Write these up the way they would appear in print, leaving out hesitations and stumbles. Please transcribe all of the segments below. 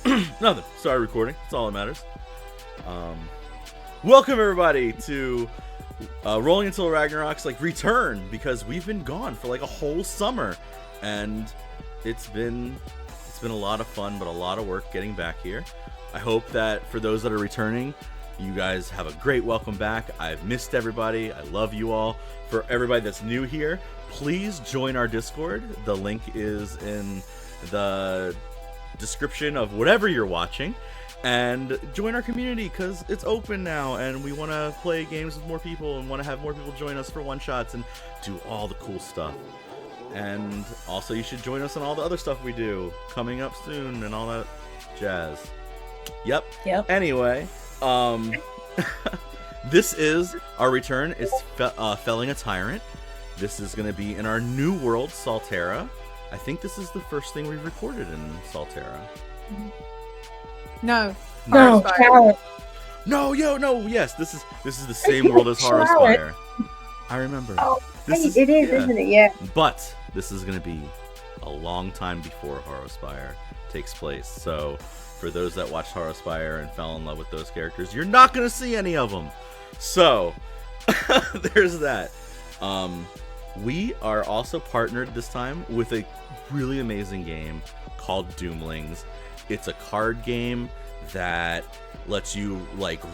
going? Nothing. Sorry, recording. That's all that matters. Welcome everybody to Rolling Until Ragnarok's return, because we've been gone for a whole summer, and it's been a lot of fun, but a lot of work getting back here. I hope that for those that are returning, you guys have a great welcome back. I've missed everybody. I love you all. For everybody that's new here, please join our Discord. The link is in the description of whatever you're watching, and join our community because it's open now, and we want to play games with more people and want to have more people join us for one-shots and do all the cool stuff. And also, you should join us on all the other stuff we do coming up soon and all that jazz. Yep. Anyway, this is our return. It's felling a Tyrant. This is going to be in our new world, Salterra. I think this is the first thing we've recorded in Salterra. No. Yes, this is the same world as Horrorspire. I remember. Oh, it is, isn't it? Yeah. But this is going to be a long time before Horrorspire takes place. So, for those that watched Horrorspire and fell in love with those characters, you're not going to see any of them. So, there's that. We are also partnered this time with a really amazing game called Doomlings. It's a card game that lets you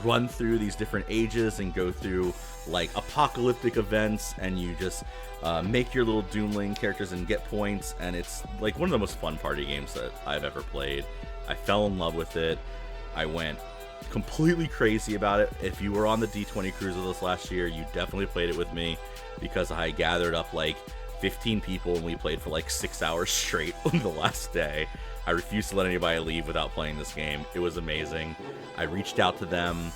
run through these different ages and go through apocalyptic events, and you just make your little Doomling characters and get points, and it's one of the most fun party games that I've ever played. I fell in love with it. I went completely crazy about it. If you were on the D20 cruise with us last year, you definitely played it with me, because I gathered up 15 people and we played for 6 hours straight on the last day. I refused to let anybody leave without playing this game. It was amazing. I reached out to them.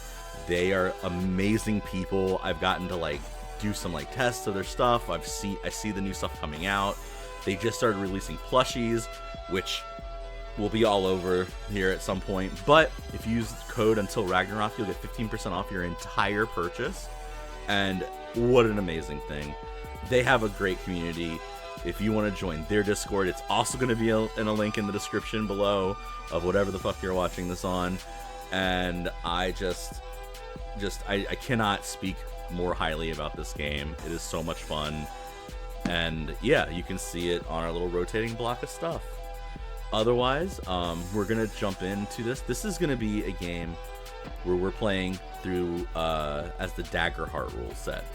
They are amazing people. I've gotten to do some tests of their stuff. I see the new stuff coming out. They just started releasing plushies, which will be all over here at some point. But if you use the code Until Ragnarok, you'll get 15% off your entire purchase. And what an amazing thing. They have a great community. If you want to join their Discord, it's also going to be in a link in the description below of whatever the fuck you're watching this on. And I I cannot speak more highly about this game. It is so much fun. And yeah, you can see it on our little rotating block of stuff. Otherwise, we're going to jump into this. This is going to be a game where we're playing through as the Daggerheart rule set.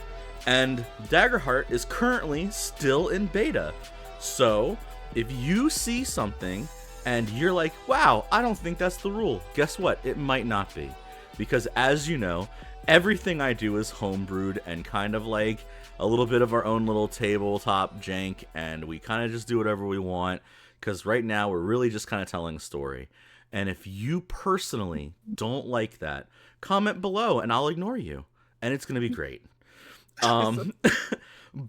And Daggerheart is currently still in beta. So, if you see something and you're like, wow, I don't think that's the rule, guess what? It might not be. Because as you know, everything I do is homebrewed and kind of a little bit of our own little tabletop jank, and we kind of just do whatever we want, because right now we're really just kind of telling a story. And if you personally don't like that, comment below and I'll ignore you. And it's going to be great.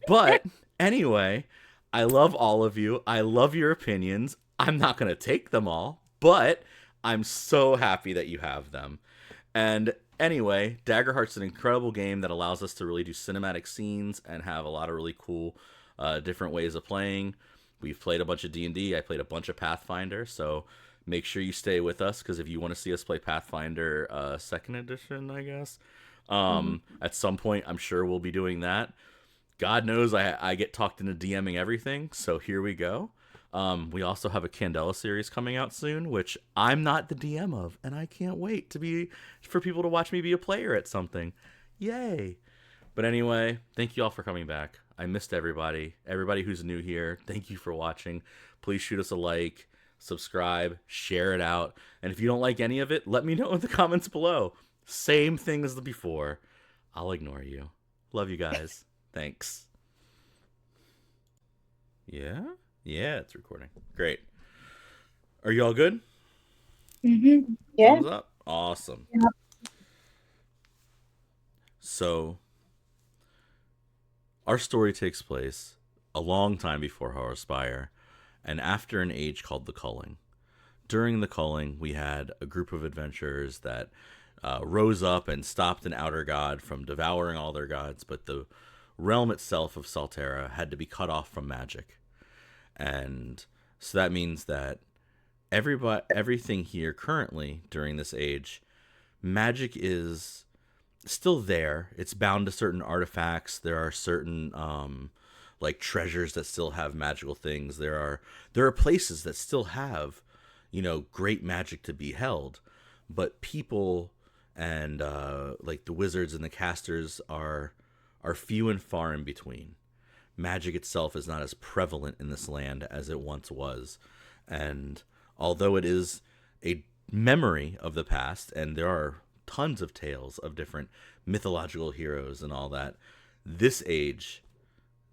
But anyway, I love all of you. I love your opinions. I'm not going to take them all, but I'm so happy that you have them. And anyway, Daggerheart's an incredible game that allows us to really do cinematic scenes and have a lot of really cool different ways of playing. We've played a bunch of D&D. I played a bunch of Pathfinder, so make sure you stay with us, because if you want to see us play Pathfinder 2nd edition, I guess, at some point, I'm sure we'll be doing that. God knows I get talked into DMing everything, so here we go. We also have a Candela series coming out soon, which I'm not the DM of, and I can't wait for people to watch me be a player at something. Yay! But anyway, thank you all for coming back. I missed everybody. Everybody who's new here, thank you for watching. Please shoot us a like, subscribe, share it out, and if you don't like any of it, let me know in the comments below. Same thing as before. I'll ignore you. Love you guys. Thanks. Yeah, it's recording. Great. Are you all good? Mm-hmm. Yeah. Thumbs up. Awesome. Yeah. So, our story takes place a long time before Horrorspire, and after an age called the Culling. During the Culling, we had a group of adventurers that rose up and stopped an outer god from devouring all their gods, but the realm itself of Salterra had to be cut off from magic. And so that means that everything here currently during this age, magic is still there. It's bound to certain artifacts. There are certain like treasures that still have magical things. There are places that still have, great magic to be held, but people and like the wizards and the casters are few and far in between. Magic itself is not as prevalent in this land as it once was, and although it is a memory of the past, and there are tons of tales of different mythological heroes and all that, this age,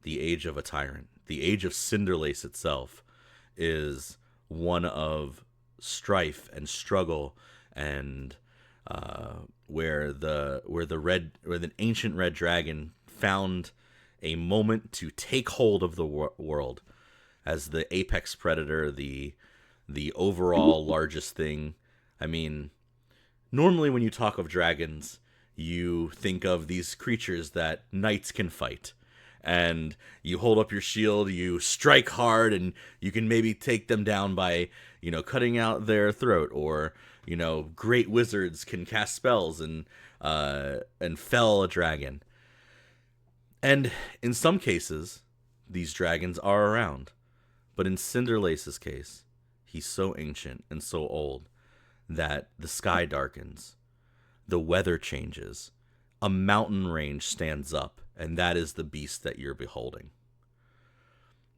the age of a tyrant, the age of Cinderlace itself, is one of strife and struggle, and where the ancient red dragon found a moment to take hold of the world as the apex predator, the overall largest thing. I mean, normally when you talk of dragons, you think of these creatures that knights can fight. And you hold up your shield, you strike hard, and you can maybe take them down by, cutting out their throat, or, great wizards can cast spells and fell a dragon. And in some cases, these dragons are around. But in Cinderlace's case, he's so ancient and so old that the sky darkens, the weather changes, a mountain range stands up, and that is the beast that you're beholding.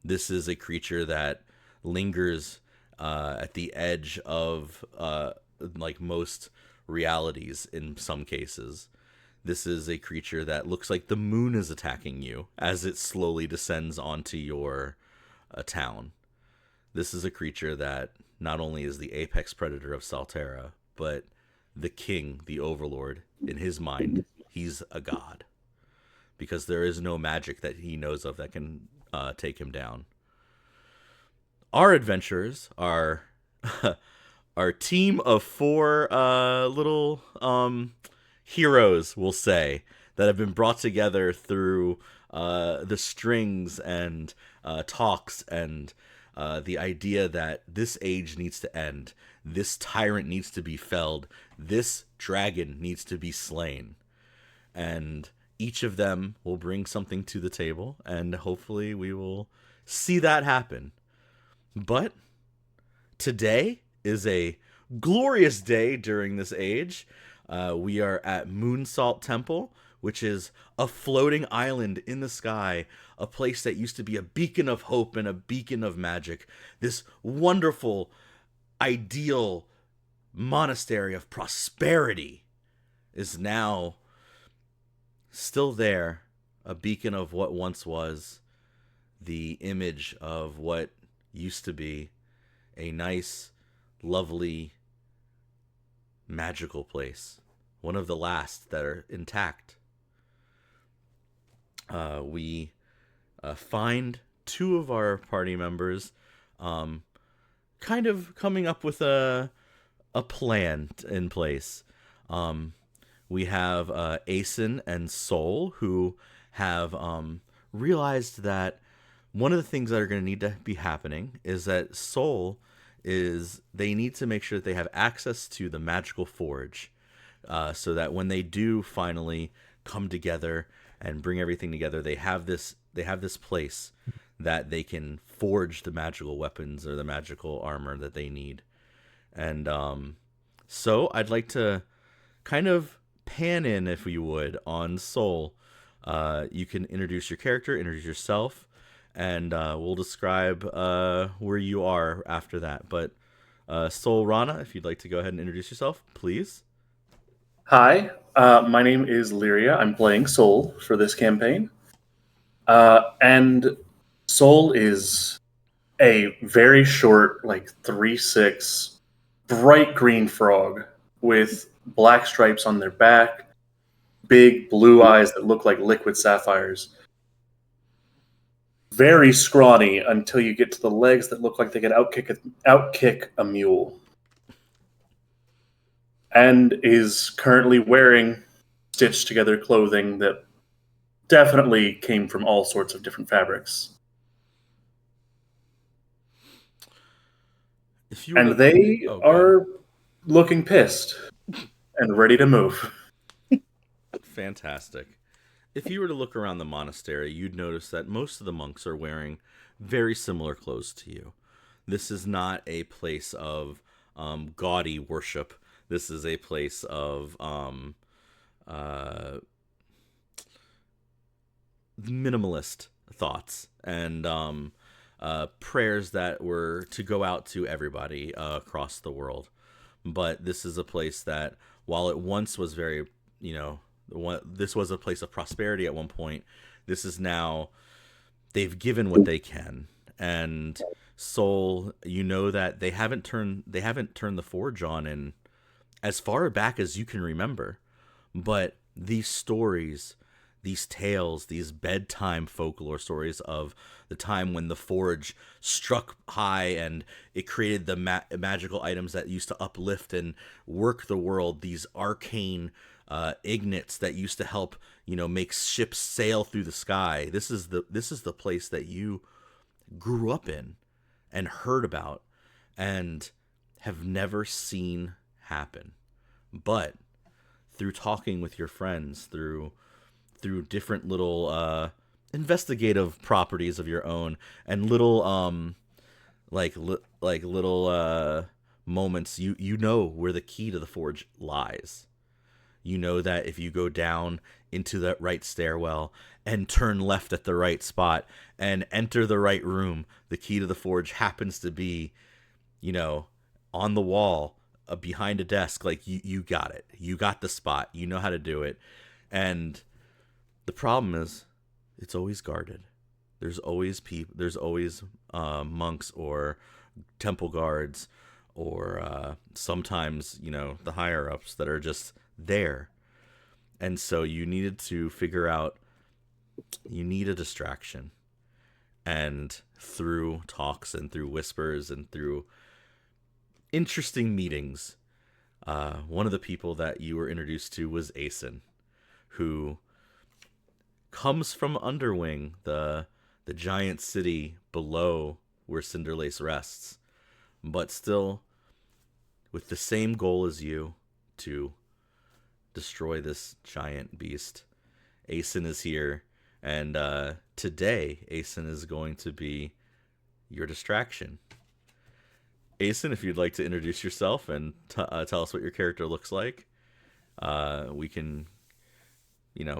This is a creature that lingers at the edge of like most realities in some cases. This is a creature that looks like the moon is attacking you as it slowly descends onto your town. This is a creature that not only is the apex predator of Salterra, but the king, the overlord, in his mind, he's a god. Because there is no magic that he knows of that can take him down. Our adventurers are our team of four little heroes, we'll say, that have been brought together through the strings and talks and the idea that this age needs to end. This tyrant needs to be felled. This dragon needs to be slain. And each of them will bring something to the table, and hopefully we will see that happen. But today is a glorious day during this age. We are at Moonsalt Temple, which is a floating island in the sky, a place that used to be a beacon of hope and a beacon of magic. This wonderful, ideal monastery of prosperity is now still there, a beacon of what once was, the image of what used to be a nice, lovely, magical place. One of the last that are intact. We find two of our party members kind of coming up with a plan in place. We have Asen and Sol, who have realized that one of the things that are going to need to be happening is that Sol they need to make sure that they have access to the magical forge, so that when they do finally come together and bring everything together, they have this place that they can forge the magical weapons or the magical armor that they need. And so I'd like to kind of pan in, if you would, on Sol. You can introduce your character, introduce yourself, and we'll describe where you are after that. But Sol Rana, if you'd like to go ahead and introduce yourself, please. Hi, my name is Lyria. I'm playing Sol for this campaign. And Sol is a very short, like 3'6", bright green frog with black stripes on their back, big blue eyes that look like liquid sapphires. Very scrawny until you get to the legs that look like they could outkick a mule. And is currently wearing stitched together clothing that definitely came from all sorts of different fabrics. If you were And to, they oh, go ahead. are looking pissed and ready to move. Fantastic. If you were to look around the monastery, you'd notice that most of the monks are wearing very similar clothes to you. This is not a place of gaudy worship. This is a place of uh, minimalist thoughts and prayers that were to go out to everybody across the world. But this is a place that, while it once was very, you know, this was a place of prosperity at one point. This is now, they've given what they can, and Soul, you know that they haven't turned the forge on in as far back as you can remember. But these stories, these tales, these bedtime folklore stories of the time when the forge struck high and it created the magical items that used to uplift and work the world, these arcane ignits that used to help, make ships sail through the sky. This is the place that you grew up in and heard about and have never seen happen. But through talking with your friends, through different little investigative properties of your own, and little little moments, you know where the key to the forge lies. You know that if you go down into that right stairwell and turn left at the right spot and enter the right room, the key to the forge happens to be, you know, on the wall, behind a desk. Like, you got it. You got the spot. You know how to do it. And the problem is, it's always guarded. There's always people. There's always monks or temple guards, or sometimes, the higher ups that are just there. And so you needed to figure out. You need a distraction, and through talks and through whispers and through interesting meetings, one of the people that you were introduced to was Asen, who comes from Underwing, the giant city below where Cinderlace rests, but still with the same goal as you, to destroy this giant beast. Asen is here, and today Asen is going to be your distraction. Asen, if you'd like to introduce yourself and tell us what your character looks like, we can,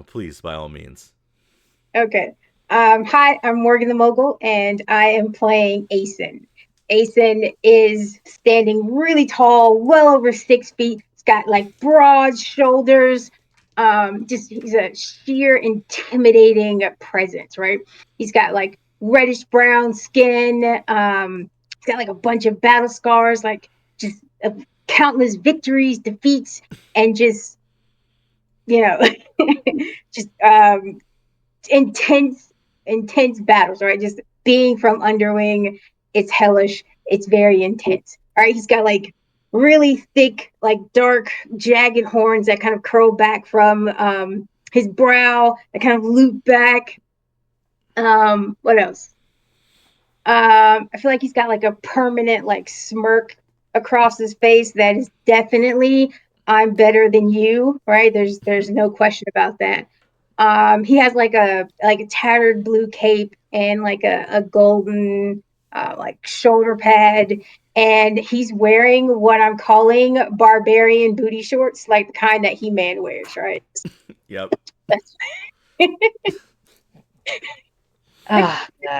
please, by all means. Okay. Hi, I'm Morgan the Mogul, and I am playing Asen. Asen is standing really tall, well over 6 feet. He's got like broad shoulders. Just he's a sheer intimidating presence, right? He's got like reddish brown skin. He's got like a bunch of battle scars, like just countless victories, defeats, and just you know, just intense, intense battles, right? Just being from Underwing, it's hellish. It's very intense. All right, he's got like really thick, like dark, jagged horns that kind of curl back from his brow, that kind of loop back. What else? I feel like he's got like a permanent like smirk across his face that is definitely I'm better than you, right? There's no question about that. He has like a tattered blue cape and like a golden like shoulder pad, and he's wearing what I'm calling barbarian booty shorts, like the kind that He-Man wears, right? Yep. That's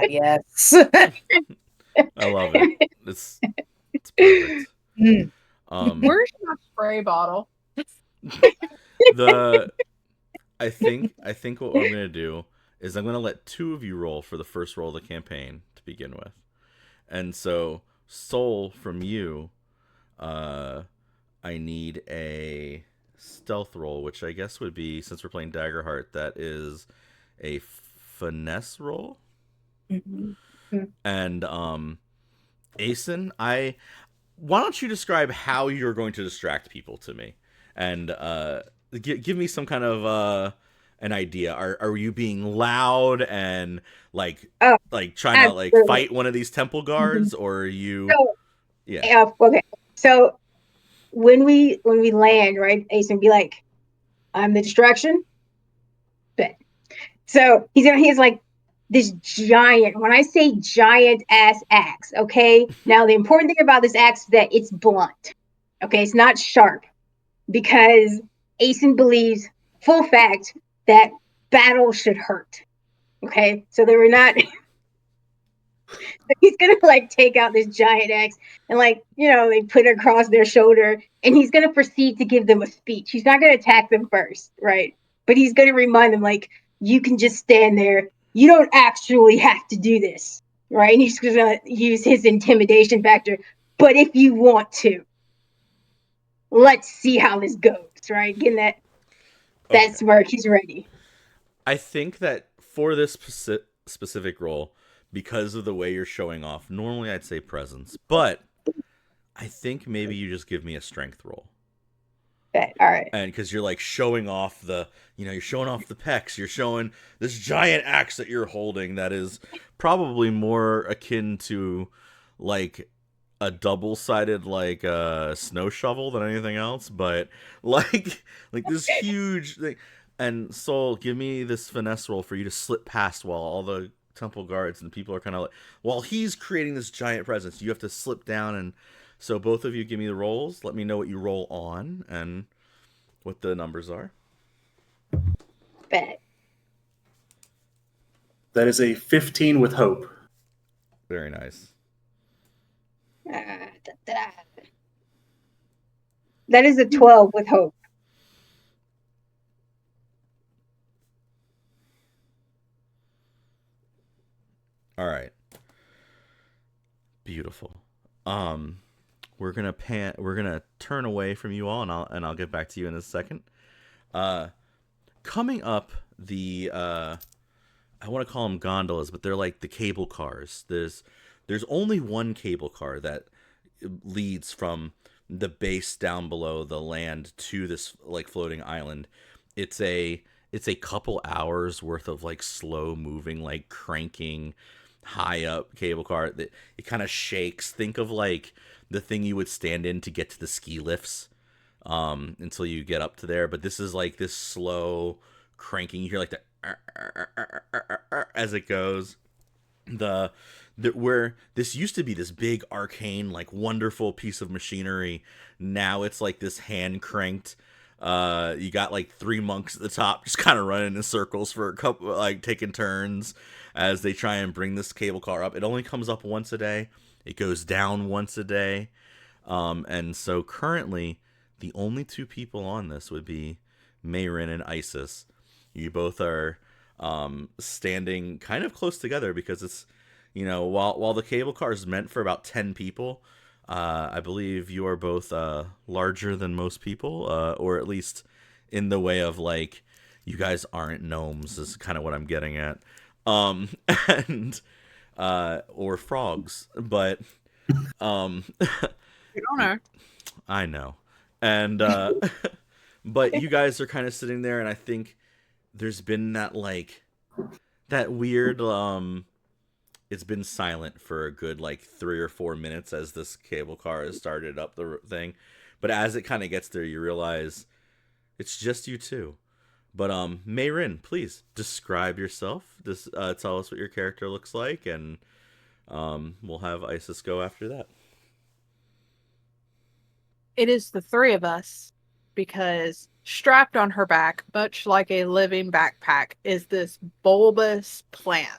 Yes. I love it. It's perfect. Where's your spray bottle? The I think what I'm gonna do is I'm gonna let two of you roll for the first roll of the campaign to begin with, and so Soul, from you, I need a stealth roll, which I guess would be, since we're playing Daggerheart, that is a finesse roll. mm-hmm. And Asen, why don't you describe how you're going to distract people to me, and give me some kind of an idea. Are you being loud and like Oh, trying to like absolutely. fight one of these temple guards, or are you? So Yeah. Okay. So when we land, right, Ace would be like, I'm the distraction. Bet. So he's like this giant. When I say giant ass axe, okay. Now the important thing about this axe is that it's blunt. Okay, it's not sharp because Aeson believes full fact that battle should hurt. Okay, so they were not. He's gonna like take out this giant axe and like they put it across their shoulder, and he's gonna proceed to give them a speech. He's not gonna attack them first, right? But he's gonna remind them like, you can just stand there. You don't actually have to do this, right? And he's gonna use his intimidation factor. But if you want to, let's see how this goes, right? Getting that Okay. smirk, he's ready. I think that for this specific role, because of the way you're showing off, normally I'd say presence, but I think maybe you just give me a strength roll. Okay, all right. And because you're like showing off you're showing off the pecs, you're showing this giant axe that you're holding that is probably more akin to like a double-sided like snow shovel than anything else, but like this huge thing. And Soul, give me this finesse roll for you to slip past while all the temple guards and people are kind of like, while he's creating this giant presence, you have to slip down. And so both of you give me the rolls. Let me know what you roll on and what the numbers are. Bet. That is a 15 with hope. Very nice. That is a 12 with hope. All right. Beautiful. We're gonna turn away from you all, and I'll get back to you in a second. Coming up, I want to call them gondolas, but they're like the cable cars. There's only one cable car that leads from the base down below the land to this like floating island. It's a couple hours worth of like slow moving, like cranking high up cable car that it kind of shakes. Think of like the thing you would stand in to get to the ski lifts until you get up to there. But this is like this slow cranking. You hear like the as it goes. Where this used to be this big arcane like wonderful piece of machinery, now it's like this hand cranked. You got like three monks at the top just kind of running in circles for a couple, like taking turns as they try and bring this cable car up. It only comes up once a day. It goes down once a day. And so currently the only two people on this would be Mayrin and Isis. You both are standing kind of close together because it's, while the cable car is meant for about 10 people, I believe you are both larger than most people, or at least in the way of like, you guys aren't gnomes is kind of what I'm getting at. And or frogs, but You don't know. I know. And but you guys are kind of sitting there, and I think there's been that like that weird it's been silent for a good like 3 or 4 minutes as this cable car has started up the thing. But as it kind of gets there, you realize it's just you two. But Mayrin, please describe yourself. Just tell us what your character looks like, and we'll have Isis go after that. It is the three of us because strapped on her back, much like a living backpack, is this bulbous plant.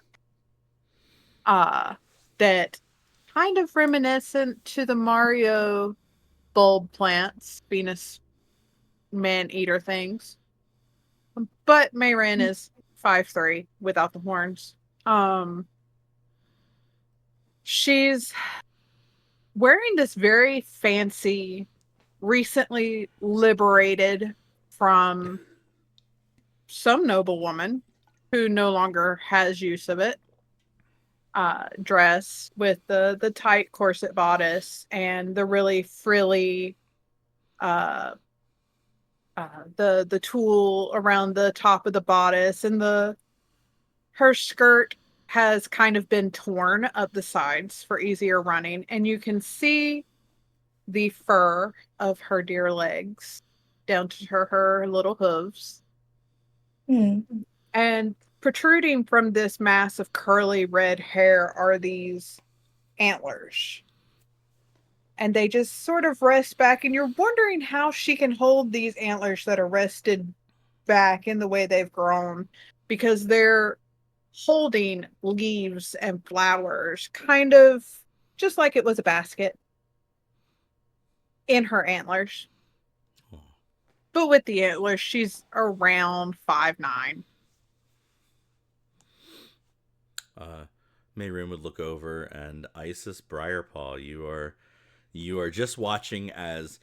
That kind of reminiscent to the Mario bulb plants, Venus man-eater things. But Mayrin is 5'3" without the horns. She's wearing this very fancy, recently liberated from some noblewoman who no longer has use of it, dress with the tight corset bodice and the really frilly the tulle around the top of the bodice, and her skirt has kind of been torn up the sides for easier running, and you can see the fur of her deer legs down to her little hooves. And protruding from this mass of curly red hair are these antlers. And they just sort of rest back, and you're wondering how she can hold these antlers that are rested back in the way they've grown, because they're holding leaves and flowers, kind of just like it was a basket in her antlers. But with the antlers, she's around 5'9". Mayroon would look over, and Isis Briarpaw, you are just watching as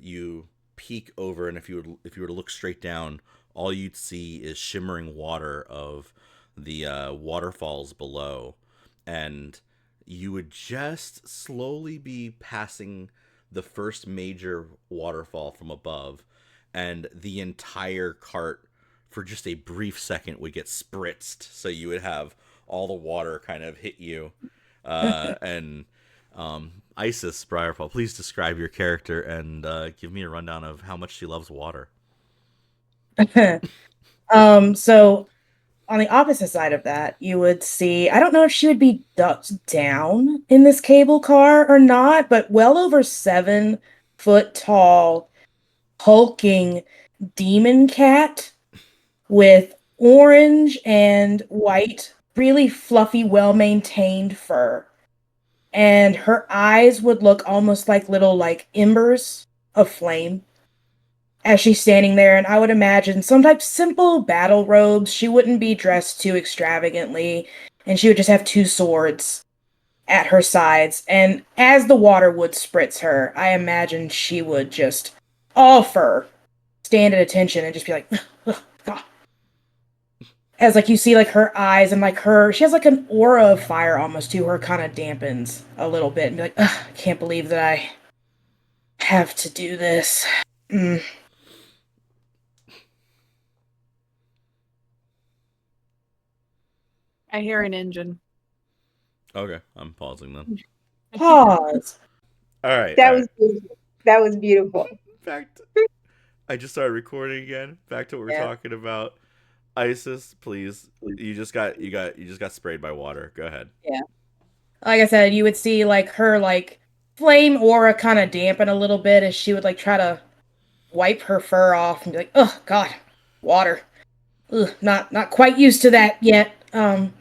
you peek over, and if you were to look straight down, all you'd see is shimmering water of the waterfalls below, and you would just slowly be passing the first major waterfall from above, and the entire cart for just a brief second would get spritzed, so you would have all the water kind of hit you. And Isis Briarpaw, please describe your character and give me a rundown of how much she loves water. So on the opposite side of that, you would see, I don't know if she would be ducked down in this cable car or not, but well over 7 foot tall, hulking demon cat with orange and white, really fluffy, well-maintained fur. And her eyes would look almost like little, like, embers of flame as she's standing there. And I would imagine some type simple battle robes. She wouldn't be dressed too extravagantly, and she would just have 2 swords at her sides. And as the water would spritz her, I imagine she would just, all fur, stand at attention and just be like, God. As, like, you see, like, her eyes and, like, she has, like, an aura of fire almost to her, kind of dampens a little bit, and be like, I can't believe that I have to do this. I hear an engine. Okay, I'm pausing then. Pause. All right. That was beautiful. That was beautiful. I just started recording again. Back to what we're talking about. Isis, please. You just got sprayed by water. Go ahead. Yeah. Like I said, you would see, like, her, like, flame aura kind of dampen a little bit as she would, like, try to wipe her fur off and be like, oh God, water. Ugh, not quite used to that yet. Ugh.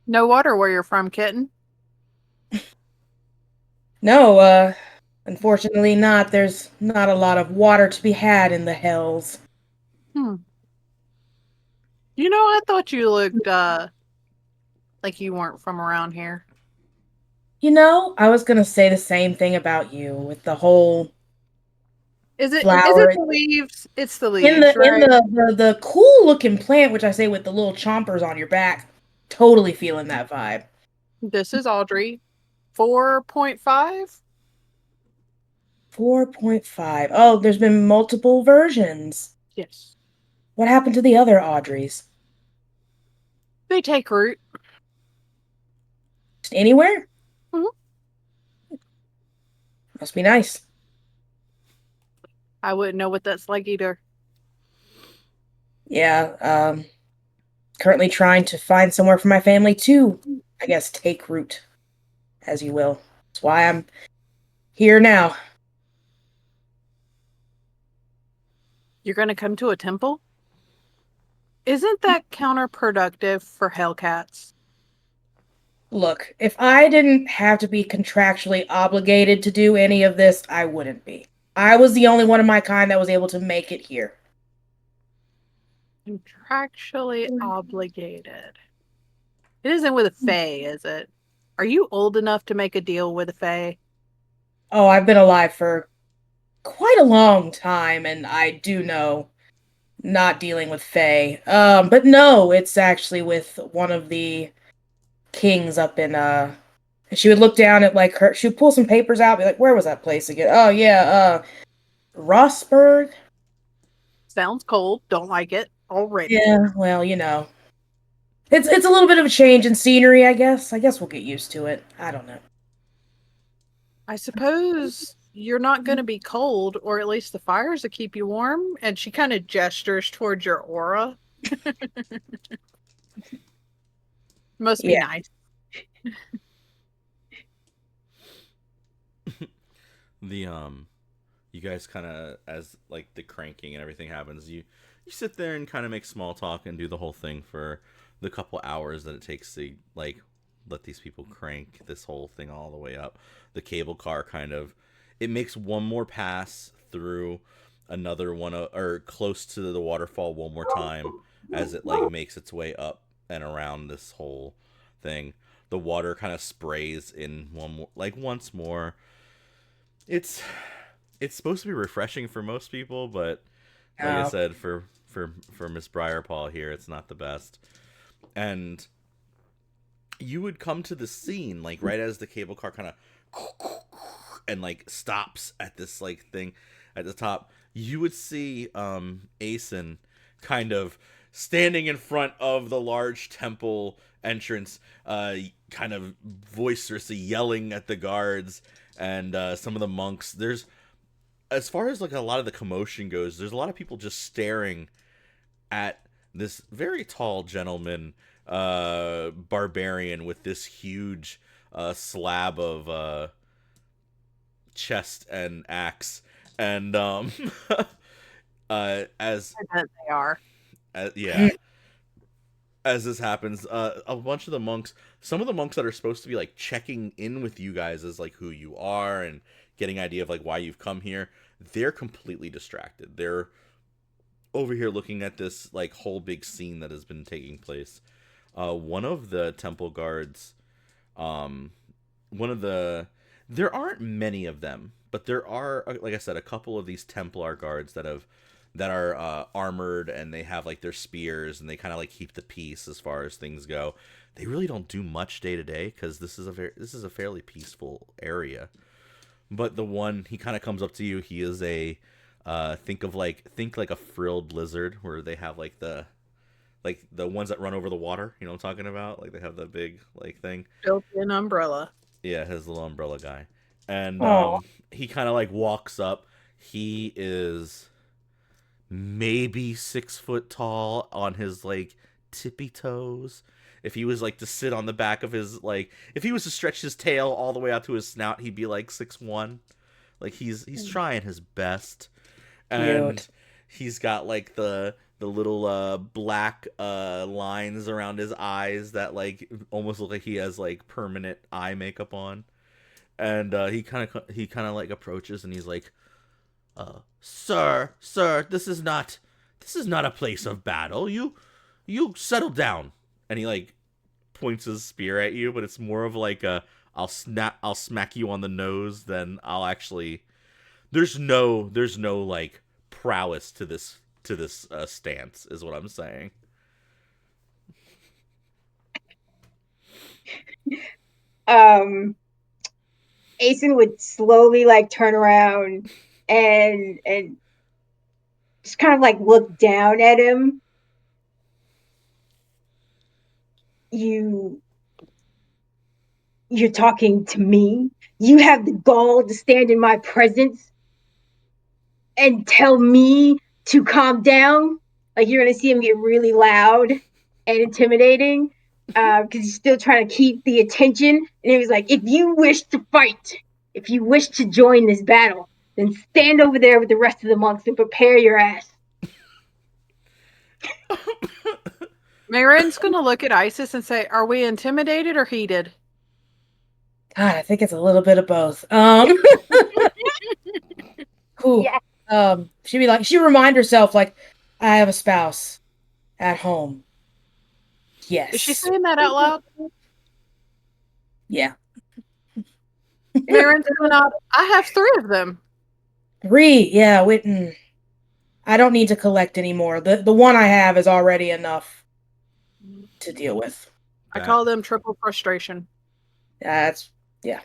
No water where you're from, kitten? No, unfortunately not. There's not a lot of water to be had in the hells. You know, I thought you looked like you weren't from around here. You know, I was gonna say the same thing about you with the whole Is it flower. the leaves? It's the In leaves, right? the cool looking plant, which I say with the little chompers on your back, totally feeling that vibe. This is Audrey. 4.5? 4.5. Oh, there's been multiple versions. Yes. What happened to the other Audreys? They take root. Just anywhere? Mm-hmm. Must be nice. I wouldn't know what that's like either. Yeah, currently trying to find somewhere for my family to, I guess, take root, as you will. That's why I'm here now. You're going to come to a temple? Isn't that counterproductive for Hellcats? Look, if I didn't have to be contractually obligated to do any of this, I wouldn't be. I was the only one of my kind that was able to make it here. Contractually obligated. It isn't with a fae, is it? Are you old enough to make a deal with a fae? Oh, I've been alive for quite a long time, and I do know not dealing with fae. But no, it's actually with one of the kings up in, she would look down at, like, she would pull some papers out, be like, where was that place again? Oh, yeah, Rossburg? Sounds cold. Don't like it already. Yeah, well, you know. It's a little bit of a change in scenery, I guess. I guess we'll get used to it. I don't know. I suppose you're not going to be cold, or at least the fires will keep you warm. And she kind of gestures towards your aura. Must be nice. You guys kind of, as like the cranking and everything happens, you sit there and kind of make small talk and do the whole thing for the couple hours that it takes to like let these people crank this whole thing all the way up. The cable car kind of, it makes one more pass through another one, or close to the waterfall one more time as it like makes its way up and around this whole thing. The water kind of sprays in once more. It's supposed to be refreshing for most people, but like I said, for Miss Briarpaw here, it's not the best. And you would come to the scene like right as the cable car kind of and like stops at this like thing at the top. You would see Asen kind of standing in front of the large temple entrance, kind of boisterously yelling at the guards and some of the monks. There's, as far as like a lot of the commotion goes, there's a lot of people just staring at this very tall gentleman, barbarian with this huge slab of chest and axe, and as I bet they are. Yeah. As this happens, a bunch of the monks, some of the monks that are supposed to be like checking in with you guys as like who you are and getting an idea of like why you've come here, they're completely distracted. They're over here looking at this like whole big scene that has been taking place. One of the temple guards, there aren't many of them, but there are, like I said, a couple of these Templar guards that are armored, and they have like their spears, and they kind of like keep the peace as far as things go. They really don't do much day to day because this is a fairly peaceful area. But the one, he kind of comes up to you. He is a think like a frilled lizard, where they have like the ones that run over the water. You know what I'm talking about? Like they have the big like thing. Built-in umbrella. Yeah, his little umbrella guy. And he kind of like walks up. He is maybe 6 foot tall on his like tippy toes. If he was like to sit on the back of his, like, if he was to stretch his tail all the way out to his snout, he'd be like 6'1". Like he's trying his best. And Cute. he's got like the little black lines around his eyes that like almost look like he has like permanent eye makeup on. And he kind of like approaches, and he's like, sir, this is not a place of battle. You settle down. And he like points his spear at you, but it's more of like a I'll smack you on the nose than I'll actually. There's no like prowess to this stance, is what I'm saying. Asen would slowly like turn around and just kind of like look down at him. You're talking to me? You have the gall to stand in my presence and tell me to calm down? Like you're gonna see him get really loud and intimidating because he's still trying to keep the attention. And he was like, if you wish to fight, if you wish to join this battle, then stand over there with the rest of the monks and prepare your ass. Marin's gonna look at Isis and say, "Are we intimidated or heated?" God, I think it's a little bit of both. Whew. Yeah. She'd remind herself, like, I have a spouse at home. Yes. Is she saying that out loud? Yeah. Marin's going out. I have 3 of them. 3, yeah. I don't need to collect anymore. The one I have is already enough to deal with. I call them triple frustration. Yeah.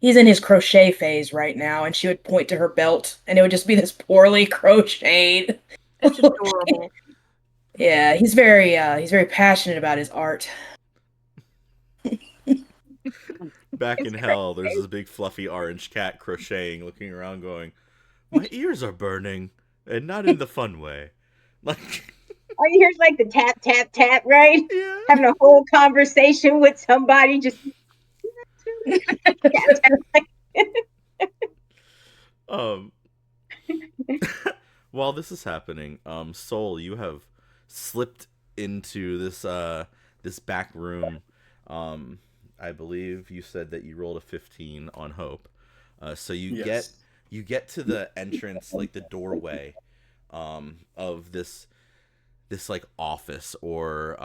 He's in his crochet phase right now, and she would point to her belt, and it would just be this poorly crocheted. It's adorable. Yeah, he's very passionate about his art. Back It's in crazy. hell, there's this big fluffy orange cat crocheting, looking around, going, "My ears are burning, and not in the fun way." Like, All you hear is like the tap, tap, tap, right? yeah. Having a whole conversation with somebody, just tap, tap. Um, while this is happening, Soul, you have slipped into this back room. Um, I believe you said that you rolled a 15 on Hope. So Yes. you get to the entrance, like the doorway, of this like office, or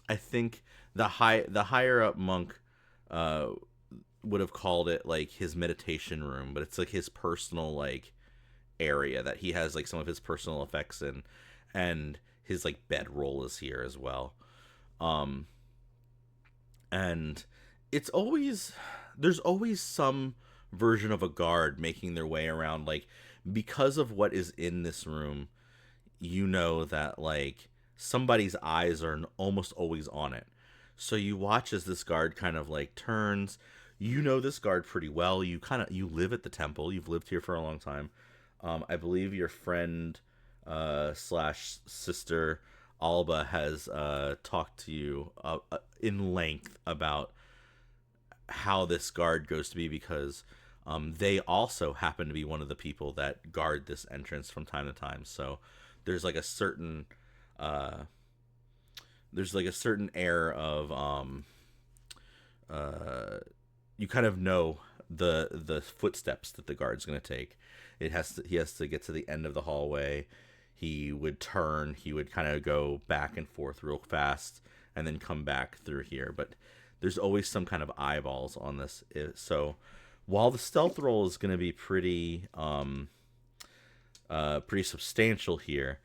I think the higher up monk uh would have called it like his meditation room, but it's like his personal like area that he has like some of his personal effects in, and his like bedroll is here as well. Um, and it's always there's always some version of a guard making their way around, like, because of what is in this room. You know that like somebody's eyes are almost always on it. So you watch as this guard kind of like turns. You know this guard pretty well. You live at the temple. You've lived here for a long time. I believe your friend slash sister Alba has talked to you in length about how this guard goes to be, because they also happen to be one of the people that guard this entrance from time to time. So there's like a certain uh, air of you kind of know the footsteps that the guard's going to take. He has to get to the end of the hallway. He would turn. He would kind of go back and forth real fast, and then come back through here. But there's always some kind of eyeballs on this. So while the stealth roll is going to be pretty pretty substantial here,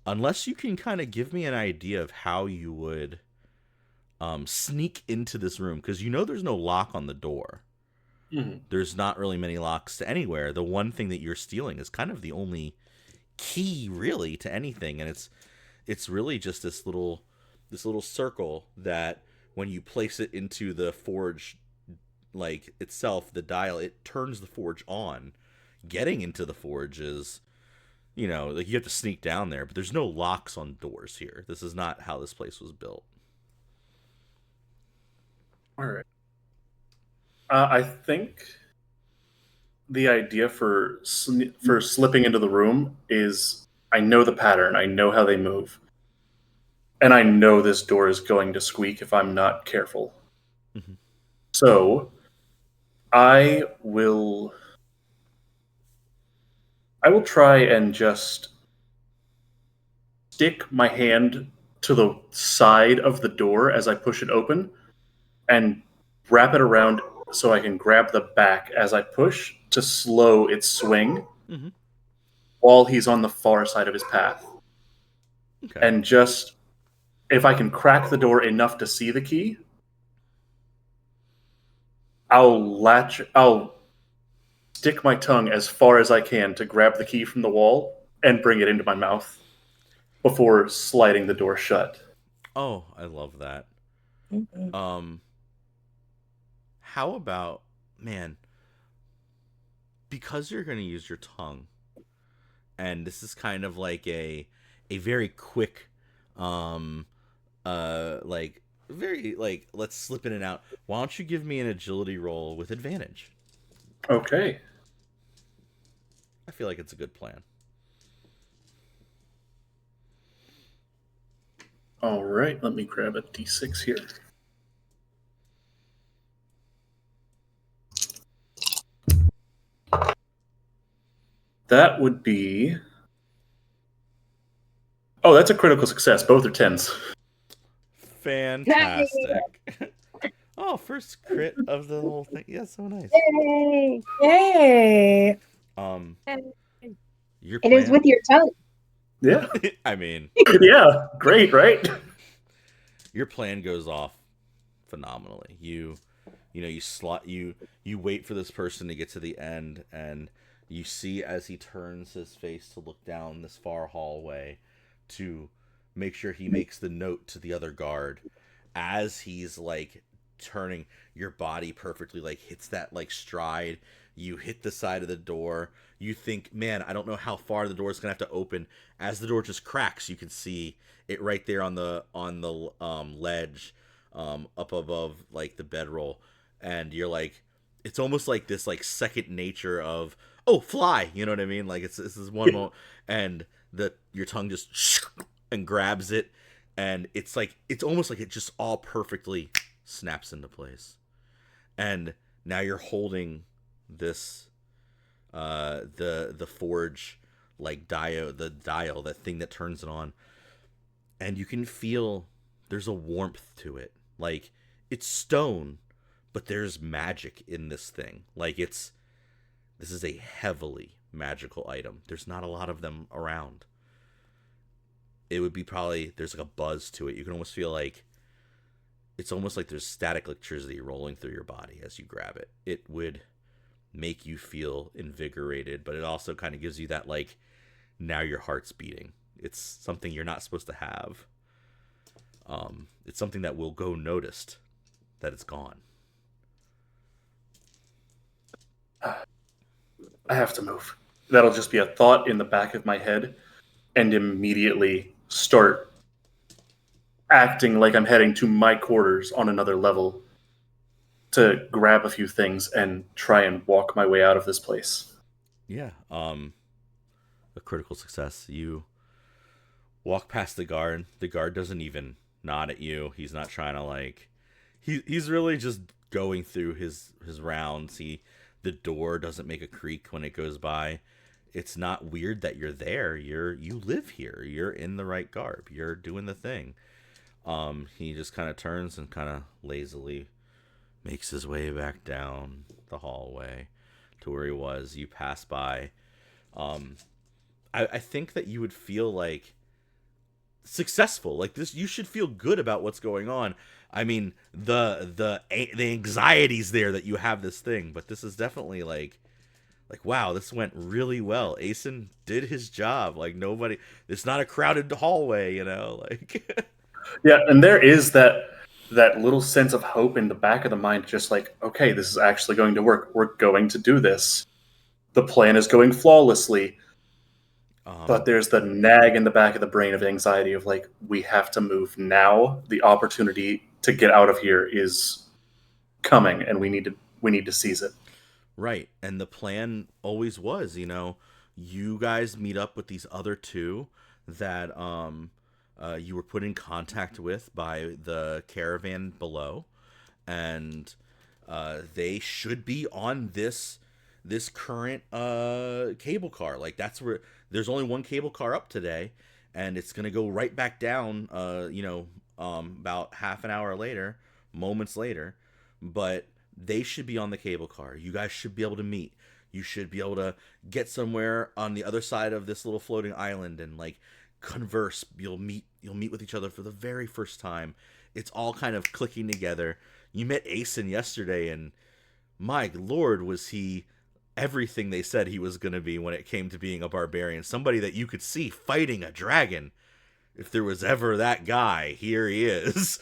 unless you can kind of give me an idea of how you would sneak into this room, because you know there's no lock on the door. Mm-hmm. There's not really many locks to anywhere. The one thing that you're stealing is kind of the only key really to anything, and it's really just this little circle that when you place it into the forge like itself, the dial, it turns the forge on. Getting into the forge is, like, you have to sneak down there, but there's no locks on doors here. This is not how this place was built. All right. I think the idea for slipping into the room is, I know the pattern. I know how they move. And I know this door is going to squeak if I'm not careful. Mm-hmm. So I will try and just stick my hand to the side of the door as I push it open and wrap it around so I can grab the back as I push to slow its swing Mm-hmm. while he's on the far side of his path. Okay. And just, if I can crack the door enough to see the key, I'll stick my tongue as far as I can to grab the key from the wall and bring it into my mouth before sliding the door shut. Oh, I love that. Mm-mm. How about, man, because you're going to use your tongue, and this is kind of like a very quick like very like, let's slip in and out. Why don't you give me an agility roll with advantage? Okay. I feel like it's a good plan. All right, let me grab a d6 here. That would be... Oh, that's a critical success. Both are 10s. Fantastic. Oh, first crit of the whole thing. Yeah, so nice. Yay! Yay! Your It is plan. with your tongue. Yeah. I mean, Yeah, great, right? your plan goes off phenomenally. You wait for this person to get to the end, and you see as he turns his face to look down this far hallway to make sure he makes the note to the other guard as he's like turning. Your body perfectly like hits that like stride. You hit the side of the door. You think, man, I don't know how far the door is gonna have to open. As the door just cracks, you can see it right there on the ledge, up above like the bedroll, and you're like, it's almost like this like second nature of, oh, fly, you know what I mean? Like it's this one moment, and your tongue just and grabs it, and it's like it's almost like it just all perfectly snaps into place, and now you're holding this the forge like dial, that thing that turns it on, and you can feel there's a warmth to it. Like it's stone, but there's magic in this thing. Like this is a heavily magical item. There's not a lot of them around. It would be probably, there's like a buzz to it. You can almost feel like it's almost like there's static electricity rolling through your body as you grab it. It would make you feel invigorated, but it also kind of gives you that like, now your heart's beating. It's something you're not supposed to have. It's something that will go noticed that it's gone. I have to move. That'll just be a thought in the back of my head, and immediately start acting like I'm heading to my quarters on another level to grab a few things and try and walk my way out of this place. Yeah. A critical success. You walk past the guard. The guard doesn't even nod at you. He's not trying to like, he's really just going through his rounds. The door doesn't make a creak when it goes by. It's not weird that you're there. You live here. You're in the right garb. You're doing the thing. He just kind of turns and kind of lazily makes his way back down the hallway to where he was. You pass by. I think that you would feel like successful. Like this, you should feel good about what's going on. I mean, the anxiety's there that you have this thing, but this is definitely like wow, this went really well. Asen did his job. Like nobody, it's not a crowded hallway, you know. Like yeah, and there is that little sense of hope in the back of the mind, just like, okay, this is actually going to work. We're going to do this. The plan is going flawlessly. But there's the nag in the back of the brain of anxiety of like, we have to move now. The opportunity to get out of here is coming, and we need to seize it. Right. And the plan always was, you guys meet up with these other two that you were put in contact with by the caravan below, and they should be on this current cable car. Like that's where there's only one cable car up today, and it's gonna go right back down about half an hour later, moments later, but they should be on the cable car. You guys should be able to meet. You should be able to get somewhere on the other side of this little floating island and like converse. You'll meet with each other for the very first time. It's all kind of clicking together. You met Asen yesterday, and my lord, was he everything they said he was going to be when it came to being a barbarian. Somebody that you could see fighting a dragon. If there was ever that guy, here he is.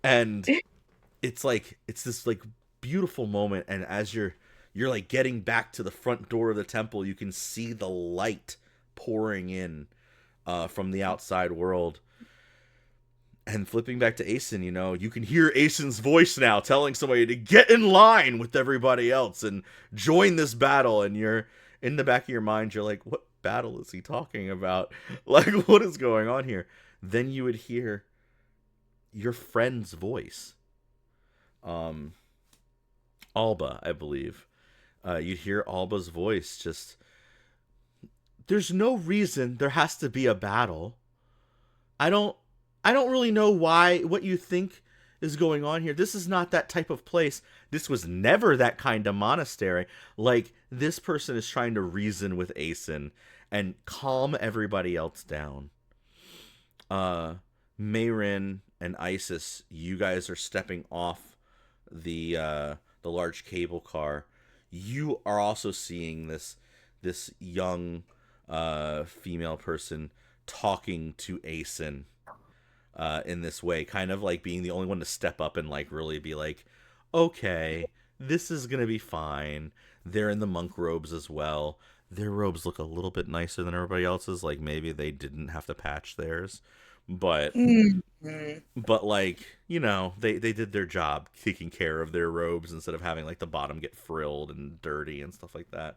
And it's this like beautiful moment, and as you're like getting back to the front door of the temple, you can see the light pouring in from the outside world. And flipping back to Asen, you can hear Asen's voice now telling somebody to get in line with everybody else and join this battle. And you're in the back of your mind, you're like, what battle is he talking about? Like, what is going on here? Then you would hear your friend's voice. Alba, I believe. You'd hear Alba's voice just, there's no reason there has to be a battle. I don't really know what you think is going on here. This is not that type of place. This was never that kind of monastery. Like, this person is trying to reason with Asen and calm everybody else down. Mayrin and Isis, you guys are stepping off the large cable car. You are also seeing this young female person talking to Aeson in this way, kind of like being the only one to step up and like really be like, okay, this is gonna be fine. They're in the monk robes as well. Their robes look a little bit nicer than everybody else's. Like maybe they didn't have to patch theirs, but like, you know, they did their job taking care of their robes instead of having like the bottom get frilled and dirty and stuff like that.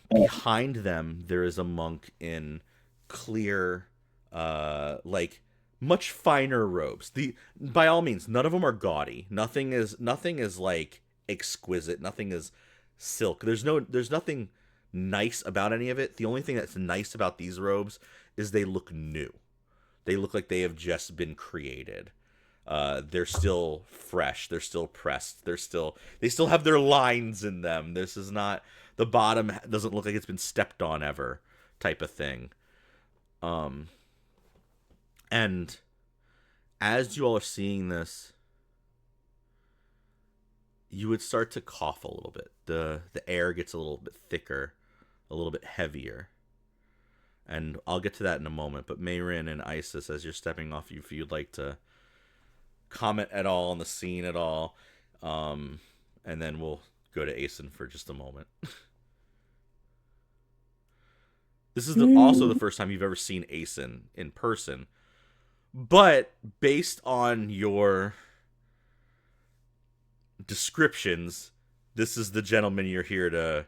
Behind them there is a monk in clear, like much finer robes. The By all means, none of them are gaudy. Nothing is like exquisite. Nothing is silk. There's nothing nice about any of it. The only thing that's nice about these robes is they look new. They look like they have just been created. They're still fresh. They're still pressed. They still have their lines in them. This is not, the bottom doesn't look like it's been stepped on ever, type of thing. And as you all are seeing this, you would start to cough a little bit. The air gets a little bit thicker, a little bit heavier. And I'll get to that in a moment. But Mayrin and Isis, as you're stepping off, if you'd like to comment at all on the scene at all, and then we'll go to Aeson for just a moment. This is also the first time you've ever seen Aeson in person. But based on your descriptions, this is one of the gentlemen you're here to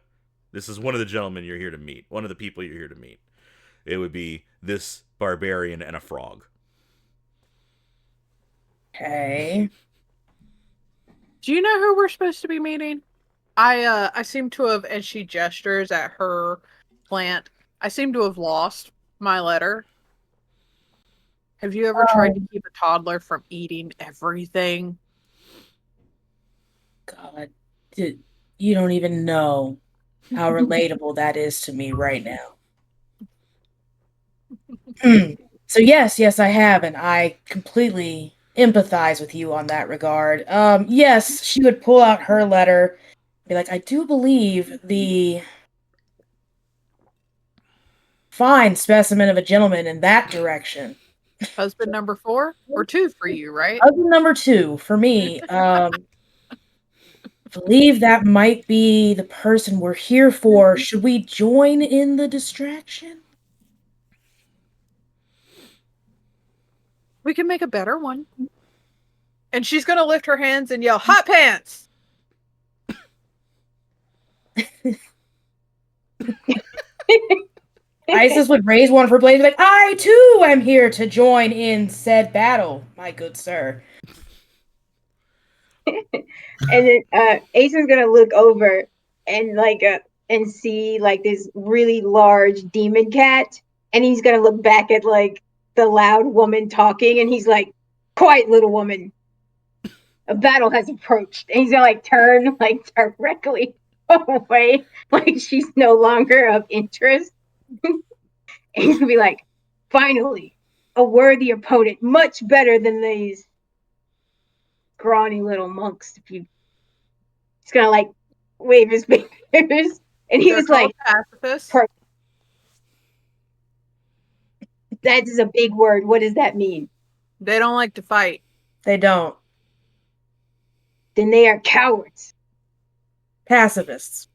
meet. One of the people you're here to meet. It would be this barbarian and a frog. Okay. Do you know who we're supposed to be meeting? I seem to have, as she gestures at her plant, I seem to have lost my letter. Have you ever tried to keep a toddler from eating everything? God, you don't even know how relatable that is to me right now. So yes, I have, and I completely empathize with you on that regard. Yes, she would pull out her letter, be like, I do believe the fine specimen of a gentleman in that direction. Husband number 4 or 2 for you, right? Husband number 2 for me. Believe that might be the person we're here for. Should we join in the distraction? We can make a better one. And she's going to lift her hands and yell, hot pants! Isis would raise one of her blades like, I too am here to join in said battle, my good sir. And then Aeson's gonna look over and and see like this really large demon cat, and he's gonna look back at like the loud woman talking, and he's like, quiet little woman, a battle has approached. And he's gonna like turn like directly away, like she's no longer of interest. And he's gonna be like, finally, a worthy opponent, much better than these scrawny little monks. If you, he's gonna like wave his fingers, and he's like, pacifist. that is a big word. What does that mean? They don't like to fight. They don't. Then they are cowards. Pacifists.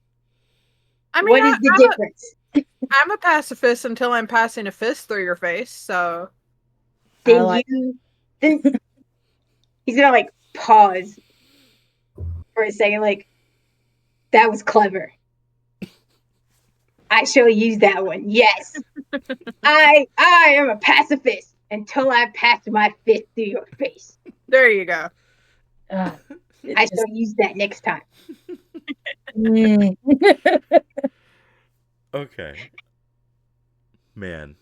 I mean, what is the difference? I'm a pacifist until I'm passing a fist through your face, so. Then he's gonna like pause for a second, like, that was clever. I shall use that one. Yes. I am a pacifist until I pass my fist through your face. There you go. I shall use that next time. Okay. Man.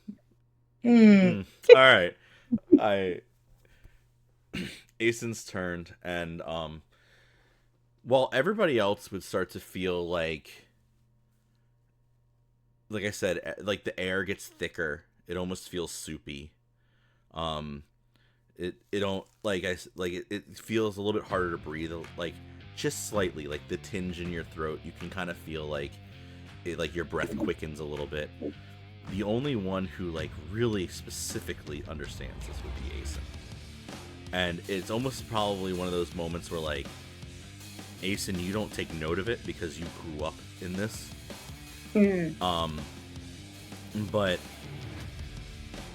All right. Aeson's turned, and while everybody else would start to feel like I said, like the air gets thicker, it almost feels soupy. It don't it feels a little bit harder to breathe, like just slightly, like the tinge in your throat. You can kind of feel like like your breath quickens a little bit. The only one who like really specifically understands this would be Asen. And it's almost probably one of those moments where like, Asen, you don't take note of it because you grew up in this. But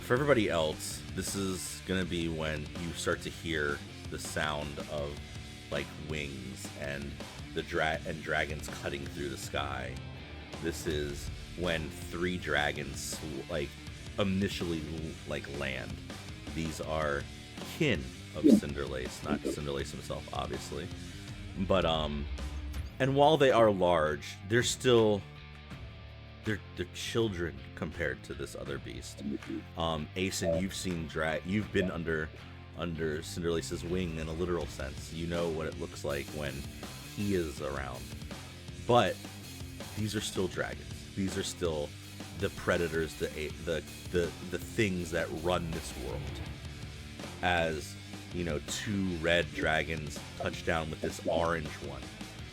for everybody else, this is gonna be when you start to hear the sound of like wings and the dragons cutting through the sky. This is when 3 dragons like initially like land. These are kin of Cinderlace, not Cinderlace himself, obviously. But and while they are large, they're still they're children compared to this other beast. Asen, you've been under Cinderlace's wing in a literal sense. You know what it looks like when he is around. But these are still dragons. These are still the predators, the things that run this world. As you know, 2 red dragons touch down with this orange one.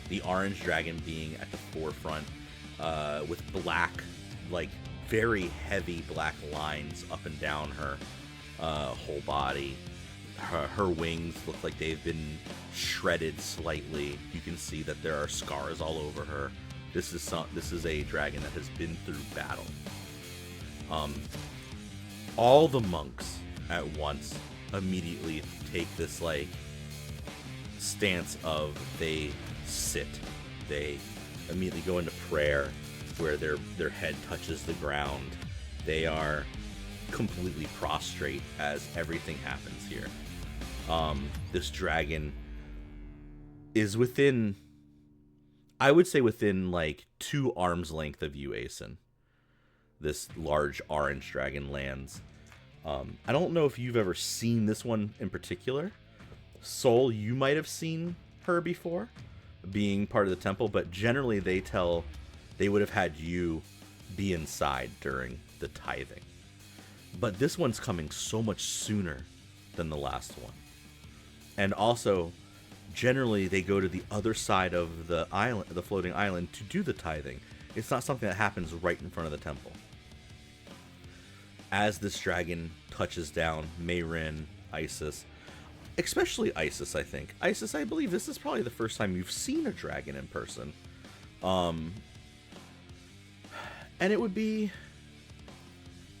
The orange dragon being at the forefront, with black, like very heavy black lines up and down her whole body. Her wings look like they've been shredded slightly. You can see that there are scars all over her. This is a dragon that has been through battle. All the monks at once immediately take this like stance of they sit. They immediately go into prayer where their head touches the ground. They are completely prostrate as everything happens here. This dragon is within, I would say within like 2 arms length of you, Asen. This large orange dragon lands. I don't know if you've ever seen this one in particular. Soul, you might have seen her before, being part of the temple, but generally they would have had you be inside during the tithing. But this one's coming so much sooner than the last one. And also, generally they go to the other side of the island, the floating island, to do the tithing. It's not something that happens right in front of the temple. As this dragon touches down, Mayrin, Isis, especially Isis, I think. Isis, I believe this is probably the first time you've seen a dragon in person. And it would be...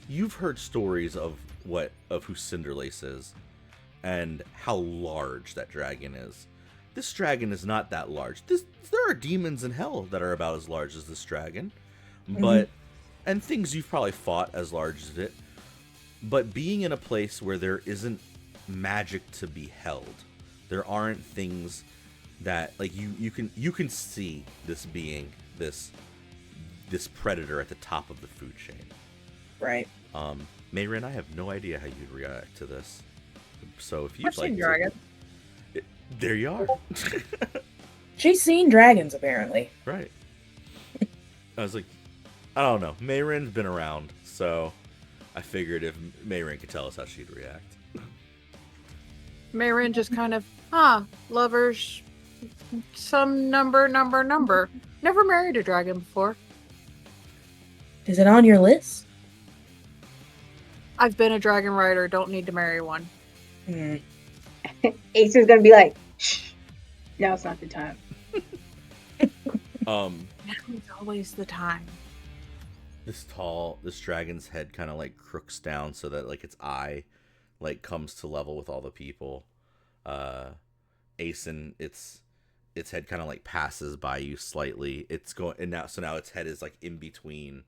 You've heard stories of who Cinderlace is and how large that dragon is. This dragon is not that large. There are demons in hell that are about as large as this dragon. But and things you've probably fought as large as it. But being in a place where there isn't magic to be held, there aren't things that like you can see this being this predator at the top of the food chain. Right. Mayrin, I have no idea how you'd react to this. So if you'd I've like seen to, dragons. there you are. She's seen dragons, apparently. Right. I was like, I don't know. Mayrin's been around, so I figured if Mayrin could tell us how she'd react. Mayrin just kind of, lovers, some number. Never married a dragon before. Is it on your list? I've been a dragon rider, don't need to marry one. Asen's gonna be like, shh, now's not the time. Now is always the time. This dragon's head kind of like crooks down so that like its eye like comes to level with all the people. Asen, its head kind of like passes by you slightly. It's going, and now its head is like in between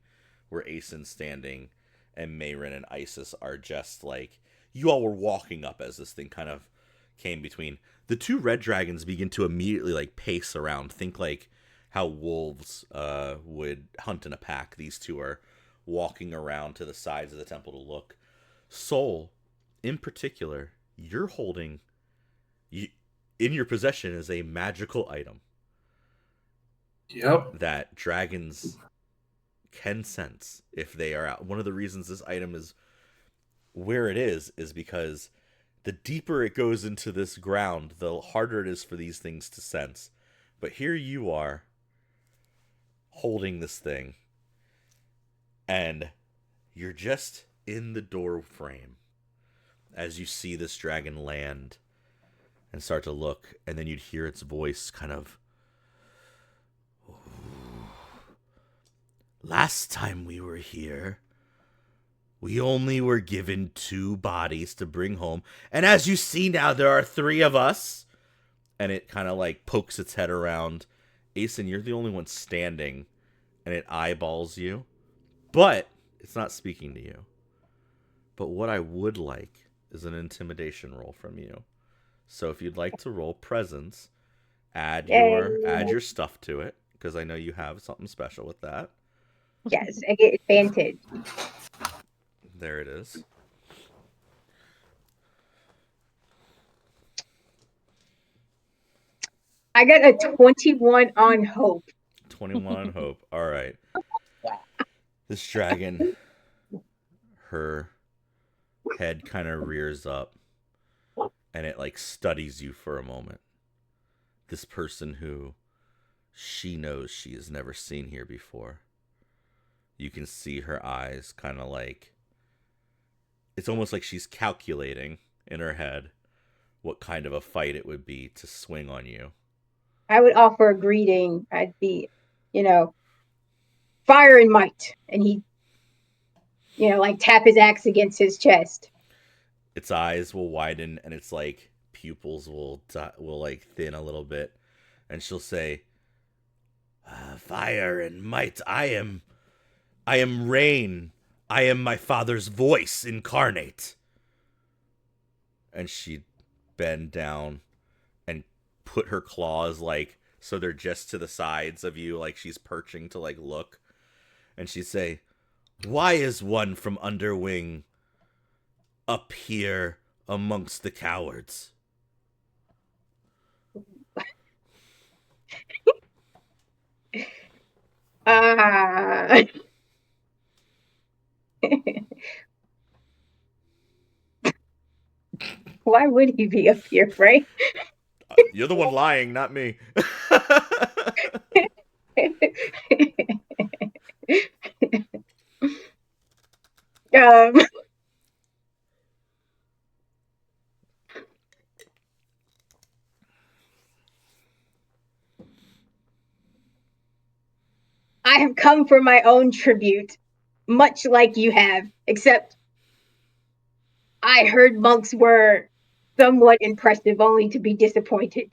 where Asen's standing, and Mayrin and Isis are just like, you all were walking up as this thing kind of came between. The 2 red dragons begin to immediately like pace around. Think like how wolves would hunt in a pack. These 2 are walking around to the sides of the temple to look. Soul, in particular, you're holding, in your possession is a magical item. Yep. That dragons can sense if they are out. One of the reasons this item is where it is because the deeper it goes into this ground, the harder it is for these things to sense. But here you are, holding this thing, And you're just in the door frame as you see this dragon land and start to look, and then you'd hear its voice kind of, last time we were here, we only were given 2 bodies to bring home, and as you see now, there are 3 of us. And it kind of like pokes its head around. Aeson, you're the only one standing, and it eyeballs you, but it's not speaking to you. But what I would like is an intimidation roll from you. So if you'd like to roll presence, add your stuff to it, because I know you have something special with that. Yes, I get advantage. There it is. I got a 21 on hope. 21 on hope. All right. This dragon, her head kind of rears up, and it like studies you for a moment. This person who she knows she has never seen here before. You can see her eyes kind of like, it's almost like she's calculating in her head what kind of a fight it would be to swing on you. I would offer a greeting. I'd be, fire and might. And he'd, like tap his axe against his chest. Its eyes will widen, and its like pupils will like thin a little bit, and she'll say, "Fire and might. I am rain. I am my father's voice incarnate." And she'd bend down and put her claws like so they're just to the sides of you, like she's perching to like look, and she'd say, "Why is one from Underwing up here amongst the cowards?" Why would he be up here, right? You're the one lying, not me. I have come for my own tribute, much like you have, except I heard monks were somewhat impressive, only to be disappointed.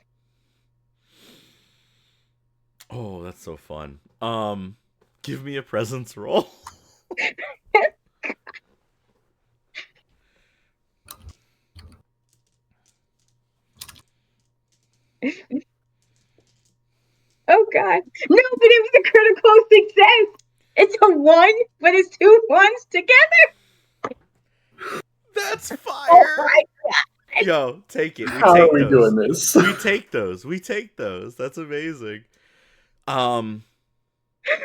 Oh, that's so fun. Give me a presence roll. Oh God. No, but it was a critical success. It's a 1, but it's 2 ones together. That's fire. Oh my God. Yo, take it. How are we doing this? We take those. That's amazing. I'll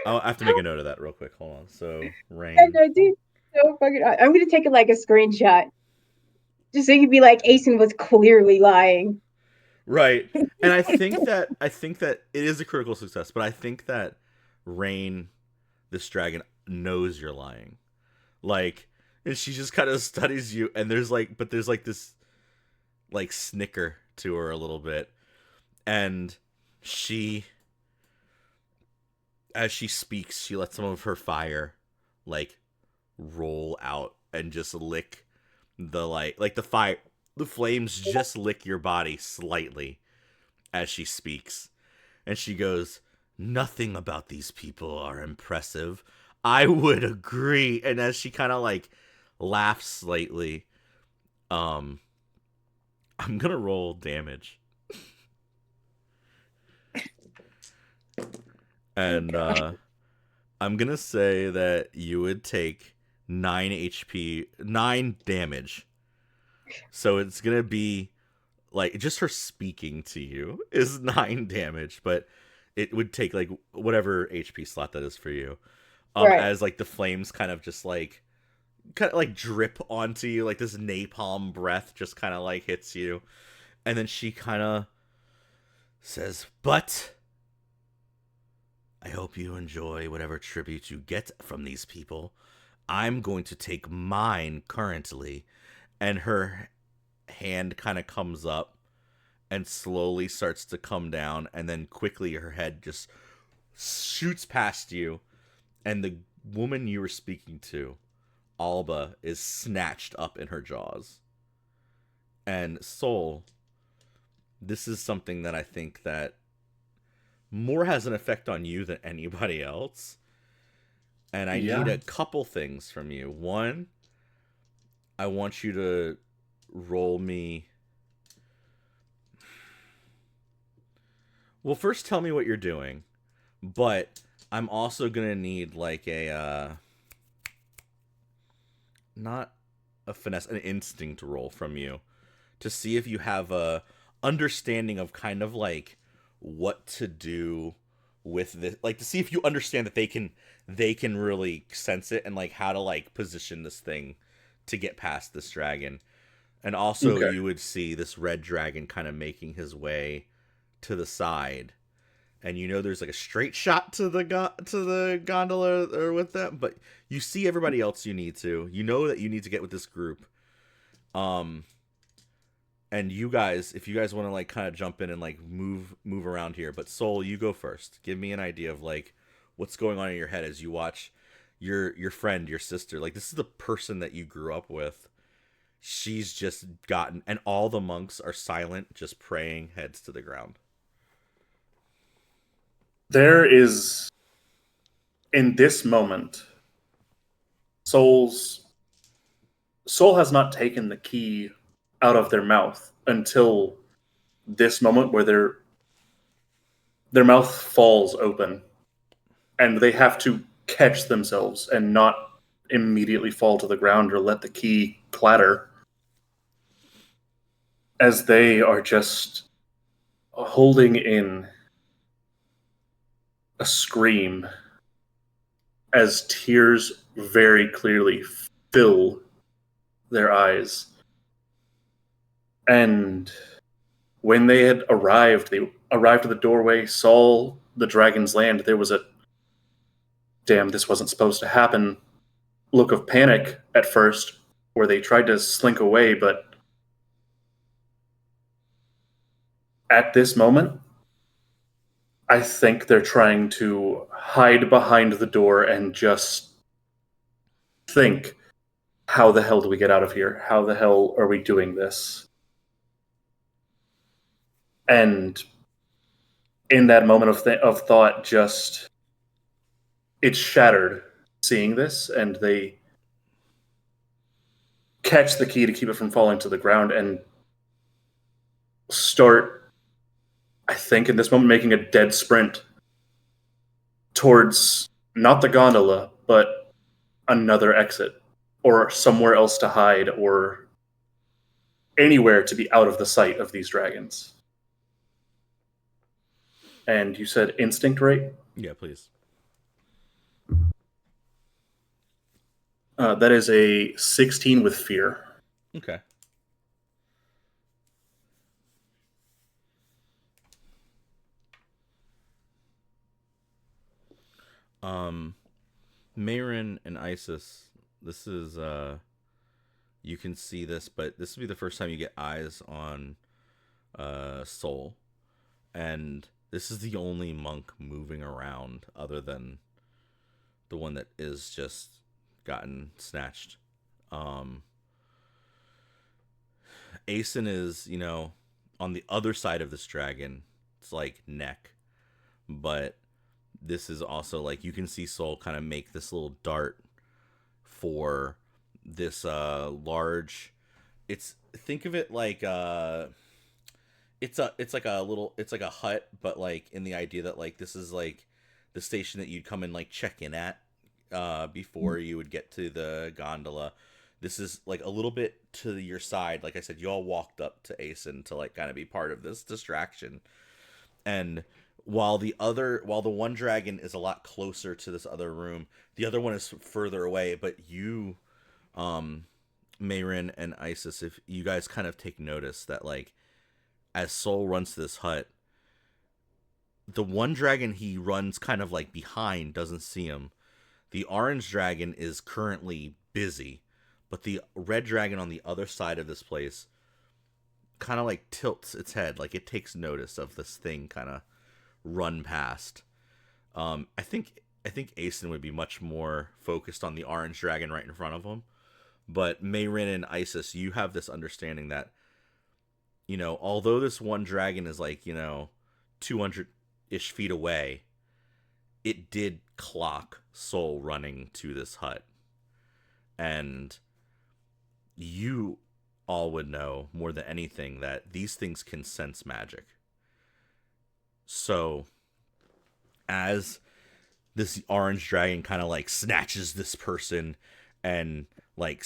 have to make a note of that real quick. Hold on. So, rain. Dude, so fucking. I'm gonna take it like a screenshot, just so you can be like, Aeson was clearly lying. Right. And I think that it is a critical success, but I think that Rain, this dragon, knows you're lying. Like, and she just kind of studies you, and there's this like snicker to her a little bit. And she, as she speaks, she lets some of her fire like roll out and just lick the flames just lick your body slightly as she speaks. And she goes, "Nothing about these people are impressive. I would agree." And as she kind of like laughs slightly, I'm gonna roll damage. And I'm gonna say that you would take 9 HP, 9 damage. So it's gonna be like just her speaking to you is 9 damage, but it would take like whatever HP slot that is for you. Right. As like the flames kind of drip onto you, like this napalm breath just kind of like hits you. And then she kind of says, "But I hope you enjoy whatever tribute you get from these people. I'm going to take mine currently. And her hand kind of comes up and slowly starts to come down, and then quickly her head just shoots past you, and the woman you were speaking to, Alba, is snatched up in her jaws. And Soul, this is something that I think that more has an effect on you than anybody else. And I need a couple things from you. One, I want you to roll me. Well, first tell me what you're doing, but I'm also gonna need like a not a finesse, an instinct roll from you to see if you have a understanding of kind of like what to do with this, like to see if you understand that they can really sense it and like how to like position this thing to get past this dragon. And also Okay. you would see this red dragon kind of making his way to the side, and you know there's like a straight shot to the gondola or with them, but you see everybody else you know that you need to get with this group. And you guys, if you guys want to like kind of jump in and like move around here, but Soul, you go first. Give me an idea of like what's going on in your head as you watch your friend, your sister. Like this is the person that you grew up with. She's just gotten, and all the monks are silent, just praying, heads to the ground. There is, in this moment, Soul has not taken the key out of their mouth until this moment where their mouth falls open and they have to catch themselves and not immediately fall to the ground or let the key clatter, as they are just holding in a scream as tears very clearly fill their eyes. And when they arrived at the doorway, saw the dragon's land. There was a damn, this wasn't supposed to happen look of panic at first, where they tried to slink away, but at this moment, I think they're trying to hide behind the door and just think, how the hell do we get out of here? How the hell are we doing this? And in that moment of thought, just it's shattered seeing this, and they catch the key to keep it from falling to the ground and start, I think, in this moment, making a dead sprint towards not the gondola, but another exit or somewhere else to hide or anywhere to be out of the sight of these dragons. And you said instinct, right? Yeah, please. That is a 16 with fear. Okay. Mayrin and Isis, this is you can see this, but this will be the first time you get eyes on Soul. And this is the only monk moving around other than the one that is just gotten snatched. Aeson is, on the other side of this dragon. It's like neck. But this is also like you can see Soul kind of make this little dart for this large, think of it like it's like a hut, but like in the idea that like this is like the station that you'd come and like check in at before you would get to the gondola. This is like a little bit to your side. Like I said, you all walked up to Aeson to like kind of be part of this distraction. And while the one dragon is a lot closer to this other room, the other one is further away. But you, Mayrin and Isis, if you guys kind of take notice that like as Soul runs to this hut, the one dragon he runs kind of like behind doesn't see him. The orange dragon is currently busy, but the red dragon on the other side of this place kind of like tilts its head, like it takes notice of this thing kind of run past. I think Asen would be much more focused on the orange dragon right in front of him. But Mayrin and Isis, you have this understanding that, although this one dragon is like, 200-ish feet away, it did clock Soul running to this hut. And you all would know more than anything that these things can sense magic. So, as this orange dragon kind of like snatches this person and like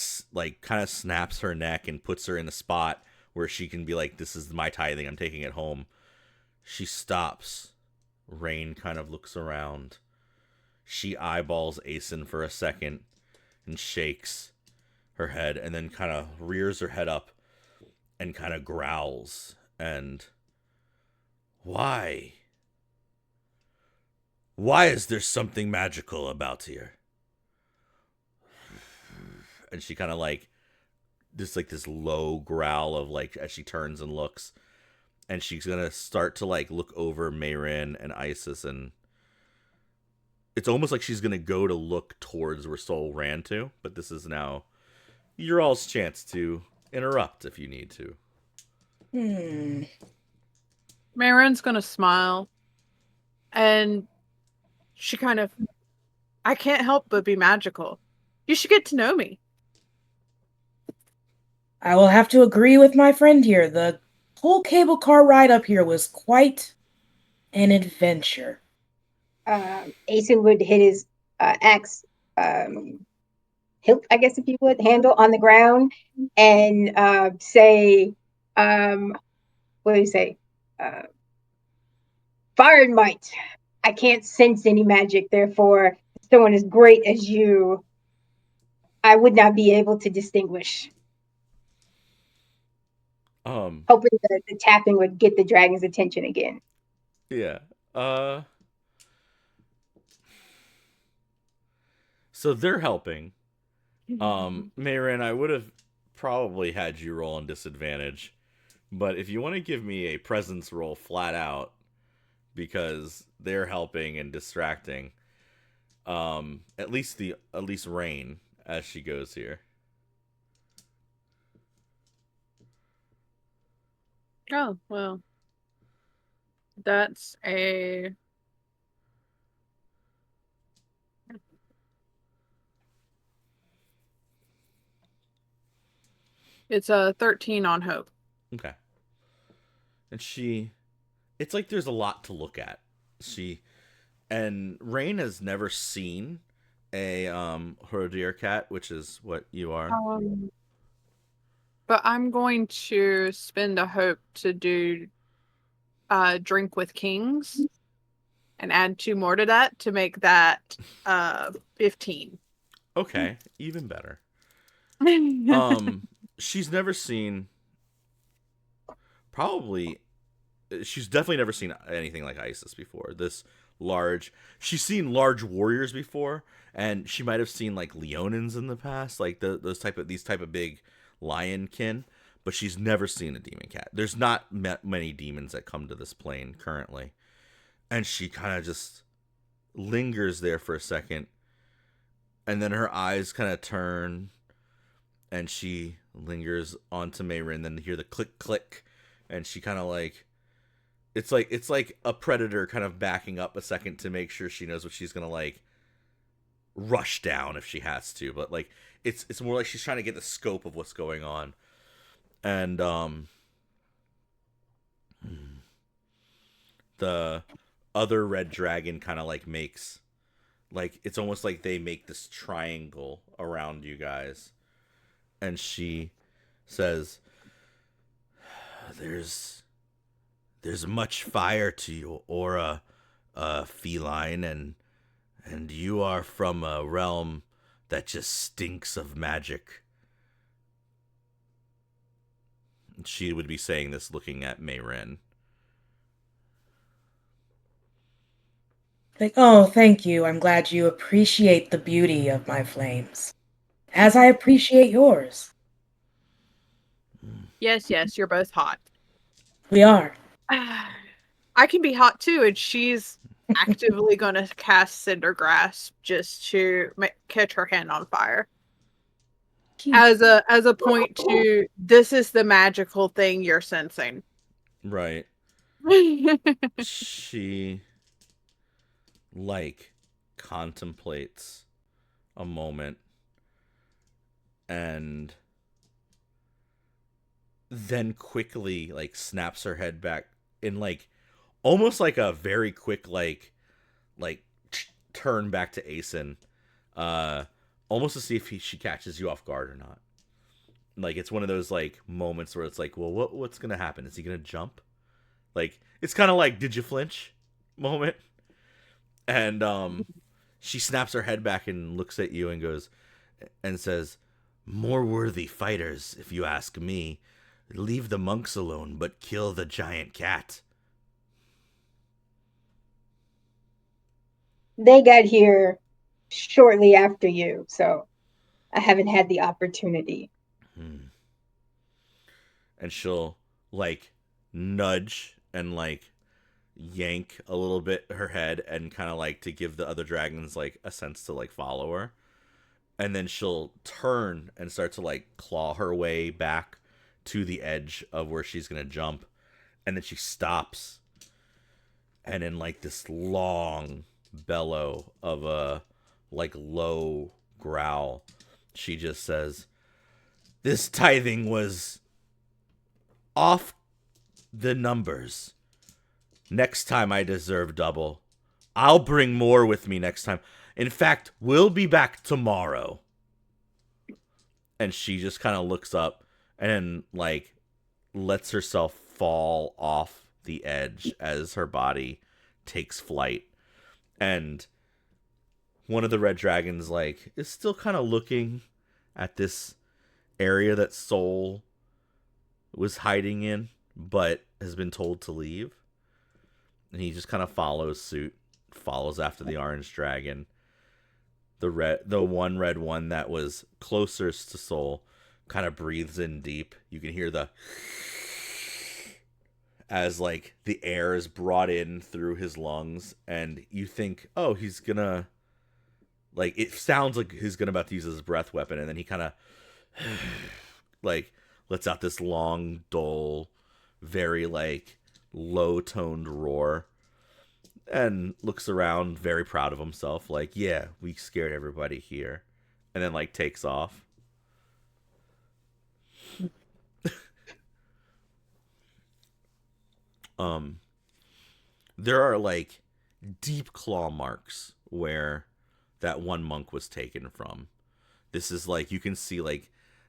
kind of snaps her neck and puts her in a spot where she can be like, this is my tithing, I'm taking it home. She stops. Rain kind of looks around. She eyeballs Asen for a second and shakes her head and then kind of rears her head up and kind of growls. And why is there something magical about here? And she kind of like this low growl of like, as she turns and looks, and she's gonna start to like look over Mayrin and Isis, and it's almost like she's gonna go to look towards where Soul ran to, but this is now your all's chance to interrupt if you need to. Marin's gonna smile, and she kind of, I can't help but be magical. You should get to know me. I will have to agree with my friend here. The whole cable car ride up here was quite an adventure. Asen would hit his axe hilt, I guess, if you would, handle on the ground and say, what do you say? Fire and might. I can't sense any magic, therefore, someone as great as you, I would not be able to distinguish. Hoping the tapping would get the dragon's attention again. Yeah. So they're helping. Mayrin, I would have probably had you roll on disadvantage, but if you want to give me a presence roll flat out, because they're helping and distracting, at least Rain as she goes here. Oh, well. That's a... It's a 13 on hope. Okay. And it's like there's a lot to look at. And Rain has never seen a Horodir cat, which is what you are. But I'm going to spend a hope to do Drink with Kings and add 2 more to that to make that 15. Okay, even better. She's never seen, she's definitely never seen anything like Isis before. She's seen large warriors before, and she might have seen like Leonins in the past, like these type of big lionkin, but she's never seen a demon cat. There's not many demons that come to this plane currently. And she kind of just lingers there for a second, and then her eyes kind of turn, and she lingers onto Mayrin, then hear the click click, and she kind of like it's like a predator kind of backing up a second to make sure she knows what she's gonna like rush down if she has to, but like it's more like she's trying to get the scope of what's going on. And the other red dragon kind of like makes, like, it's almost like they make this triangle around you guys, and she says, there's much fire to your aura, feline, and you are from a realm that just stinks of magic. She would be saying this looking at Mayrin. Like, oh, thank you. I'm glad you appreciate the beauty of my flames. As I appreciate yours. Yes, you're both hot. We are. I can be hot too, and she's actively going to cast Cindergrass just to catch her hand on fire. As a point to, this is the magical thing you're sensing. Right. She contemplates a moment and then quickly snaps her head back in almost like a very quick turn back to Asen, almost to see if she catches you off guard or not. It's one of those moments where it's well, what's gonna happen? Is he gonna jump? It's kind of did you flinch moment. And she snaps her head back and looks at you and goes and says, more worthy fighters, if you ask me. Leave the monks alone, but kill the giant cat. They got here shortly after you, so I haven't had the opportunity. And she'll nudge and yank a little bit her head and kind of to give the other dragons a sense to follow her. And then she'll turn and start to claw her way back to the edge of where she's gonna jump. And then she stops, and in this long bellow of a low growl, she just says, this tithing was off the numbers. Next time I deserve double. I'll bring more with me next time. In fact, we'll be back tomorrow. And she just kind of looks up and lets herself fall off the edge as her body takes flight. And one of the red dragons is still kind of looking at this area that Soul was hiding in, but has been told to leave. And he just kind of follows suit, follows after the orange dragon. The one red one that was closest to Soul kind of breathes in deep. You can hear the as the air is brought in through his lungs, and you think, oh, he's gonna it sounds like he's gonna about to use his breath weapon, and then he kind of lets out this long, dull, very low toned roar. And looks around, very proud of himself, yeah, we scared everybody here. And then, takes off. There are, deep claw marks where that one monk was taken from. This is, you can see,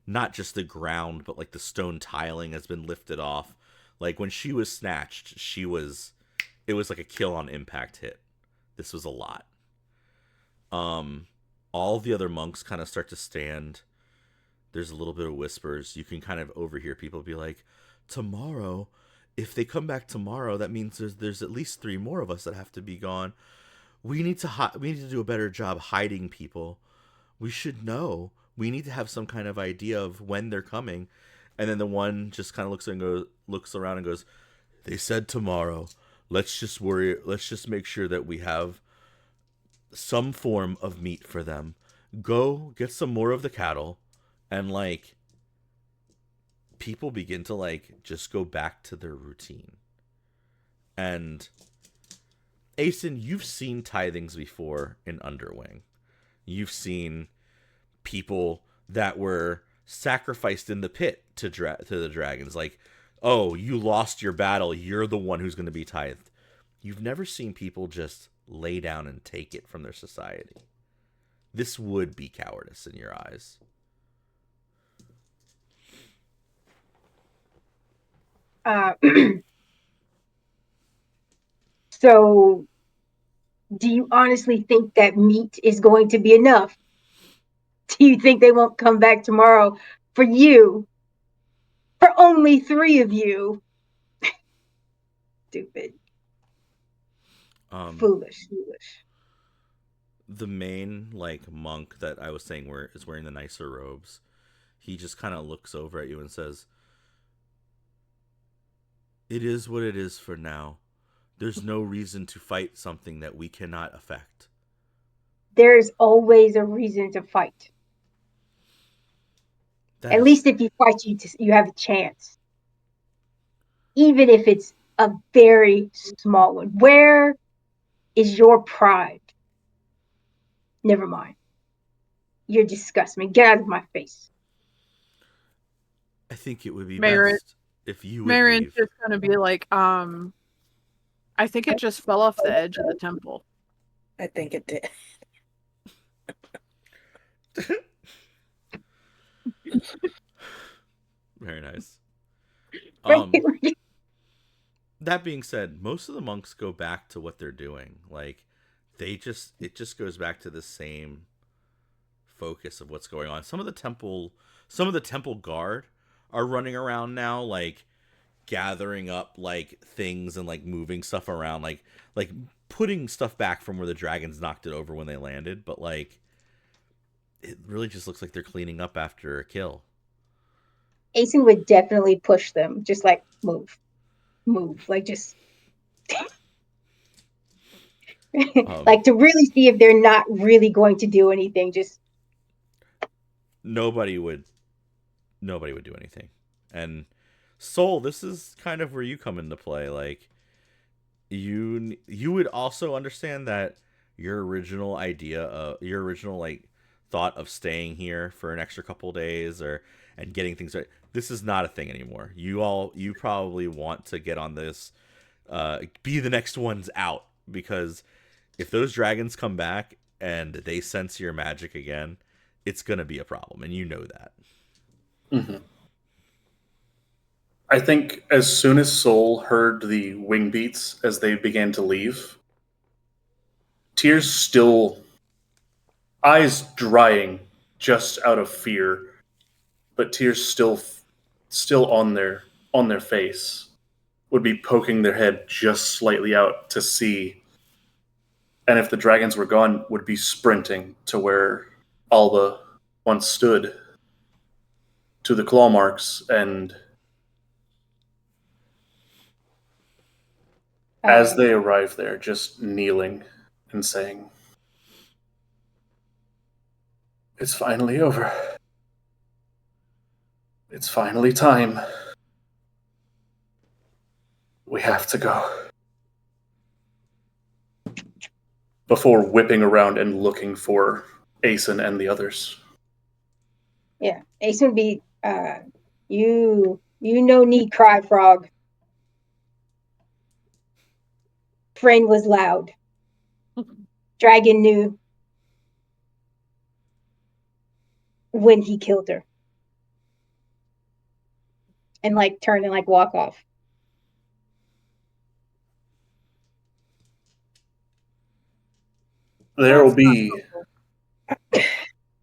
not just the ground, but, the stone tiling has been lifted off. When she was snatched, it was a kill on impact hit. This was a lot. All the other monks kind of start to stand. There's a little bit of whispers. You can kind of overhear people be like, tomorrow, if they come back tomorrow, that means there's at least 3 more of us that have to be gone. We need to do a better job hiding people. We should know. We need to have some kind of idea of when they're coming. And then the one just kind of looks around and goes, they said tomorrow. Let's just make sure that we have some form of meat for them. Go get some more of the cattle. And people begin to just go back to their routine. And Asen, you've seen tithings before in Underwing. You've seen people that were sacrificed in the pit to the dragons. Oh, you lost your battle, you're the one who's going to be tithed. You've never seen people just lay down and take it from their society. This would be cowardice in your eyes. So, do you honestly think that meat is going to be enough? Do you think they won't come back tomorrow for you? For only 3 of you? Stupid. Foolish. The main like monk that I was saying is wearing the nicer robes. He just kind of looks over at you and says, "It is what it is for now. There's no reason to fight something that we cannot affect." There's always a reason to fight. At least if you fight, you have a chance. Even if it's a very small one. Where is your pride? Never mind. You disgust me. Get out of my face. I think it would be Marin- best if you would Marin's leave. just gonna be like, I think it just fell off the edge of the temple. I think it did. Very nice. Right? That being said, most of the monks go back to what they're doing. Like it just goes back to the same focus of what's going on. Some of the temple guard are running around now, like gathering up like things and like moving stuff around, like putting stuff back from where the dragons knocked it over when they landed. But like, it really just looks like they're cleaning up after a kill. Asen would definitely push them, just like move, like just like to really see if they're not really going to do anything. Just nobody would do anything. And Soul, this is kind of where you come into play. Like you would also understand that your original like thought of staying here for an extra couple days and getting things right. This is not a thing anymore. You probably want to get on this, be the next ones out, because if those dragons come back and they sense your magic again, it's gonna be a problem, and you know that. Mm-hmm. I think as soon as Soul heard the wing beats as they began to leave, tears still, eyes drying just out of fear, but tears still on their face, would be poking their head just slightly out to see. And if the dragons were gone, would be sprinting to where Alba once stood, to the claw marks, and as they arrive there, just kneeling and saying, "It's finally over. It's finally time. We have to go." Before whipping around and looking for Asen and the others. yeah, Asen would be you no need cry, frog. Friend was loud. Dragon knew when he killed her. And like turn and like walk off. There will be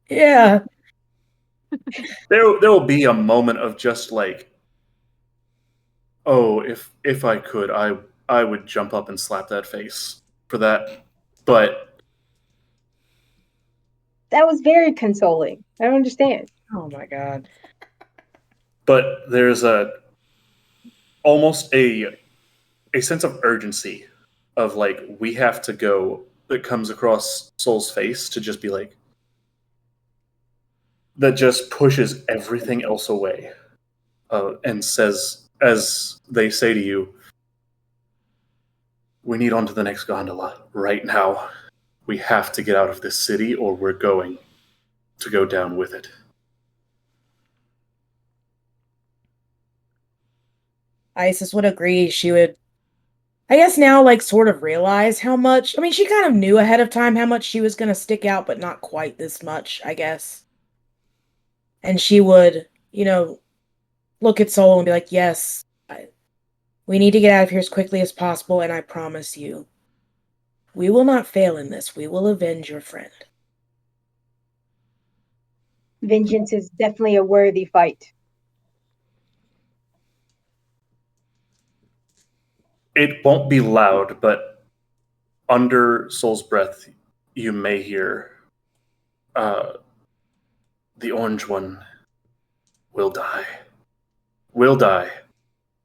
Yeah. there will be a moment of just like, oh, if I could, I would jump up and slap that face for that. But that was very consoling. I don't understand. Oh my god. But there's almost a sense of urgency of like, we have to go, that comes across Soul's face, to just be like, that just pushes everything else away, and says, as they say to you, "We need onto the next gondola right now. We have to get out of this city, or we're going to go down with it." Isis would agree. She would, I guess now, like, sort of realize how much. I mean, she kind of knew ahead of time how much she was going to stick out, but not quite this much, I guess. And she would, look at Soul and be like, yes, we need to get out of here as quickly as possible, and I promise you, we will not fail in this. We will avenge your friend. Vengeance is definitely a worthy fight. It won't be loud, but under Soul's breath, you may hear, the orange one will die. Will die.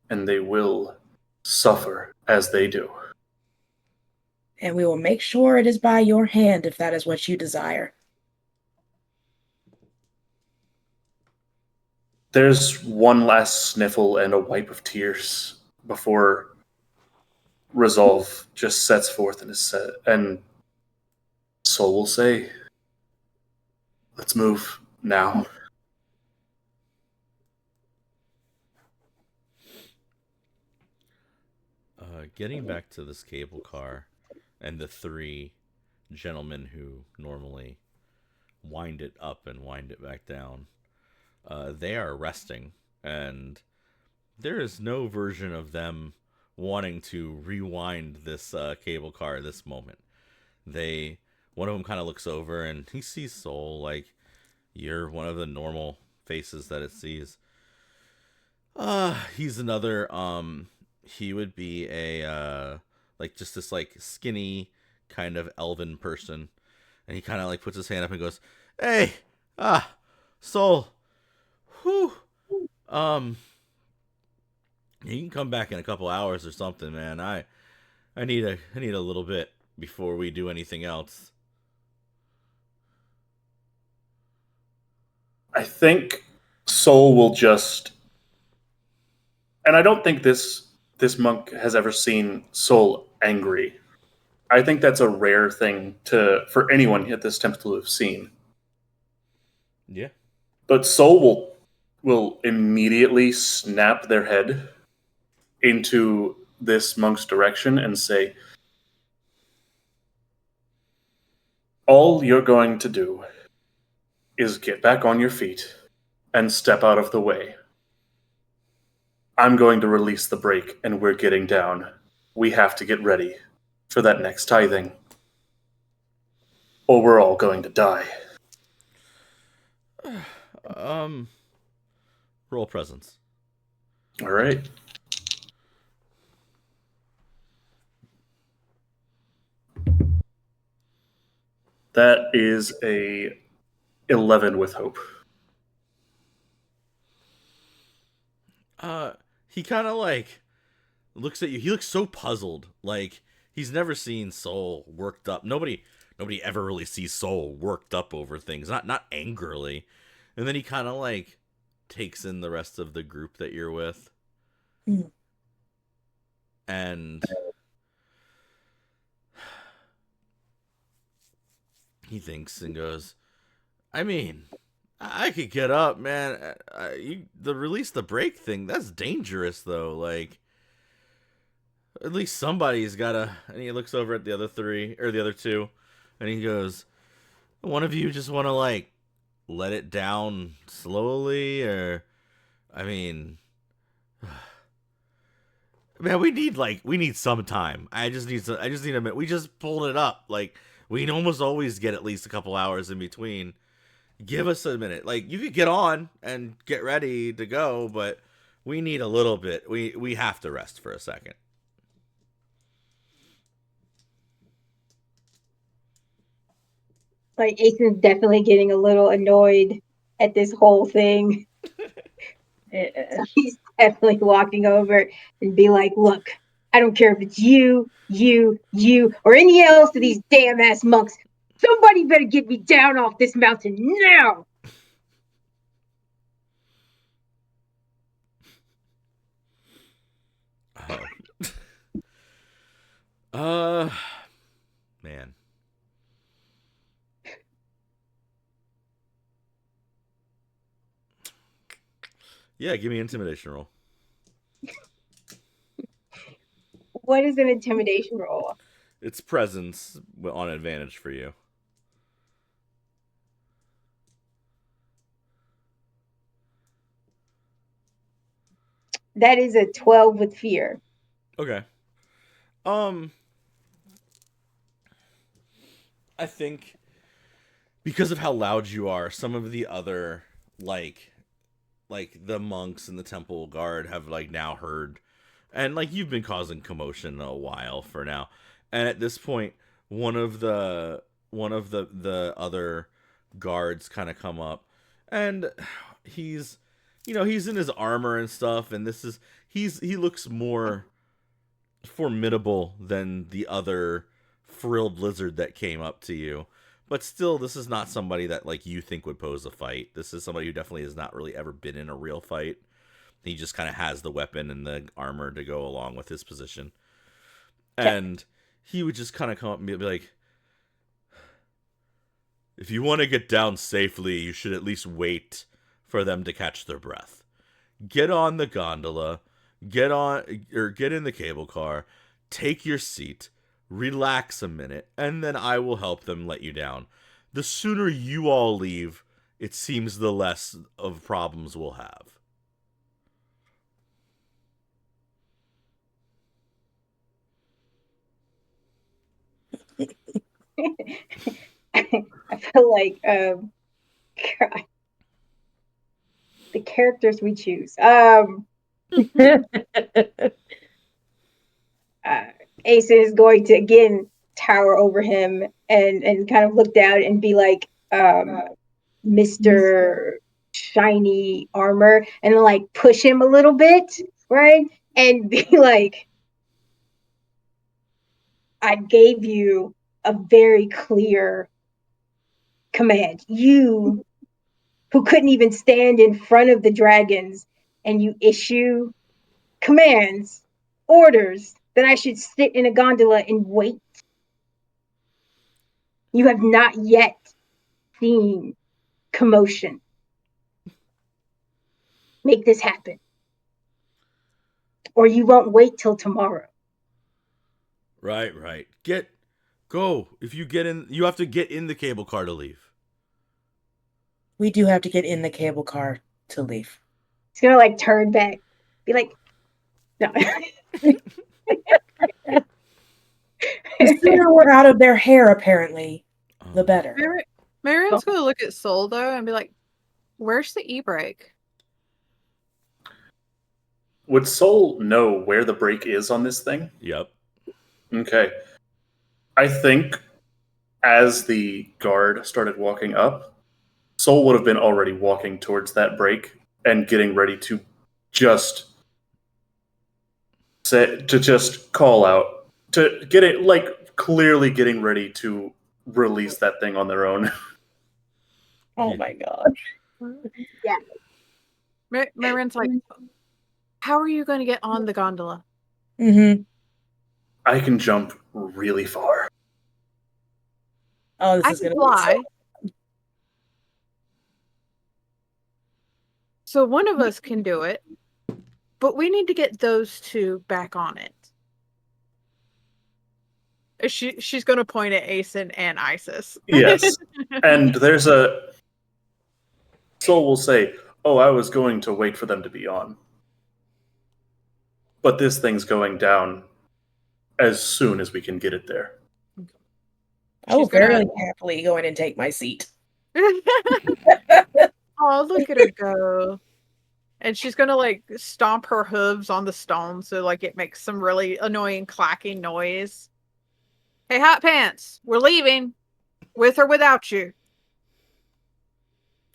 And they will suffer as they do. And we will make sure it is by your hand if that is what you desire. There's one last sniffle and a wipe of tears before resolve just sets forth in his set, and Soul will say, "Let's move now." Getting back to this cable car and the three gentlemen who normally wind it up and wind it back down, they are resting, and there is no version of them wanting to rewind this cable car at this moment. One of them kind of looks over and he sees Soul, like, you're one of the normal faces that it sees. He's another, he would be a, like, just this, like, skinny kind of elven person. And he kind of, like, puts his hand up and goes, "Hey, Soul, whew, you can come back in a couple hours or something, man. I need a little bit before we do anything else." I think Soul will just, and I don't think this monk has ever seen Soul angry. I think that's a rare thing for anyone at this temple to have seen. Yeah. But Soul will immediately snap their head into this monk's direction and say, "All you're going to do is get back on your feet and step out of the way. I'm going to release the brake and we're getting down. We have to get ready for that next tithing, or we're all going to die." Roll presence. All right. That is a 11 with hope. He kind of, like, looks at you. He looks so puzzled. Like, he's never seen Soul worked up. Nobody ever really sees Soul worked up over things. Not angrily. And then he kind of, like, takes in the rest of the group that you're with. Mm. And he thinks and goes, "I mean, I could get up, man. The release the brake thing, that's dangerous, though. Like, at least somebody's gotta." And he looks over at the other two, and he goes, "One of you just want to, like, let it down slowly, or, I mean, man, we need some time. I just need a minute. We just pulled it up. Like, we almost always get at least a couple hours in between. Give us a minute. Like, you could get on and get ready to go, but we need a little bit. We have to rest for a second." Like, Aiden's definitely getting a little annoyed at this whole thing. So he's definitely walking over and be like, "Look, I don't care if it's you, or any else of these damn ass monks. Somebody better get me down off this mountain now." Man. Yeah, give me an intimidation roll. What is an intimidation roll? It's presence on advantage for you. That is a 12 with fear. Okay. I think because of how loud you are, some of the other, like the monks and the temple guard have, like, now heard, and, like, you've been causing commotion a while for now, And at this point, one of the other guards kind of come up, and he's he's in his armor and stuff, and he looks more formidable than the other frilled lizard that came up to you. But still, this is not somebody that like you think would pose a fight. This is somebody who definitely has not really ever been in a real fight. He just kind of has the weapon and the armor to go along with his position. And he would just kind of come up and be like, if you want to get down safely, you should at least wait for them to catch their breath. Get on the gondola, get in the cable car, take your seat, relax a minute, and then I will help them let you down. The sooner you all leave, it seems the less of problems we'll have. I feel like God, the characters we choose. Ace is going to again tower over him and kind of look down and be like, Mr. Shiny Armor, and then like push him a little bit, right? And be like, I gave you a very clear command. You who couldn't even stand in front of the dragons, and you issue commands, orders that I should sit in a gondola and wait. You have not yet seen commotion. Make this happen. Or you won't wait till tomorrow. Right. Go. If you get in, you have to get in the cable car to leave. We do have to get in the cable car to leave. He's gonna like turn back, be like, no. The sooner we're out of their hair, apparently, the better. Marianne's gonna look at Soul though and be like, "Where's the e-brake?" Would Soul know where the brake is on this thing? Yep. Okay. I think as the guard started walking up, Soul would have been already walking towards that brake and getting ready to just call out, to get it, like clearly getting ready to release that thing on their own. Oh my god. Yeah. Marianne's like, "How are you going to get on the gondola?" Mm-hmm. I can jump really far. Oh, this I is can gonna fly. be So one of us can do it, but we need to get those two back on it. She's going to point at Asen and Isis. Yes. And there's a... Soul will say, oh, I was going to wait for them to be on. But this thing's going down as soon as we can get it there. I will She's gonna- very happily go in and take my seat. Oh, look at her go. And she's gonna like stomp her hooves on the stone so like it makes some really annoying clacking noise. Hey, Hot Pants, we're leaving. With or without you.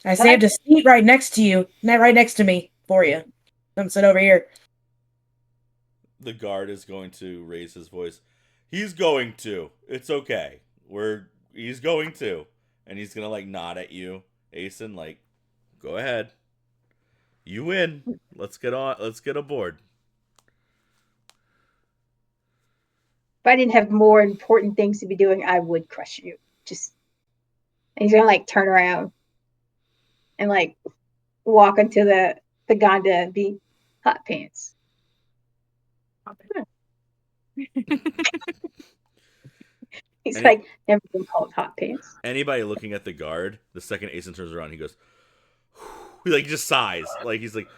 I saved a seat right next to you, right next to me for you. Come sit over here. The guard is going to raise his voice. He's going to. It's okay. He's going to. And he's gonna like nod at you, Asen, like, go ahead. You win. Let's get aboard. If I didn't have more important things to be doing, I would crush you. And he's gonna like turn around and like walk into the gondola and be Hot Pants. He's like never been called Hot Pants. Anybody looking at the guard, the second Asen turns around, he goes, he like just sighs, like he's like,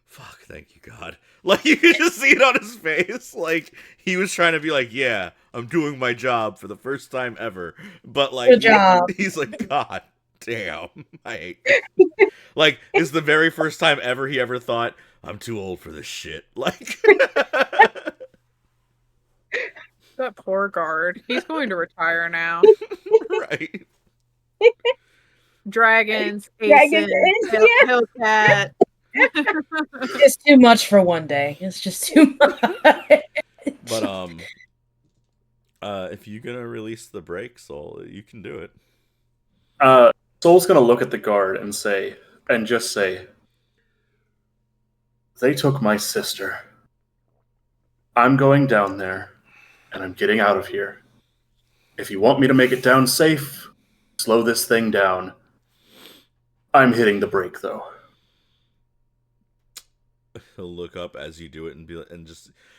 "Fuck, thank you, God." Like you can just see it on his face, like he was trying to be like, "Yeah, I'm doing my job for the first time ever," but like, Good job. He's like, "God damn, I hate this." Like it's the very first time ever he ever thought, "I'm too old for this shit." Like. That poor guard. He's going to retire now. Right. Dragons, Dragon aces, is, yeah. Hellcat. It's too much for one day. It's just too much. But if you're gonna release the break, Soul, you can do it. Soul's gonna look at the guard and just say, "They took my sister. I'm going down there, and I'm getting out of here. If you want me to make it down safe, slow this thing down. I'm hitting the brake, though." He'll look up as you do it and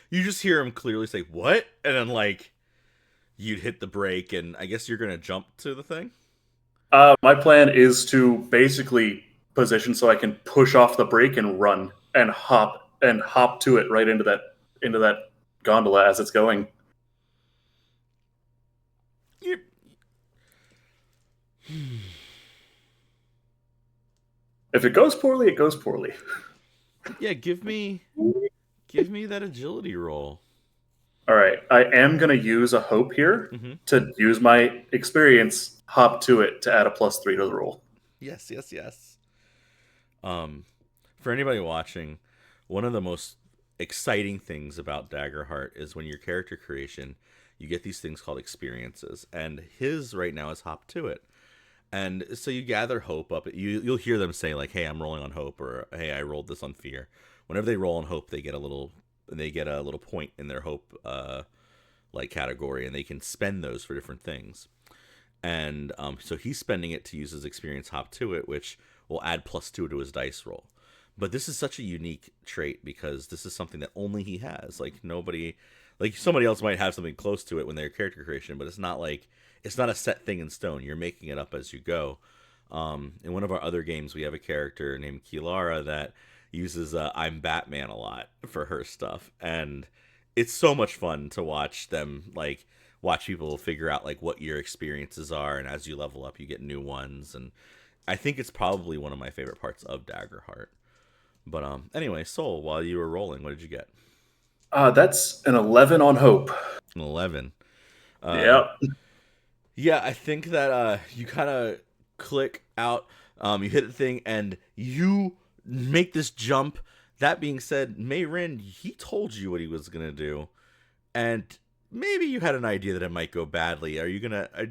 you just hear him clearly say "what," and then like you'd hit the brake, and I guess you're gonna jump to the thing. My plan is to basically position so I can push off the brake and run and hop to it right into that gondola as it's going. You... If it goes poorly, it goes poorly. Yeah, give me that agility roll. All right, I am going to use a hope here to use my experience, hop to it to add a +3 to the roll. Yes. For anybody watching, one of the most exciting things about Daggerheart is when your character creation, you get these things called experiences, and his right now is hop to it. And so you gather hope up. You'll hear them say like, "Hey, I'm rolling on hope," or "Hey, I rolled this on fear." Whenever they roll on hope, they get a little point in their hope like category, and they can spend those for different things. And so he's spending it to use his experience hop to it, which will add +2 to his dice roll. But this is such a unique trait because this is something that only he has. Like nobody, like somebody else might have something close to it when they're character creation, but it's not a set thing in stone. You're making it up as you go. In one of our other games, we have a character named Kilara that uses "I'm Batman" a lot for her stuff, and it's so much fun to watch them watch people figure out like what your experiences are, and as you level up, you get new ones. And I think it's probably one of my favorite parts of Daggerheart. But anyway, Soul, while you were rolling, what did you get? That's an 11 on hope. An 11. Yep. Yeah, I think that you kind of click out, you hit the thing, and you make this jump. That being said, Mayrin, he told you what he was going to do, and maybe you had an idea that it might go badly.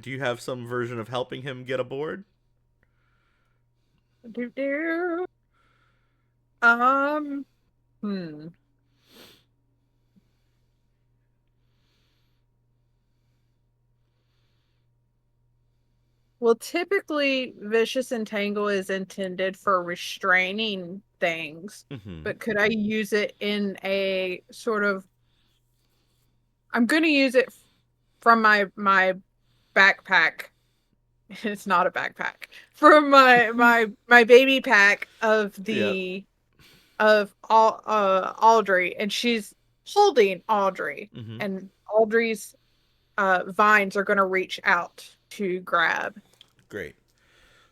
Do you have some version of helping him get aboard? Hmm. Well, typically, Vicious Entangle is intended for restraining things, but could I use it in a sort of... I'm going to use it from my backpack. It's not a backpack. From my baby pack of the of Audrey, and she's holding Audrey, and Audrey's vines are going to reach out to grab. Great.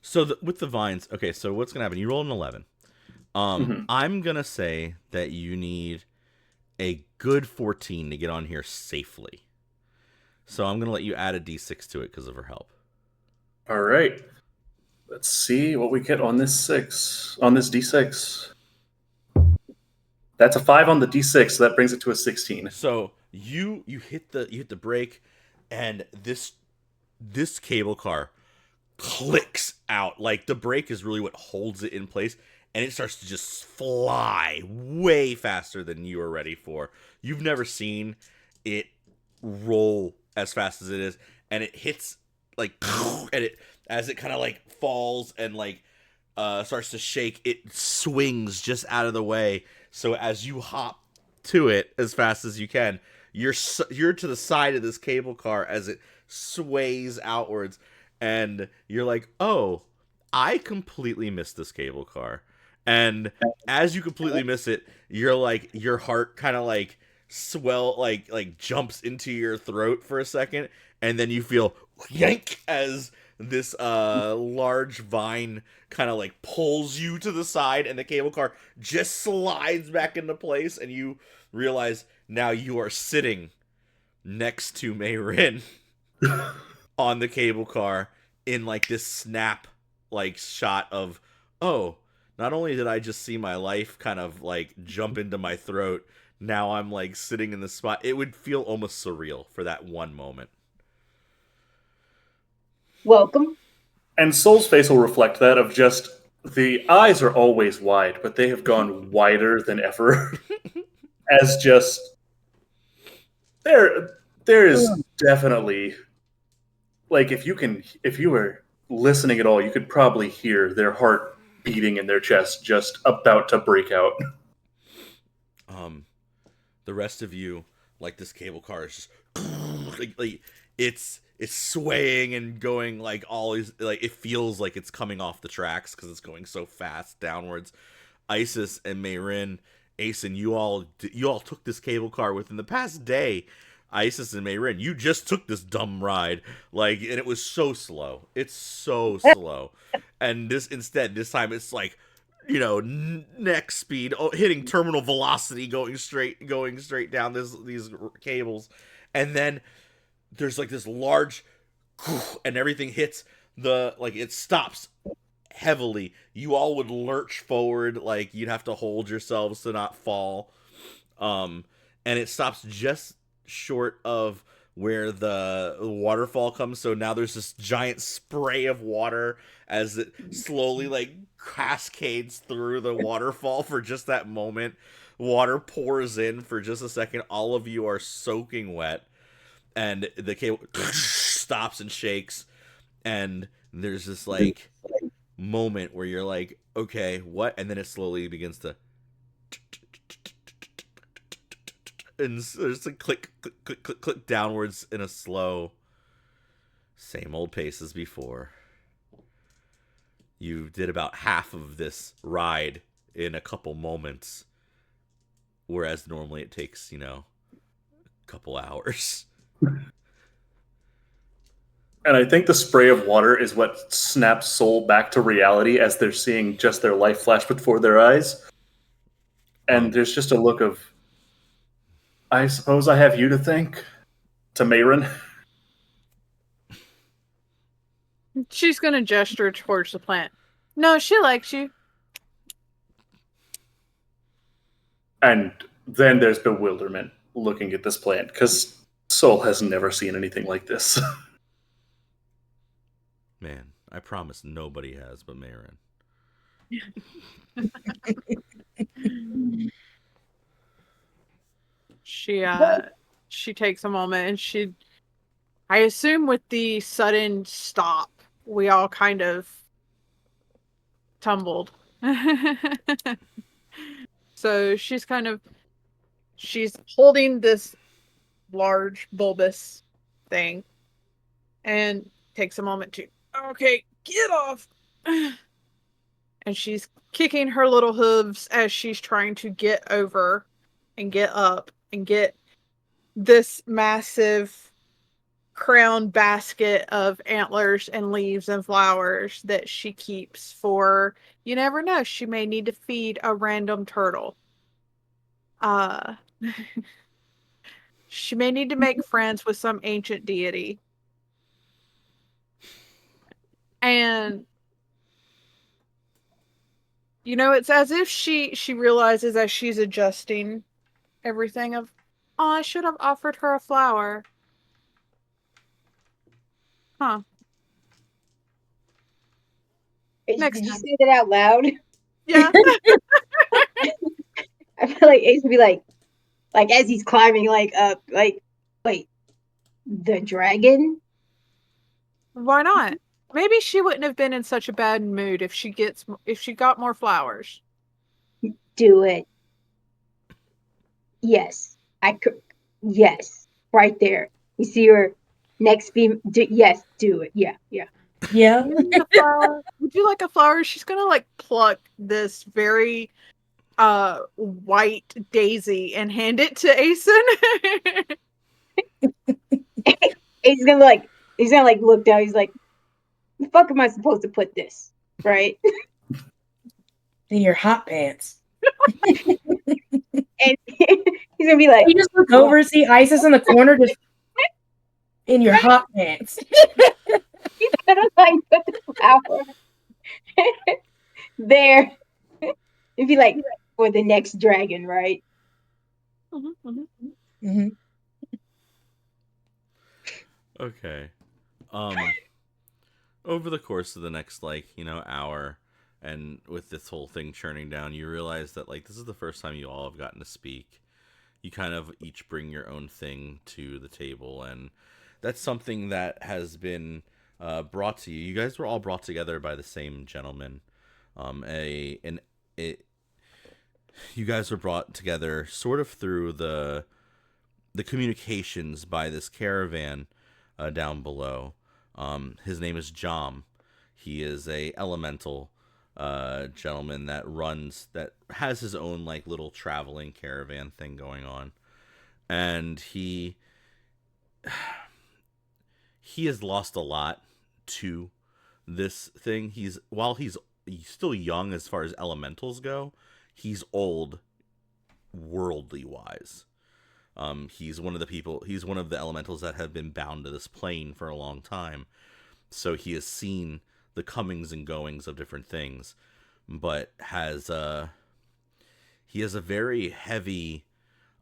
So with the vines, okay, so what's going to happen? You roll an 11. I'm going to say that you need a good 14 to get on here safely. So I'm going to let you add a d6 to it because of her help. All right. Let's see what we get on this d6. That's a 5 on the d6, so that brings it to a 16. So you hit the brake, and this cable car clicks out. Like the brake is really what holds it in place, and it starts to just fly way faster than you are ready for. You've never seen it roll as fast as it is, and it hits like, and it as it kind of like falls and like starts to shake, it swings just out of the way. So as you hop to it as fast as you can, you're to the side of this cable car as it sways outwards, and you're like, "Oh, I completely missed this cable car." And as you completely miss it, you're like, your heart kind of like like jumps into your throat for a second, and then you feel yank as this large vine kind of like pulls you to the side, and the cable car just slides back into place, and you realize now you are sitting next to Mayrin on the cable car in like this snap like shot of, oh, not only did I just see my life kind of like jump into my throat, now I'm like sitting in the spot. It would feel almost surreal for that one moment. Welcome. And Soul's face will reflect that of just the eyes are always wide, but they have gone wider than ever. As just there is definitely, like, if you were listening at all, you could probably hear their heart beating in their chest, just about to break out. The rest of you, like, this cable car is just like it's swaying and going like all is like, it feels like it's coming off the tracks because it's going so fast downwards. Isis and Mayrin, Asen, you all took this cable car within the past day. Isis and Mayrin, you just took this dumb ride, like, and it was so slow. It's so slow, and this time it's like, you know, neck speed, hitting terminal velocity, going straight down these cables, and then there's like this large, and everything hits the, like, it stops heavily. You all would lurch forward, like you'd have to hold yourselves to not fall, and it stops just short of where the waterfall comes. So now there's this giant spray of water as it slowly like cascades through the waterfall for just that moment. Water pours in for just a second. All of you are soaking wet, and the cable stops and shakes, and there's this like moment where you're like, okay, what? And then it slowly begins to, and there's a click downwards in a slow, same old pace as before. You did about half of this ride in a couple moments, whereas normally it takes, a couple hours. And I think the spray of water is what snaps Soul back to reality as they're seeing just their life flash before their eyes. And there's just a look of, I suppose I have you to thank, to Mayrin. She's going to gesture towards the plant. No, she likes you. And then there's bewilderment looking at this plant, because Soul has never seen anything like this. Man, I promise nobody has but Mayrin. She takes a moment, and I assume with the sudden stop, we all kind of tumbled. So she's holding this large bulbous thing and takes a moment to, okay, get off. And she's kicking her little hooves as she's trying to get over and get up and get this massive crown basket of antlers and leaves and flowers that she keeps for, you never know, she may need to feed a random turtle. She may need to make friends with some ancient deity. And it's as if she realizes as she's adjusting everything of, oh, I should have offered her a flower. Huh. Did you say that out loud? Yeah. I feel like Ace would be like as he's climbing up, wait, the dragon? Why not? Maybe she wouldn't have been in such a bad mood if she got more flowers. Do it. Yes, I could. Yes, right there. You see her next beam. Yes, do it. Yeah. Yeah. Would you like a flower? She's gonna pluck this very white daisy and hand it to Asen. He's gonna look down. He's like, the fuck am I supposed to put this? Right? In your hot pants. And he's gonna be like, You just look over, see Isis in the corner, just in your Right? hot pants. He's gonna like put the flower there. It'd be like for the next dragon, right? Mm-hmm. Okay. Um, over the course of the next hour, and with this whole thing churning down, you realize that this is the first time you all have gotten to speak. You kind of each bring your own thing to the table, and that's something that has been brought to you. You guys were all brought together by the same gentleman. You guys were brought together sort of through the communications by this caravan down below. His name is Jom. He is a elemental gentleman that has his own little traveling caravan thing going on, and he has lost a lot to this thing. While he's still young as far as elementals go, he's old worldly wise. He's one of the elementals that have been bound to this plane for a long time. So he has seen the comings and goings of different things, but he has a very heavy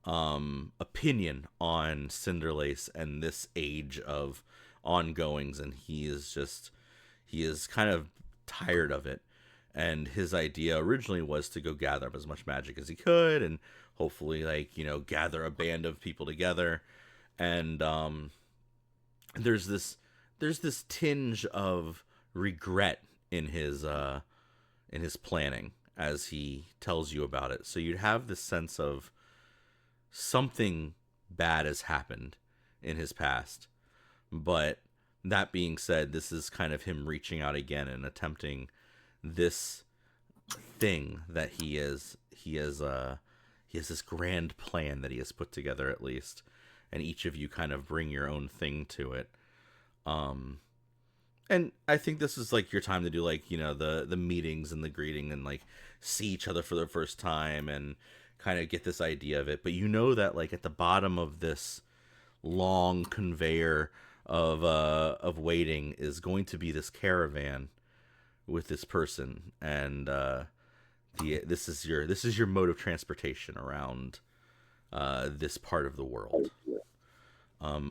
opinion on Cinderlace and this age of ongoings, and he is kind of tired of it. And his idea originally was to go gather up as much magic as he could, and hopefully, gather a band of people together. And there's this tinge of regret in his planning as he tells you about it. So you'd have this sense of something bad has happened in his past. But that being said, this is kind of him reaching out again and attempting this thing that he has this grand plan that he has put together, at least, and each of you kind of bring your own thing to it. And I think this is your time to do the meetings and the greeting and see each other for the first time and kind of get this idea of it. But you know that at the bottom of this long conveyor of waiting is going to be this caravan with this person, and this is your mode of transportation around this part of the world.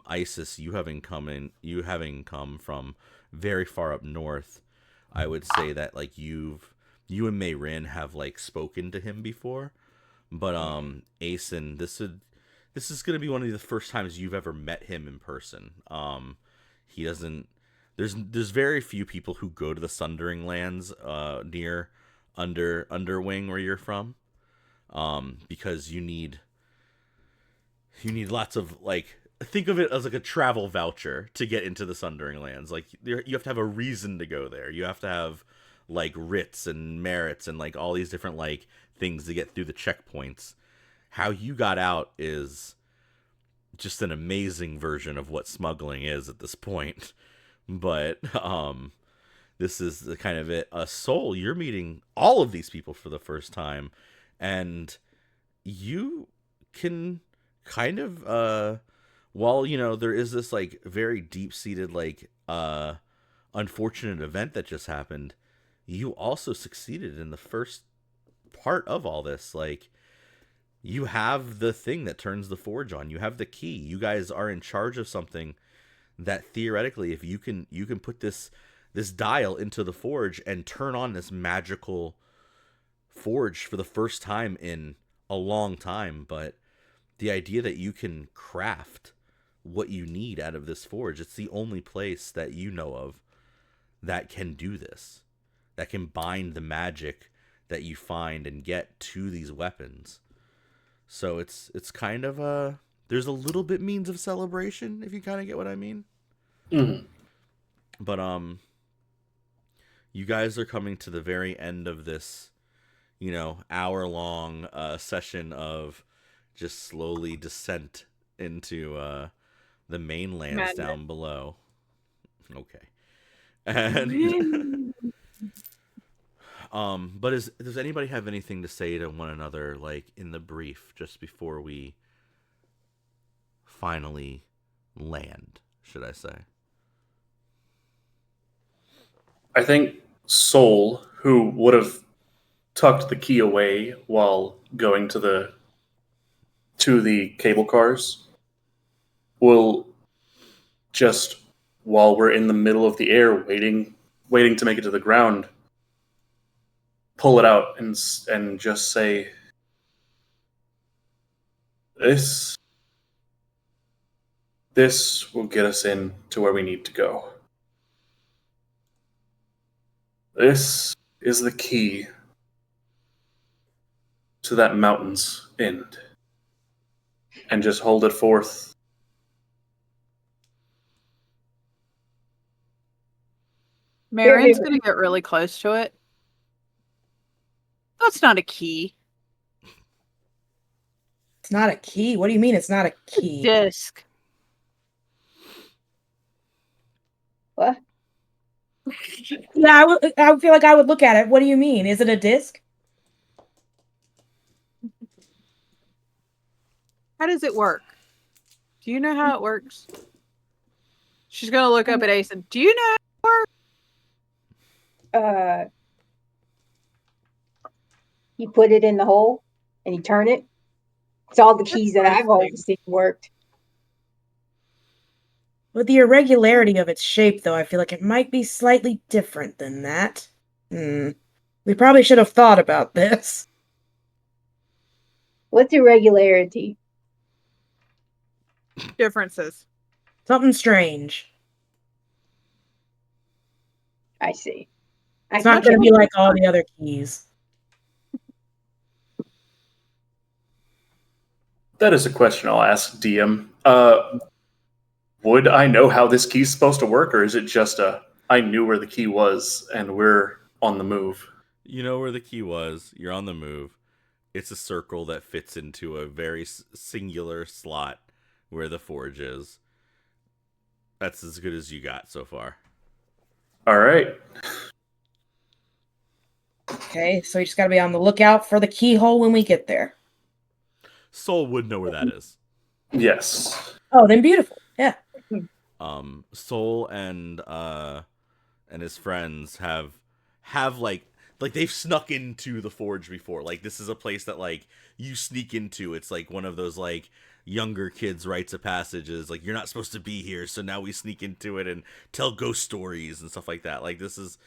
Isis, you having come from very far up north, I would say that you and Mayrin have spoken to him before, but Asen, this is gonna be one of the first times you've ever met him in person. He doesn't. There's very few people who go to the Sundering Lands near Underwing where you're from, because you need lots of think of it as a travel voucher to get into the Sundering Lands. You have to have a reason to go there. You have to have writs and merits and all these different things to get through the checkpoints. How you got out is just an amazing version of what smuggling is at this point. But this is the kind of it. Soul, you're meeting all of these people for the first time, and you can kind of while there is this very deep-seated unfortunate event that just happened, you also succeeded in the first part of all this. You have the thing that turns the forge on. You have the key. You guys are in charge of something that theoretically, if you can put this dial into the forge and turn on this magical forge for the first time in a long time. But the idea that you can craft what you need out of this forge, it's the only place that you know of that can do this, that can bind the magic that you find and get to these weapons. So it's kind of there's a little bit means of celebration, if you kind of get what I mean. Mm-hmm. But you guys are coming to the very end of this, hour-long session of just slowly descent into the mainlands down below. Okay. And but does anybody have anything to say to one another, in the brief, just before we finally land should I say. I think Soul, who would have tucked the key away while going to the cable cars, will just, while we're in the middle of the air waiting to make it to the ground, pull it out and just say, this will get us in to where we need to go. This is the key to that mountain's end. And just hold it forth. Marion's going to get really close to it. That's not a key. It's not a key? What do you mean it's not a key? Disc. What? Yeah, I would feel like I would look at it. What do you mean? Is it a disc? How does it work? Do you know how it works? She's going to look up at Asen. Do you know how it works? You put it in the hole and you turn it. It's all the keys that I've always seen worked. With the irregularity of its shape, though, I feel like it might be slightly different than that. We probably should have thought about this. What's irregularity? Differences. Something strange. I see. It's not going to be like all the other keys. That is a question I'll ask DM. Would I know how this key's supposed to work, or is it just I knew where the key was and we're on the move? You know where the key was. You're on the move. It's a circle that fits into a very singular slot where the forge is. That's as good as you got so far. All right. Okay, so we just got to be on the lookout for the keyhole when we get there. Soul would know where that is. Yes. Oh, then beautiful. Yeah. Soul and his friends have like they've snuck into the forge before. Like, this is a place that like you sneak into. It's like one of those like younger kids' rites of passages. Like, you're not supposed to be here, so now we sneak into it and tell ghost stories and stuff like that. Like, this is,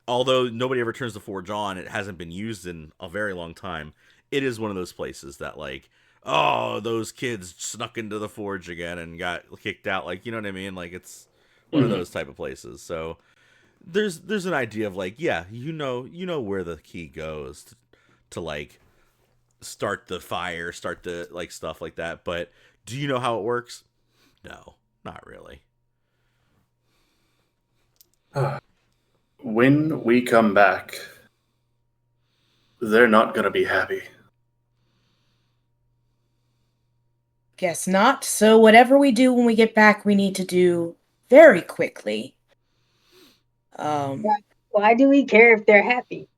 although nobody ever turns the forge on, it hasn't been used in a very long time. It is one of those places that like, oh, those kids snuck into the forge again and got kicked out. Like, you know what I mean? Like, it's one of those type of places. So there's an idea of like, yeah, you know where the key goes to like start the fire, start the like stuff like that. But do you know how it works? No, not really. When we come back, they're not going to be happy. Guess not. So whatever we do when we get back, we need to do very quickly. Why do we care if they're happy?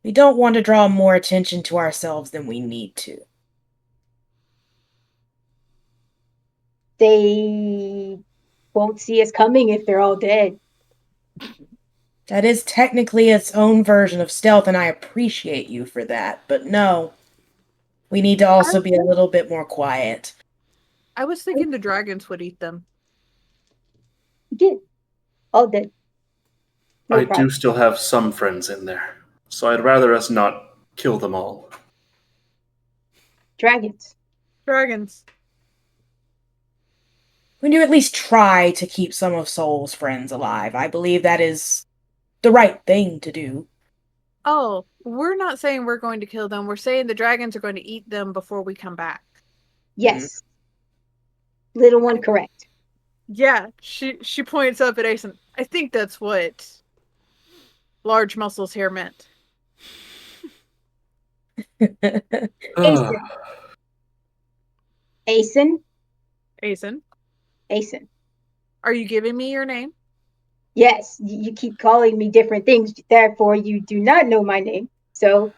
We don't want to draw more attention to ourselves than we need to. They won't see us coming if they're all dead. That is technically its own version of stealth, and I appreciate you for that. But no, we need to also be a little bit more quiet. I was thinking the dragons would eat them. Again, all dead. No I problem. Do still have some friends in there, so I'd rather us not kill them all. Dragons. We do at least try to keep some of Soul's friends alive. I believe that is the right thing to do. Oh, we're not saying we're going to kill them. We're saying the dragons are going to eat them before we come back. Yes. Little one, correct. Yeah, she points up at Asen. I think that's what large muscles here meant. Asen. Are you giving me your name? Yes, you keep calling me different things, therefore you do not know my name. So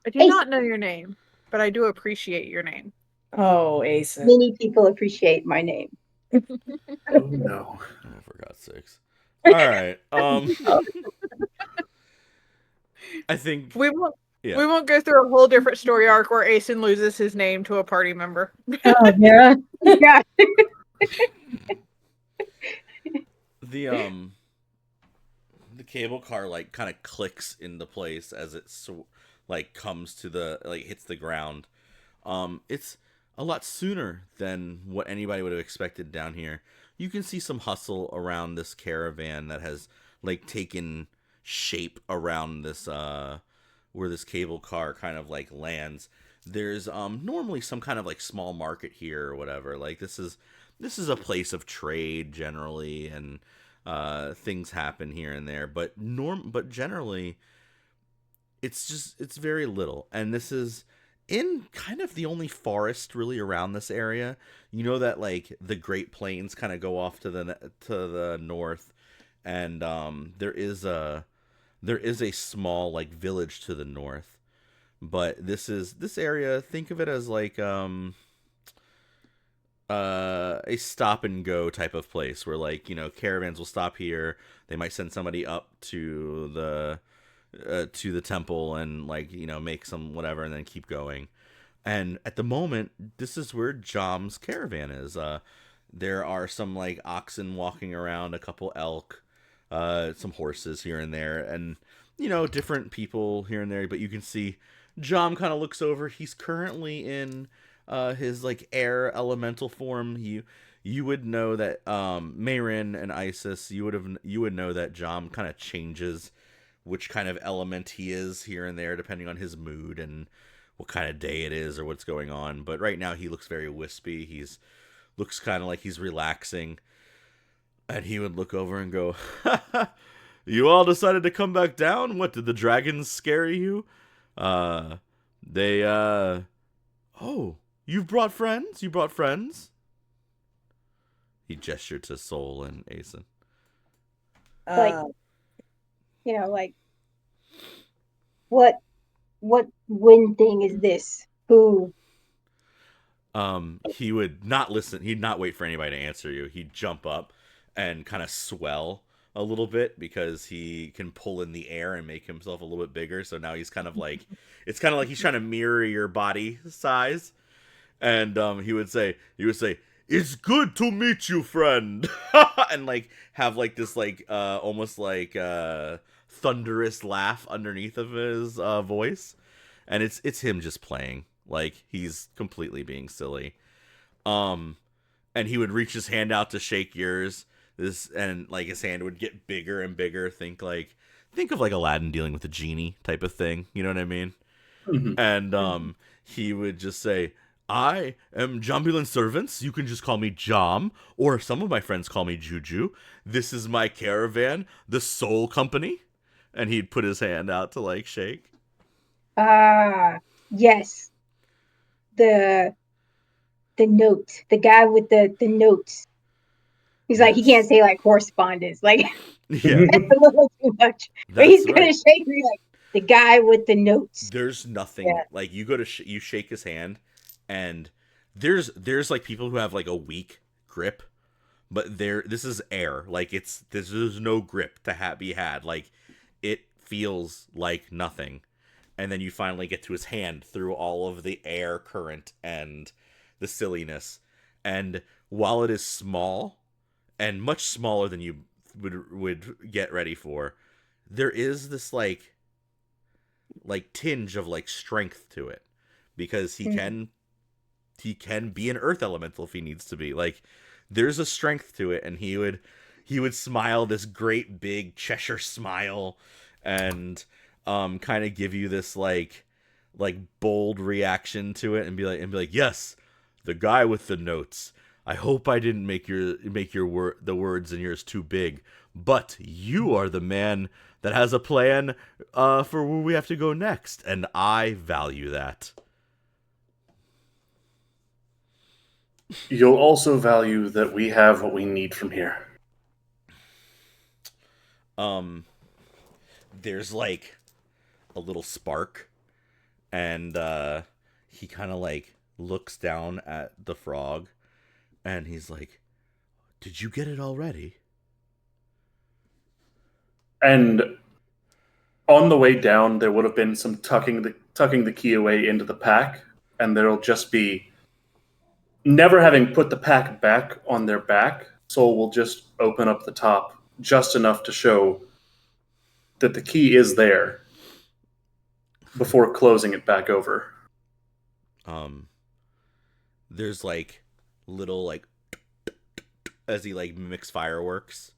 I do not know your name, but I do appreciate your name. Oh, Asen. Many people appreciate my name. Oh no. Oh, for God's sakes. All right. I think We won't. yeah. We won't go through a whole different story arc where Asen loses his name to a party member. Oh, yeah. Yeah. The cable car like kind of clicks into place as it like comes to the like hits the ground. It's a lot sooner than what anybody would have expected down here. You can see some hustle around this caravan that has like taken shape around this where this cable car kind of like lands. There's normally some kind of like small market here or whatever. Like this is a place of trade generally, and things happen here and there. But generally, it's very little, and this is in kind of the only forest really around this area. You know that like the Great Plains kind of go off to the north, and there is a small like village to the north, but this area. Think of it as like a stop and go type of place where like caravans will stop here. They might send somebody up to the temple and like make some whatever and then keep going. And at the moment, this is where Jom's caravan is. There are some like oxen walking around, a couple elk, some horses here and there, and different people here and there. But you can see Jom kind of looks over. He's currently in his like air elemental form. You would know that Mayrin and Isis, you would know that Jom kind of changes which kind of element he is here and there depending on his mood and what kind of day it is or what's going on. But right now he looks very wispy. Looks kind of like he's relaxing. And he would look over and go, "You all decided to come back down? What, did the dragons scare you? They oh, you've brought friends? You brought friends?" He gestured to Soul and Asen. Like, like what wind thing is this? Who? He would not listen. He'd not wait for anybody to answer you. He'd jump up and kind of swell a little bit because he can pull in the air and make himself a little bit bigger. So now he's kind of like, it's kind of like he's trying to mirror your body size. And he would say, "It's good to meet you, friend," and like have like this like almost like thunderous laugh underneath of his voice, and it's him just playing like he's completely being silly. And he would reach his hand out to shake yours. And like his hand would get bigger and bigger. Think of like Aladdin dealing with a genie type of thing. You know what I mean? Mhm. And he would just say, "I am Jombulan Servants. You can just call me Jom, or some of my friends call me Juju. This is my caravan, the Soul Company." And he'd put his hand out to like shake. Yes. The note. The guy with the notes. He's like, he Yes. can't say like correspondence. Like Yeah, that's a little too much. But he's gonna shake me like the guy with the notes. There's nothing like you go to you shake his hand, and there's like people who have like a weak grip, but this is air. Like there's no grip to be had. Like it feels like nothing, and then you finally get to his hand through all of the air current and the silliness. And while it is small and much smaller than you would get ready for, there is this like tinge of like strength to it, because he can be an earth elemental if he needs to be. Like there's a strength to it, and he would smile this great big Cheshire smile and kind of give you this like bold reaction to it and be like, "Yes, the guy with the notes. I hope I didn't make the words in yours too big, but you are the man that has a plan for where we have to go next, and I value that." You'll also value that we have what we need from here. There's like a little spark, and he kind of like looks down at the frog, and he's like, Did you get it already? And on the way down, there would have been some tucking the key away into the pack, and there'll just be never having put the pack back on their back. Soul will just open up the top just enough to show that the key is there before closing it back over. There's like little like as he like mimics fireworks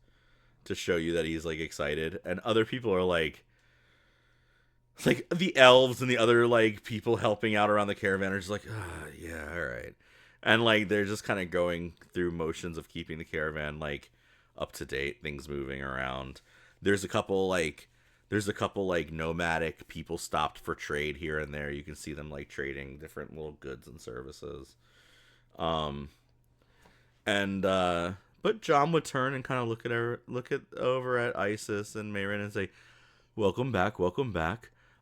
to show you that he's like excited, and other people are like the elves and the other like people helping out around the caravan are just like, yeah, all right, and like they're just kind of going through motions of keeping the caravan like up to date, things moving around. There's a couple like nomadic people stopped for trade here and there. You can see them like trading different little goods and services. But John would turn and kind of look at over at Isis and Mayrin and say, welcome back.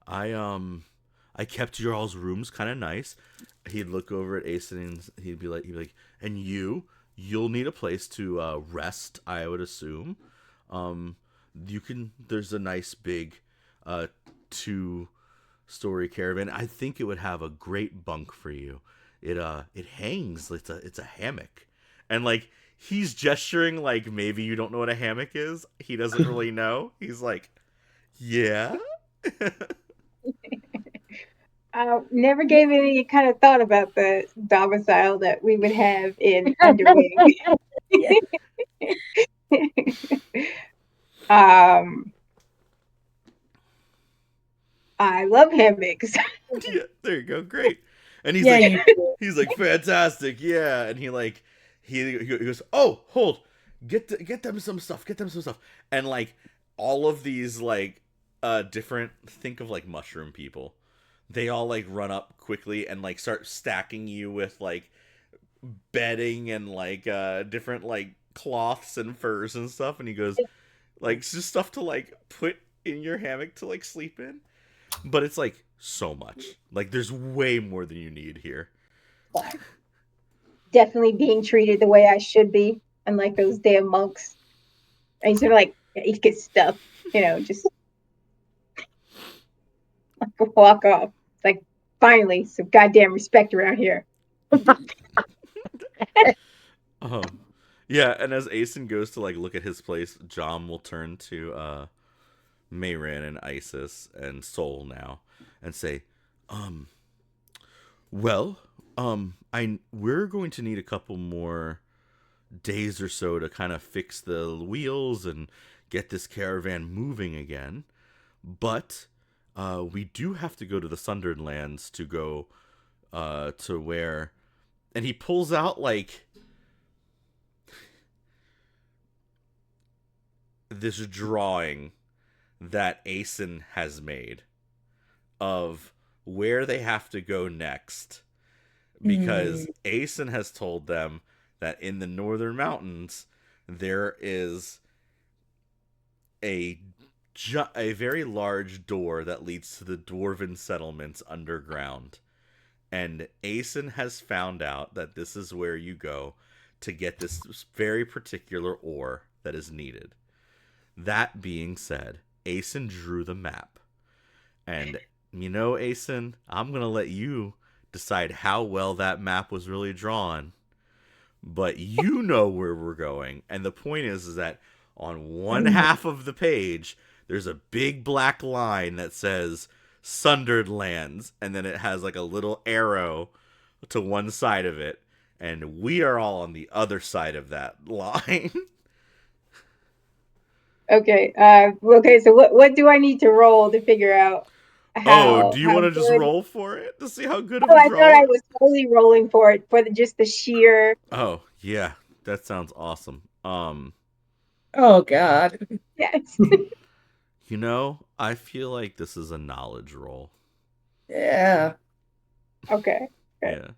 I kept your all's rooms kind of nice. He'd look over at Aeson and he'd be like, and you'll need a place to rest, I would assume. There's a nice big 2-story caravan. I think it would have a great bunk for you. It hangs. It's a hammock, and like he's gesturing like maybe you don't know what a hammock is. He doesn't really know. He's like, yeah. Never gave any kind of thought about the domicile that we would have in Underwing. I love hammocks. Yeah, there you go. Great. And he's he's like, fantastic, yeah. And he goes, oh, hold, get them some stuff, and like all of these like different, think of like mushroom people, they all like run up quickly and like start stacking you with like bedding and like different like cloths and furs and stuff. And he goes, like, it's just stuff to like put in your hammock to like sleep in, but it's like so much. Like there's way more than you need here. Definitely being treated the way I should be, unlike those damn monks. And he's sort of like, you get stuff, just like walk off. It's like, finally, some goddamn respect around here. Yeah, and as Aeson goes to like look at his place, John will turn to Mayrin and Isis and Soul now and say, we're going to need a couple more days or so to kind of fix the wheels and get this caravan moving again. But we do have to go to the Sundered Lands to go to where... And he pulls out like this drawing that Aeson has made of where they have to go next, because Aeson has told them that in the Northern Mountains there is a very large door that leads to the dwarven settlements underground, and Aeson has found out that this is where you go to get this very particular ore that is needed. That being said, Aeson drew the map. And, Aeson, I'm going to let you decide how well that map was really drawn. But you know where we're going. And the point is that on one half of the page, there's a big black line that says Sundered Lands. And then it has like a little arrow to one side of it. And we are all on the other side of that line. Okay. So what do I need to roll to figure out how? Do you want to just roll for it to see how good of a draw? I thought I was totally rolling for it for just the sheer. Oh yeah, that sounds awesome. Oh God. Yes. I feel like this is a knowledge roll. Yeah. Okay. Yeah.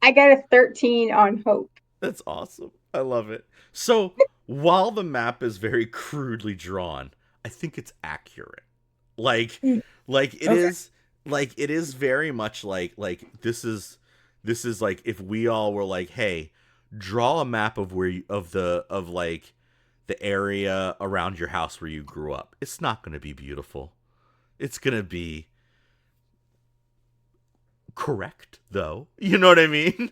I got a 13 on hope. That's awesome. I love it. So, while the map is very crudely drawn, I think it's accurate. It is very much like this is This is like if we all were like, hey, draw a map of where like the area around your house where you grew up. It's not going to be beautiful. It's going to be correct, though. You know what I mean?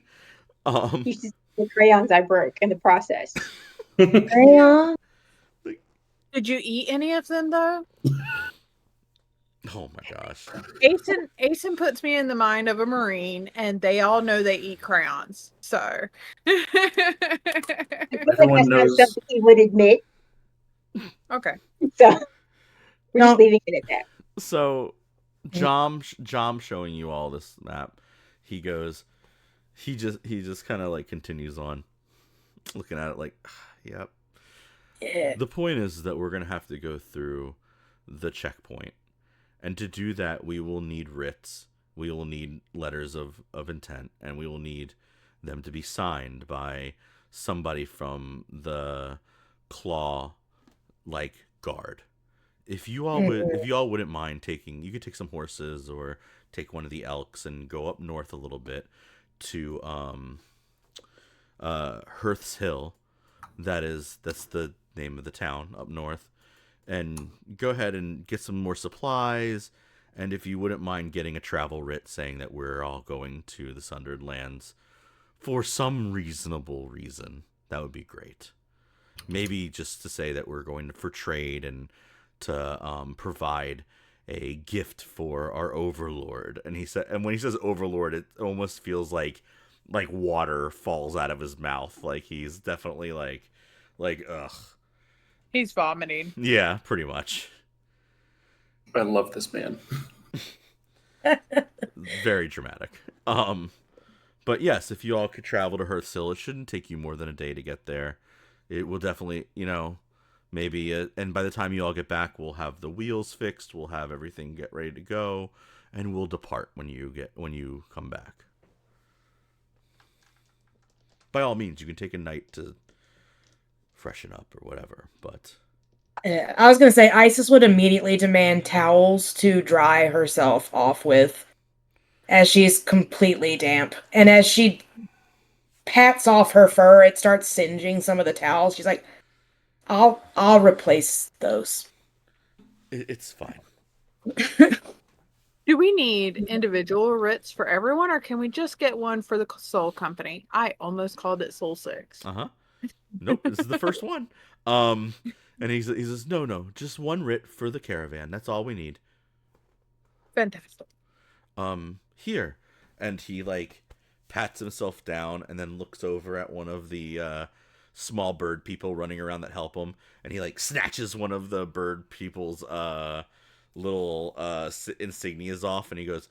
You should see the crayons I broke in the process. Crayon. Did you eat any of them though? Oh my gosh. Asen puts me in the mind of a Marine, and they all know they eat crayons. So I feel Everyone like that's knows. not something he would admit. okay. So we're No. just leaving it at that. So Jom showing you all this map, he just kind of like continues on looking at it like, yep. Yeah. The point is that we're going to have to go through the checkpoint. And to do that, we will need writs. We will need letters of intent. And we will need them to be signed by somebody from the claw, like, guard. If you all wouldn't mind taking, you could take some horses or take one of the elks and go up north a little bit to Hearth's Hill. That's the name of the town up north, and go ahead and get some more supplies. And if you wouldn't mind getting a travel writ saying that we're all going to the Sundered Lands for some reasonable reason, that would be great. Maybe just to say that we're going for trade and to provide a gift for our overlord. And when he says overlord, it almost feels like water falls out of his mouth. Like he's definitely like ugh. He's vomiting. Yeah, pretty much. I love this man. Very dramatic. But yes, if you all could travel to Hearth's Hill, it shouldn't take you more than a day to get there. It will definitely, maybe, and by the time you all get back, we'll have the wheels fixed, we'll have everything get ready to go, and we'll depart when you come back. By all means, you can take a night to freshen up or whatever, but Yeah, I was gonna say Isis would immediately demand towels to dry herself off with, as she's completely damp. And as she pats off her fur, it starts singeing some of the towels. She's like, I'll replace those. it's fine. Do we need individual writs for everyone, or can we just get one for the Soul Company? I almost called it Soul 6. Nope, this is the first one. And he says, no, just one writ for the caravan. That's all we need. Fantastic. Here. And he pats himself down and then looks over at one of the small bird people running around that help him, and he snatches one of the bird people's little insignias off, and he goes,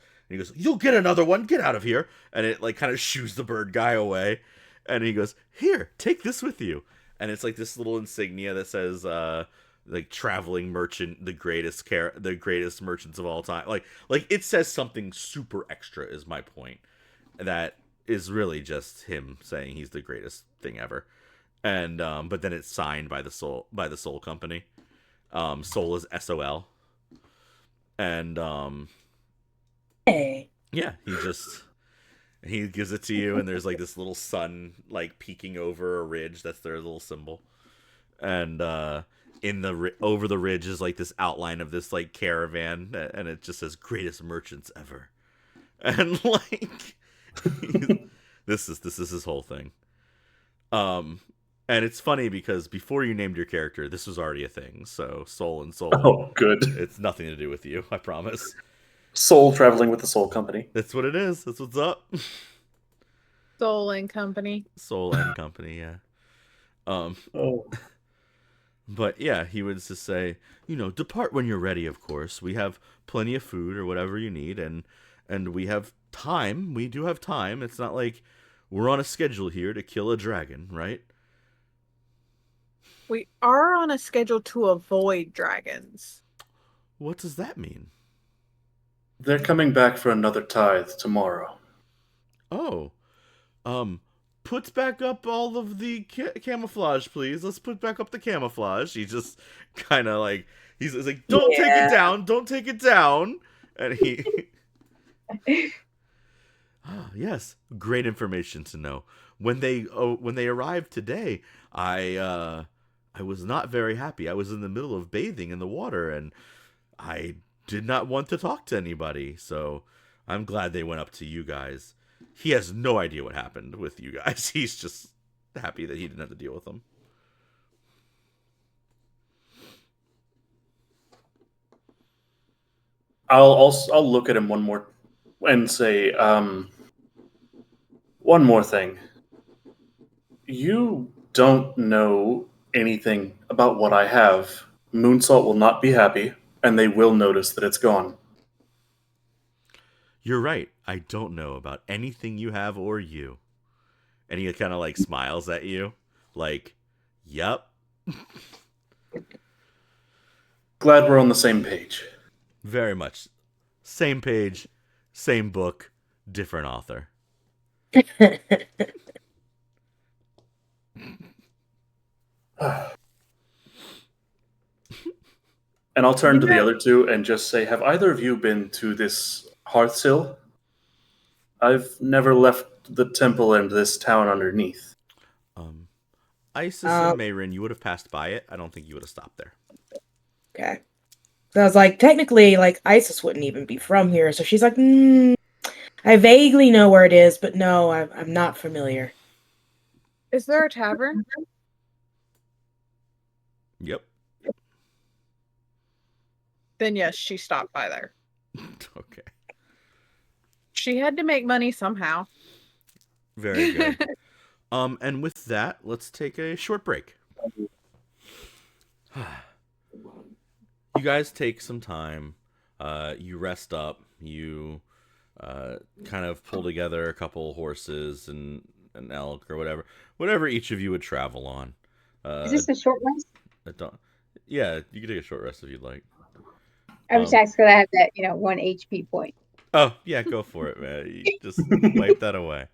you'll get another one, get out of here. And it kind of shoos the bird guy away, and he goes, here, take this with you. And it's this little insignia that says traveling merchant, the greatest merchants of all time. Like it says something super extra, is my point. That is really just him saying he's the greatest thing ever. And but then it's signed by the Soul Company. Soul is SOL. And Hey. yeah, he gives it to you, and there's this little sun peeking over a ridge. That's their little symbol. And over the ridge is this outline of this caravan, and it just says greatest merchants ever. And this is his whole thing. And it's funny because before you named your character, this was already a thing. So Soul and Soul. Oh, good. It's nothing to do with you, I promise. Soul traveling with the Soul Company. That's what it is. That's what's up. Soul and Company. Soul and Company, yeah. Oh. But yeah, he would just say, depart when you're ready, of course. We have plenty of food or whatever you need, and we have time. We do have time. It's not like we're on a schedule here to kill a dragon, right? We are on a schedule to avoid dragons. What does that mean? They're coming back for another tithe tomorrow. Oh. Put back up all of the camouflage, please. Let's put back up the camouflage. He just kind of he's like, don't take it down. And he... Yes, great information to know. When they arrived today, I was not very happy. I was in the middle of bathing in the water, and I did not want to talk to anybody. So I'm glad they went up to you guys. He has no idea what happened with you guys. He's just happy that he didn't have to deal with them. I'll look at him one more and say, one more thing. You don't know anything about what I have. Moonsalt will not be happy, and they will notice that it's gone. You're right. I don't know about anything you have or you. And he kind of like smiles at you, like, "Yep." Glad we're on the same page. Very much. Same page, same book, different author. And I'll turn to the other two and just say, have either of you been to this Hearthsill? I've never left the temple and this town underneath. Isis and Mayrin, you would have passed by it. I don't think you would have stopped there. Okay. So I was like, technically, like, Isis wouldn't even be from here. So she's like, I vaguely know where it is, but no, I'm not familiar. Is there a tavern? Yep. Then yes, she stopped by there. Okay. She had to make money somehow. Very good. And with that, let's take a short break. You guys take some time. You rest up. You kind of pull together a couple horses and an elk or whatever each of you would travel on. Is this a short rest? Yeah, you can take a short rest if you'd like. I'm just asking because I have that, 1 HP point. Oh yeah, go for it, man. You just wipe that away.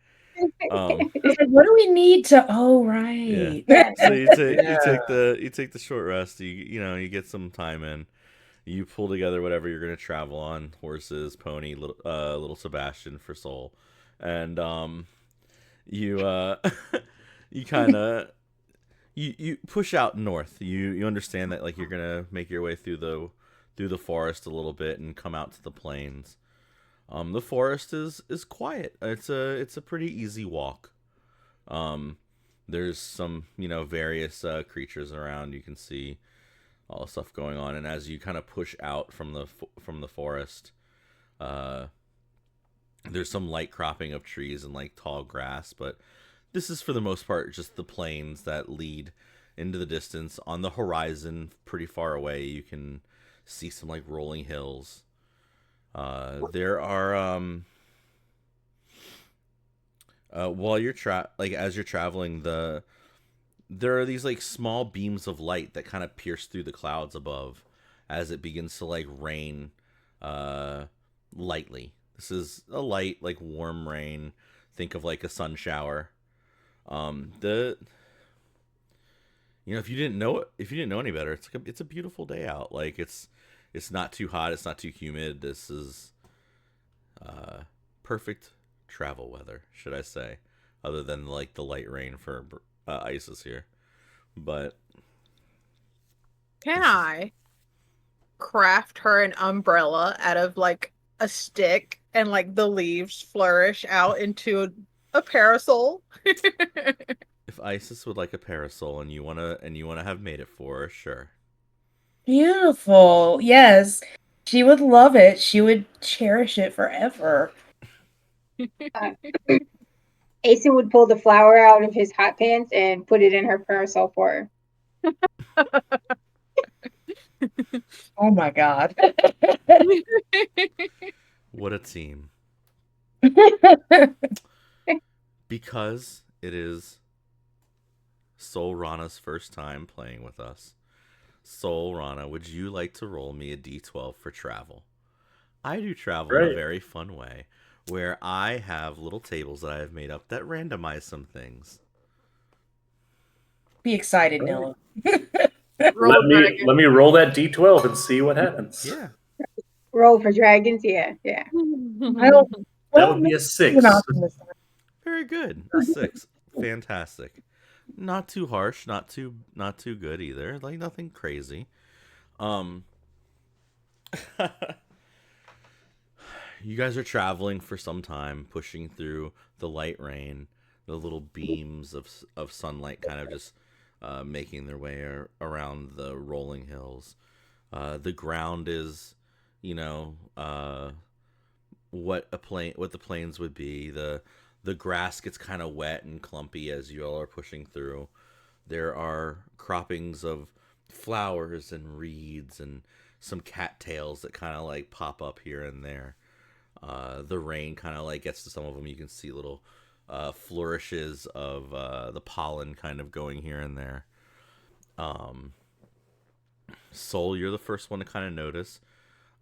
What do we need to? Oh, right. Yeah. So you take the short rest. You get some time in. You pull together whatever you're going to travel on: horses, pony, little Sebastian for Soul, and you you kind of you push out north. You understand that like you're gonna make your way through the forest a little bit and come out to the plains. The forest is quiet. It's a pretty easy walk. There's some various creatures around. You can see all the stuff going on, and as you kind of push out from the forest, there's some light cropping of trees and like tall grass, but this is for the most part just the plains that lead into the distance. On the horizon, pretty far away, you can see some like rolling hills. There are while you're as you're traveling, there are these like small beams of light that kind of pierce through the clouds above as it begins to like rain lightly. This is a light like warm rain. Think of like a sun shower. If you didn't know any better, it's a beautiful day out. Like it's not too hot, it's not too humid. This is perfect travel weather, should I say, other than like the light rain for Isis here. But Can I craft her an umbrella out of like a stick and like the leaves flourish out into a parasol? if Isis would like a parasol and you wanna have made it for her, sure. Beautiful. Yes. She would love it. She would cherish it forever. Asen would pull the flower out of his hot pants and put it in her parasol for her. Oh my god. What a team. Because it is Soul Rana's first time playing with us. Soul Rana, would you like to roll me a d12 for travel? I do travel in a very fun way, where I have little tables that I have made up that randomize some things. Be excited, Noah. Let me roll that d12 and see what happens. Yeah. Roll for dragons, yeah. That would be a 6. Very good. A 6. Fantastic. Not too harsh, not too good either. Like nothing crazy. You guys are traveling for some time, pushing through the light rain, the little beams of sunlight kind of just making their way around the rolling hills. The ground is, you know, what the plains would be. The grass gets kind of wet and clumpy as you all are pushing through. There are croppings of flowers and reeds and some cattails that kind of like pop up here and there. The rain kind of like gets to some of them. You can see little flourishes of the pollen kind of going here and there. Soul, you're the first one to kind of notice.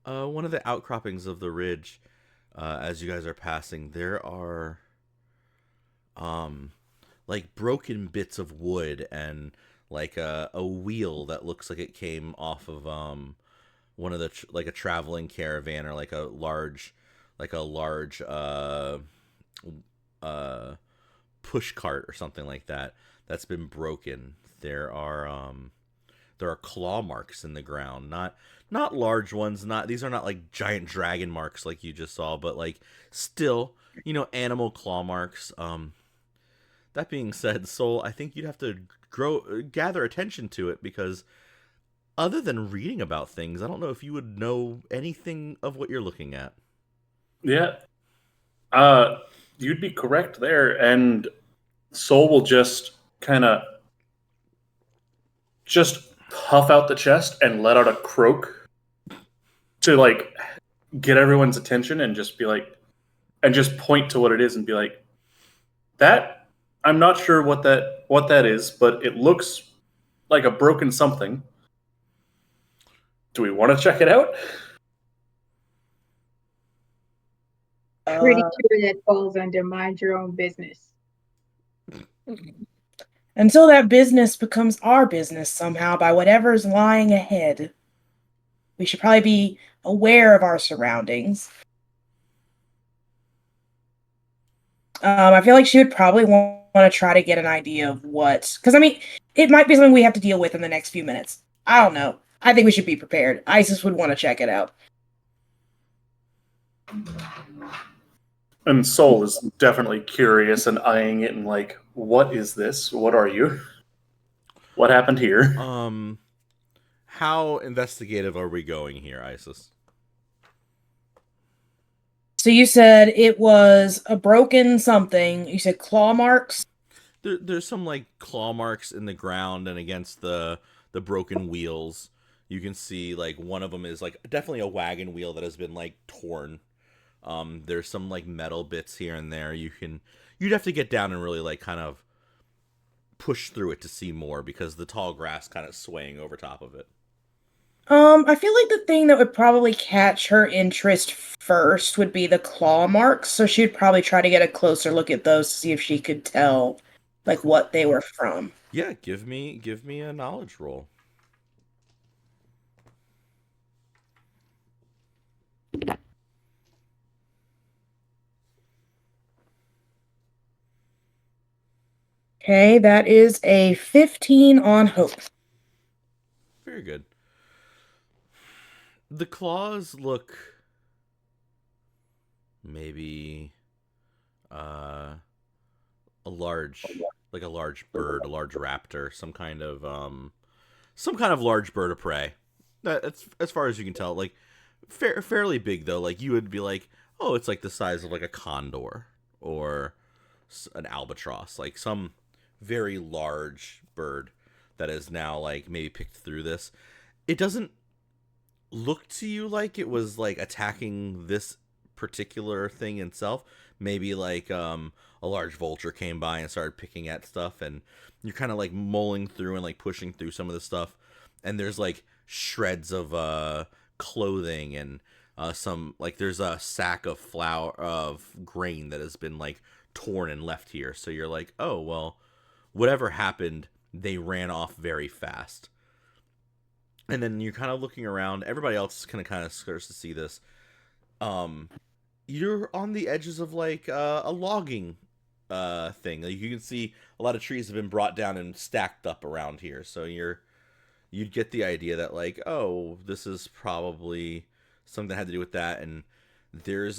One of the outcroppings of the ridge, as you guys are passing, there are like broken bits of wood and like a wheel that looks like it came off of one of the like a traveling caravan or like a large push cart or something like that that's been broken. There are claw marks in the ground, not large ones. These are not like giant dragon marks like you just saw, but like still, animal claw marks. That being said, Soul, I think you'd have to gather attention to it, because other than reading about things, I don't know if you would know anything of what you're looking at. Yeah. You'd be correct there, and Soul will just kind of just puff out the chest and let out a croak to like get everyone's attention, and just be like, and just point to what it is and be like, that I'm not sure what that is, but it looks like a broken something. Do we want to check it out? Pretty sure that falls under mind your own business. Until that business becomes our business somehow by whatever's lying ahead. We should probably be aware of our surroundings. I feel like she would probably want to try to get an idea of what... Because, I mean, it might be something we have to deal with in the next few minutes. I don't know. I think we should be prepared. Isis would want to check it out. And Soul is definitely curious and eyeing it and like, what is this? What are you? What happened here? How investigative are we going here, Isis? So you said it was a broken something. You said claw marks? There's some like claw marks in the ground and against the broken wheels. You can see like one of them is like definitely a wagon wheel that has been like torn. There's some like metal bits here and there. You'd have to get down and really like kind of push through it to see more, because the tall grass kind of swaying over top of it. I feel like the thing that would probably catch her interest first would be the claw marks, so she'd probably try to get a closer look at those to see if she could tell like what they were from. Yeah, give me a knowledge roll. Okay, that is a 15 on hope. Very good. The claws look maybe a large bird, a large raptor, some kind of large bird of prey. That's as far as you can tell. Like fairly big though. Like you would be like, oh, it's like the size of like a condor or an albatross, like some very large bird that is now like maybe picked through this. It doesn't look to you like it was like attacking this particular thing itself. Maybe like a large vulture came by and started picking at stuff, and you're kind of like mulling through and like pushing through some of the stuff, and there's like shreds of clothing and some like there's a sack of flour of grain that has been like torn and left here. So you're like, oh well, whatever happened, they ran off very fast. And then you're kind of looking around. Everybody else kind of starts to see this. you're on the edges of like a logging thing. Like you can see a lot of trees have been brought down and stacked up around here. So you'd get the idea that like, oh, this is probably something that had to do with that. And there's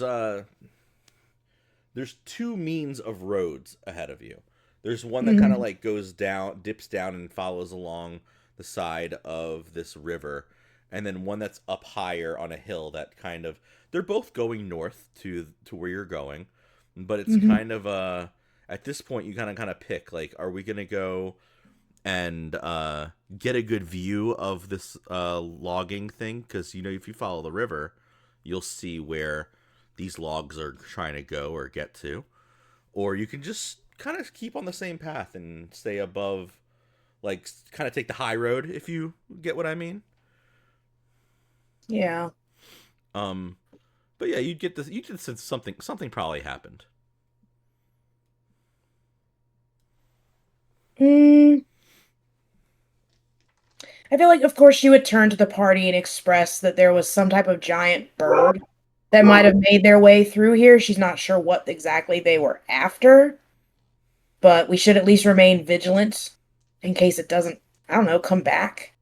there's two means of roads ahead of you. There's one that kind of like goes down, dips down, and follows along the side of this river, and then one that's up higher on a hill that kind of, they're both going north to where you're going, but it's kind of at this point you kind of pick like, are we gonna go and get a good view of this logging thing? Because you know, if you follow the river, you'll see where these logs are trying to go or get to, or you can just kind of keep on the same path and stay above, like kind of take the high road, if you get what I mean. Yeah. But yeah, you'd get this. You could sense something probably happened. Mm, I feel like, of course, she would turn to the party and express that there was some type of giant bird that might have made their way through here. She's not sure what exactly they were after, but we should at least remain vigilant in case it doesn't, I don't know, come back.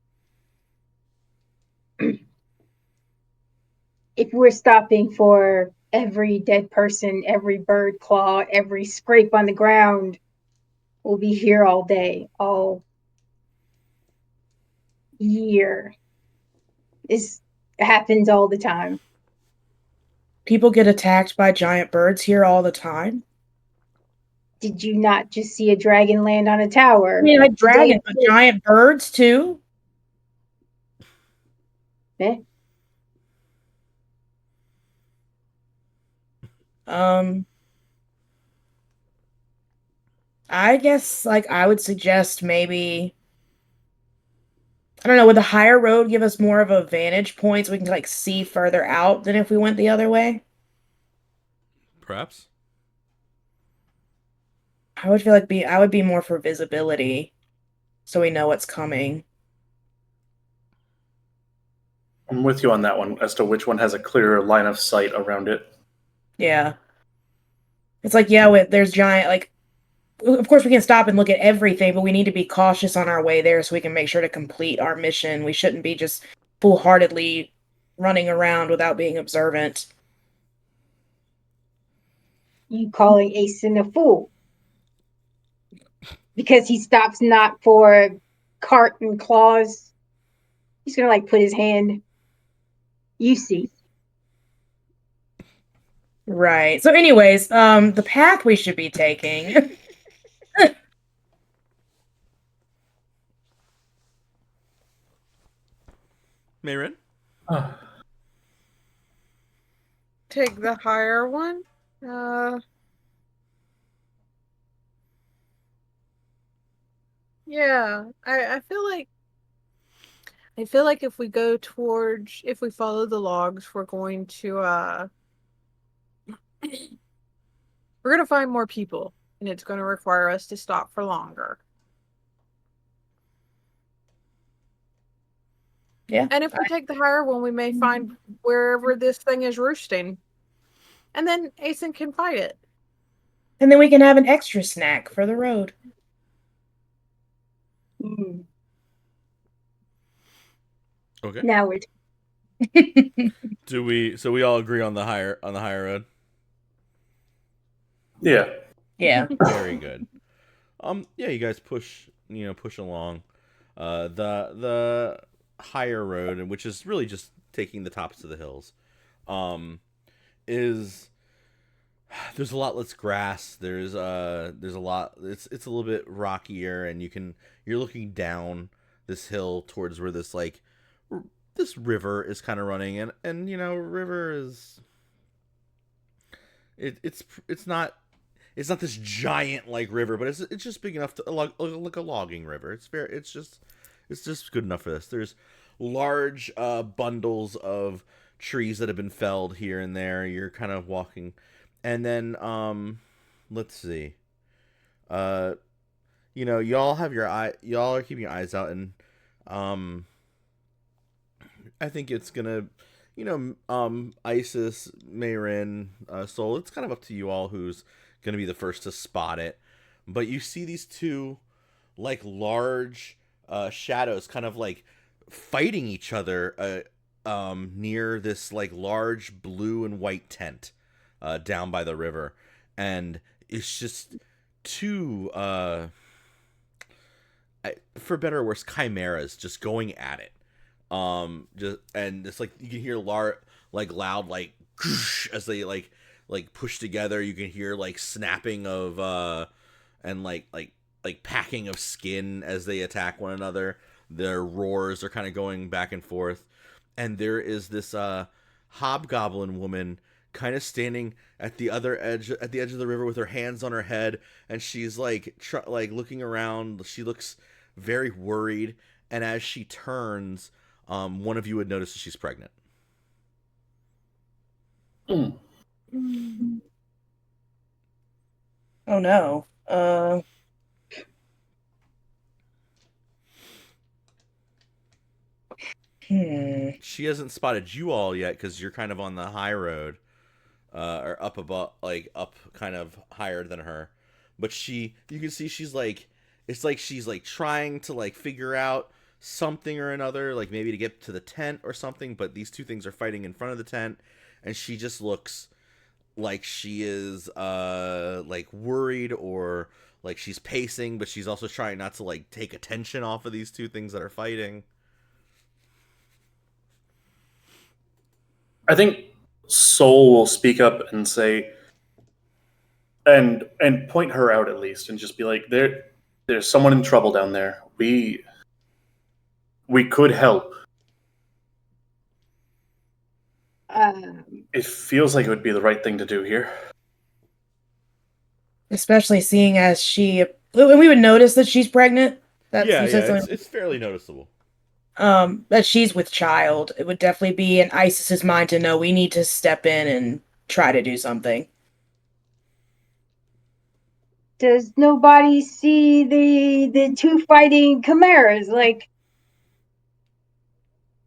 If we're stopping for every dead person, every bird claw, every scrape on the ground, we'll be here all day, all year. This happens all the time. People get attacked by giant birds here all the time. Did you not just see a dragon land on a tower? I mean, like dragons, but giant birds too. Eh? I guess like I would suggest maybe, I don't know, would the higher road give us more of a vantage point so we can like see further out than if we went the other way? Perhaps. I would feel like I would be more for visibility so we know what's coming. I'm with you on that one as to which one has a clearer line of sight around it. Yeah. It's like, yeah, there's giant, like, of course we can stop and look at everything, but we need to be cautious on our way there so we can make sure to complete our mission. We shouldn't be just foolhardily running around without being observant. You calling Asen a fool? Because he stops not for cart and claws. He's gonna like put his hand. You see. Right. So anyways, the path we should be taking. Mayrin? Take the higher one. Yeah, I feel like if we go towards, if we follow the logs, we're going to we're gonna find more people, and it's going to require us to stop for longer. Yeah. And if we take the higher one, we may find wherever this thing is roosting, and then Asen can fight it. And then we can have an extra snack for the road. Okay. Now we're So we all agree on the higher road? Yeah. Yeah. Very good. Yeah, you guys push along the higher road, which is really just taking the tops of the hills. Is there's a lot less grass. There's a lot, it's a little bit rockier, and you're looking down this hill towards where this river is kind of running, and you know, river is it's not this giant like river, but it's just big enough to like a logging river. It's just good enough for this. There's large bundles of trees that have been felled here and there. You're kind of walking, and then let's see. You know, y'all are keeping your eyes out, and I think it's gonna Isis, Mayrin, Soul. It's kind of up to you all who's going to be the first to spot it. But you see these two, like, large shadows kind of, like, fighting each other near this, like, large blue and white tent down by the river. And it's just two, for better or worse, chimeras just going at it. And it's like you can hear loud like as they like push together. You can hear like snapping of and like packing of skin as they attack one another. Their roars are kind of going back and forth, and there is this hobgoblin woman kind of standing at the edge of the river with her hands on her head, and she's like looking around. She looks very worried, and as she turns, one of you would notice that she's pregnant. Mm. Oh no. She hasn't spotted you all yet because you're kind of on the high road, or up above, like up kind of higher than her. But you can see she's like, it's like she's like trying to like figure out something or another, like maybe to get to the tent or something. But these two things are fighting in front of the tent, and she just looks like she is like worried, or like she's pacing, but she's also trying not to like take attention off of these two things that are fighting. I think Soul will speak up and say, and point her out at least, and just be like, there's someone in trouble down there. We could help. It feels like it would be the right thing to do here. Especially seeing as we would notice that she's pregnant. It's fairly noticeable. That she's with child. It would definitely be in Isis's mind to know we need to step in and try to do something. Does nobody see the two fighting chimeras? Like,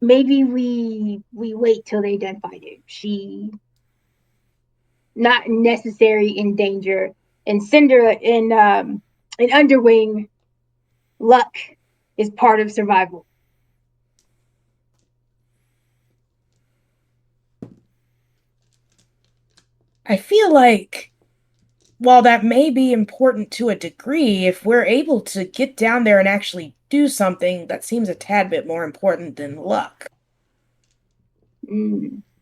maybe we wait till they done fighting. She not necessary in danger. And Cinder in Underwing, luck is part of survival. I feel like while that may be important to a degree, if we're able to get down there and actually do something, that seems a tad bit more important than luck.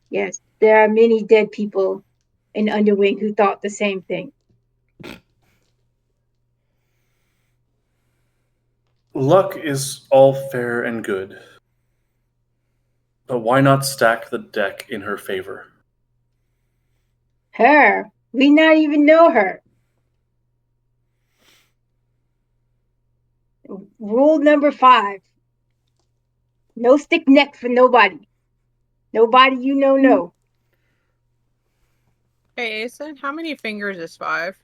Yes, there are many dead people in Underwing who thought the same thing. Luck is all fair and good, but why not stack the deck in her favor? Her? We not even know her. Rule number 5. No stick neck for nobody. Nobody you know. Hey, Asen, how many fingers is 5?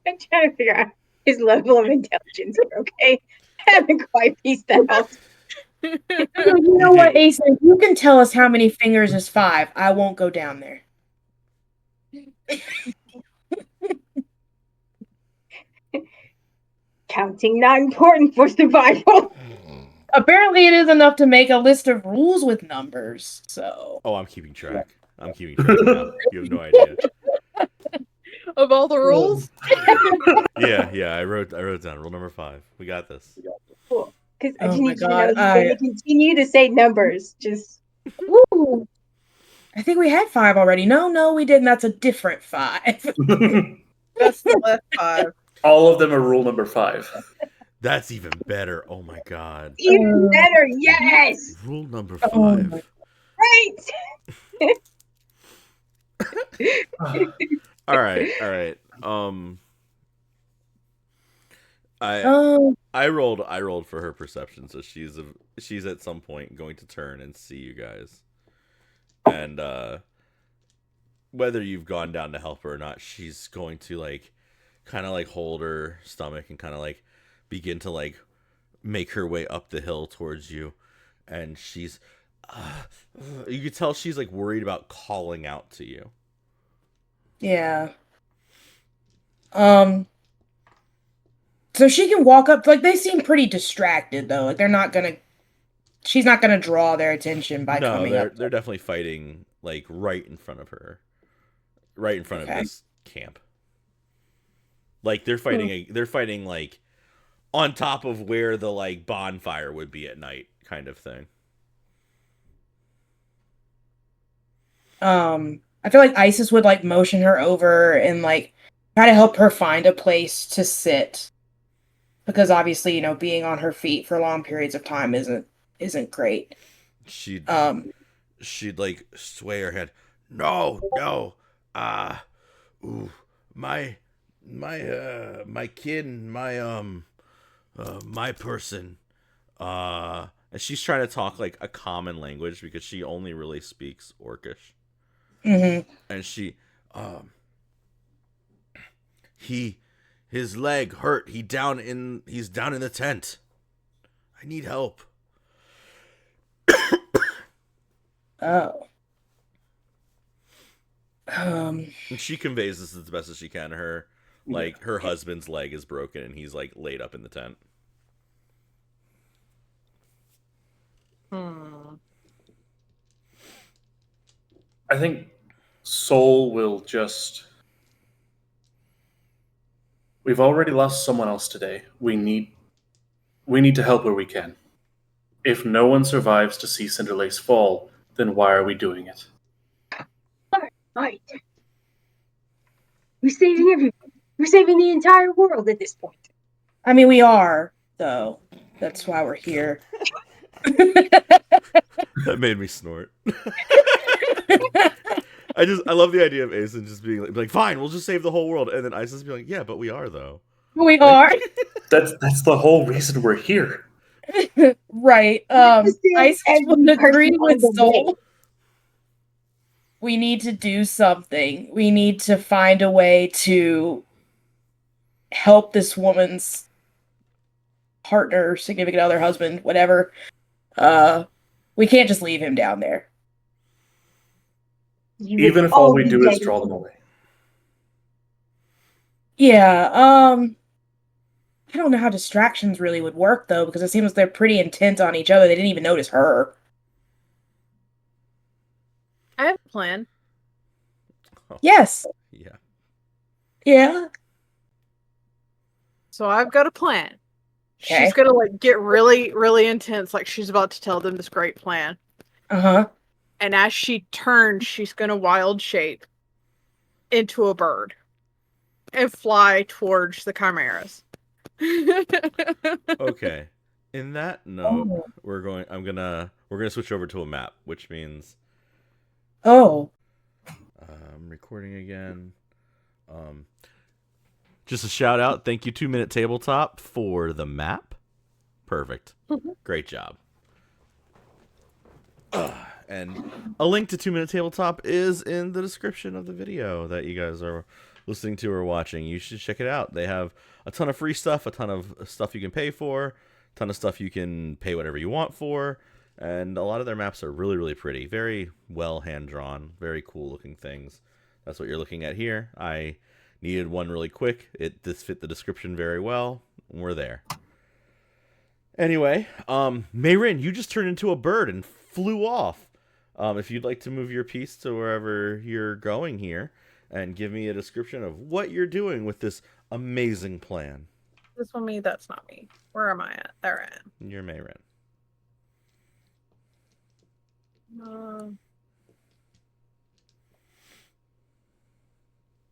I'm trying to figure out his level of intelligence here, okay? I haven't quite pieced that out. You know what, Asen? You can tell us how many fingers is 5. I won't go down there. Counting not important for survival. Apparently, it is enough to make a list of rules with numbers. So. Oh, I'm keeping track. Now. You have no idea. Of all the rules? Yeah. I wrote down rule number 5. We got this. Cool. Because I just need to know he's going to continue to say numbers. Just. Woo. I think we had 5 already. No, we didn't. That's a different 5. That's the left 5. All of them are rule number 5. That's even better. Oh my god. Even better, yes. Rule number 5. Right. All right. I rolled for her perception, so she's at some point going to turn and see you guys. And whether you've gone down to help her or not, she's going to like kind of like hold her stomach and kind of like begin to like make her way up the hill towards you, and she's you could tell she's like worried about calling out to you. Yeah. So she can walk up, like, they seem pretty distracted though. Like, she's not gonna draw their attention by No, coming up. they're definitely fighting like right in front of her. Right in front of Okay. this camp. Like they're fighting like on top of where the like bonfire would be at night, kind of thing. I feel like Isis would like motion her over and like try to help her find a place to sit. Because obviously, being on her feet for long periods of time isn't great. She'd Um like sway her head. No, ooh, my kid, my person. And she's trying to talk like a common language because she only really speaks Orcish. mhm. And his leg hurt. He's down in the tent. I need help. Oh. And she conveys this as best as she can to her. Like her husband's leg is broken and he's like laid up in the tent. I think Soul will just. We've already lost someone else today. We need to help where we can. If no one survives to see Cinderlace fall, then why are we doing it? Right. We're saving everyone. We're saving the entire world at this point. I mean, we are, though. That's why we're here. That made me snort. I love the idea of Asen just being like, fine, we'll just save the whole world, and then Isis being like, yeah, but we are though. We are. That's the whole reason we're here. Right. Isis would agree with Soul. We need to do something. We need to find a way to help this woman's partner, significant other, husband, whatever. We can't just leave him down there. Even if all we do is draw them away. Yeah, I don't know how distractions really would work, though, because it seems they're pretty intent on each other. They didn't even notice her. I have a plan. Oh, Yes. yeah. Yeah. So I've got a plan. Okay. She's gonna like get really, really intense, like she's about to tell them this great plan. Uh-huh. And as she turns, she's gonna wild shape into a bird and fly towards the chimeras. Okay. In that note, Oh. we're gonna switch over to a map, which means Oh. I'm recording again. Just a shout out. Thank you, 2 Minute Tabletop, for the map. Perfect. Great job. And a link to 2 Minute Tabletop is in the description of the video that you guys are listening to or watching. You should check it out. They have a ton of free stuff, a ton of stuff you can pay for, a ton of stuff you can pay whatever you want for, and a lot of their maps are really, really pretty. Very well hand-drawn, very cool looking things. That's what you're looking at here. I needed one really quick. This fit the description very well. We're there. Anyway, Mayrin, you just turned into a bird and flew off. If you'd like to move your piece to wherever you're going here and give me a description of what you're doing with this amazing plan. This one me, that's not me. Where am I at? There I am. You're Mayrin.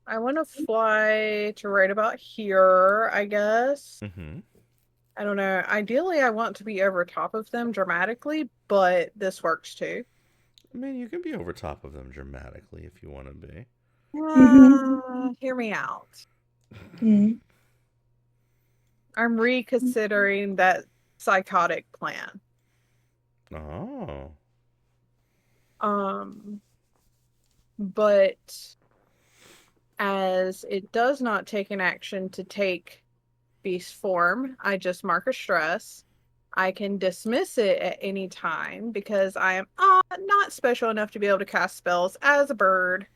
I want to fly to right about here, I guess. Mm-hmm. I don't know. Ideally, I want to be over top of them dramatically, but this works too. I mean, you can be over top of them dramatically if you want to be. Hear me out. Mm-hmm. I'm reconsidering that psychotic plan. Oh. But as it does not take an action to take beast form, I just mark a stress. I can dismiss it at any time because I am not special enough to be able to cast spells as a bird.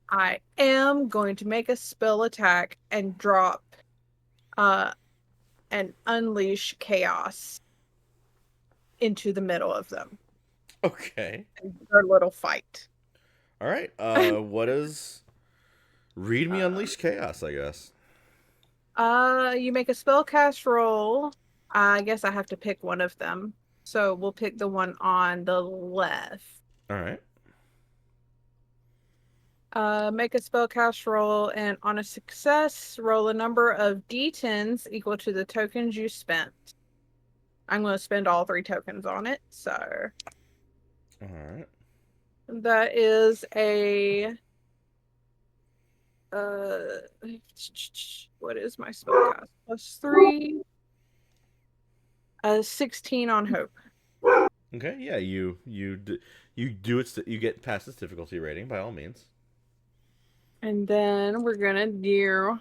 I am going to make a spell attack and drop and unleash chaos into the middle of them. Okay. Their little fight. All right. What is read me unleash chaos, I guess. You make a spell cast roll. I guess I have to pick one of them. So we'll pick the one on the left. All right. Make a spell cast roll, and on a success, roll a number of d10s equal to the tokens you spent. I'm going to spend all 3 tokens on it, so All right. that is a what is my spell cast? +3, 16 on hope. Okay. Yeah. You do it. You get past its difficulty rating by all means. And then we're gonna do.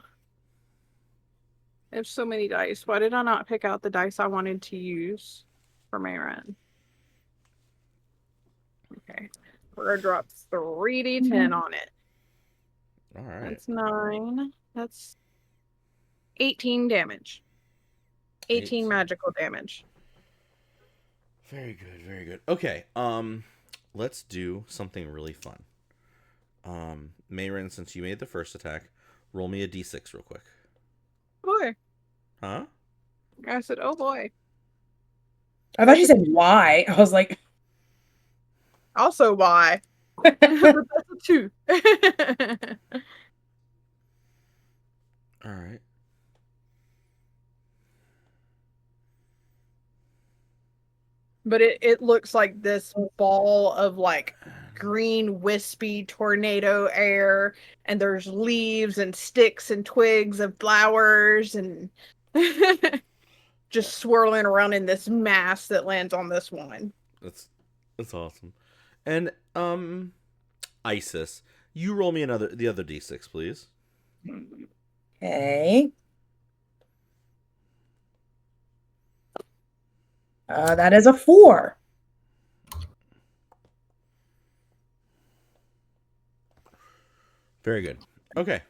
I have so many dice. Why did I not pick out the dice I wanted to use for my run? Okay. We're gonna drop 3d10 on it. All right. That's 9. That's 18 damage. 18 magical damage. Very good, very good. Okay, let's do something really fun. Mayrin, since you made the first attack, roll me a d6 real quick. Boy. Huh? I said, oh boy. I thought you said why. I was like, also why. But that's a 2. All right. But it looks like this ball of like green wispy tornado air, and there's leaves and sticks and twigs of flowers and just swirling around in this mass that lands on this one. That's awesome. And Isis, you roll me the other d6, please. okay. That is a 4. Very good. Okay.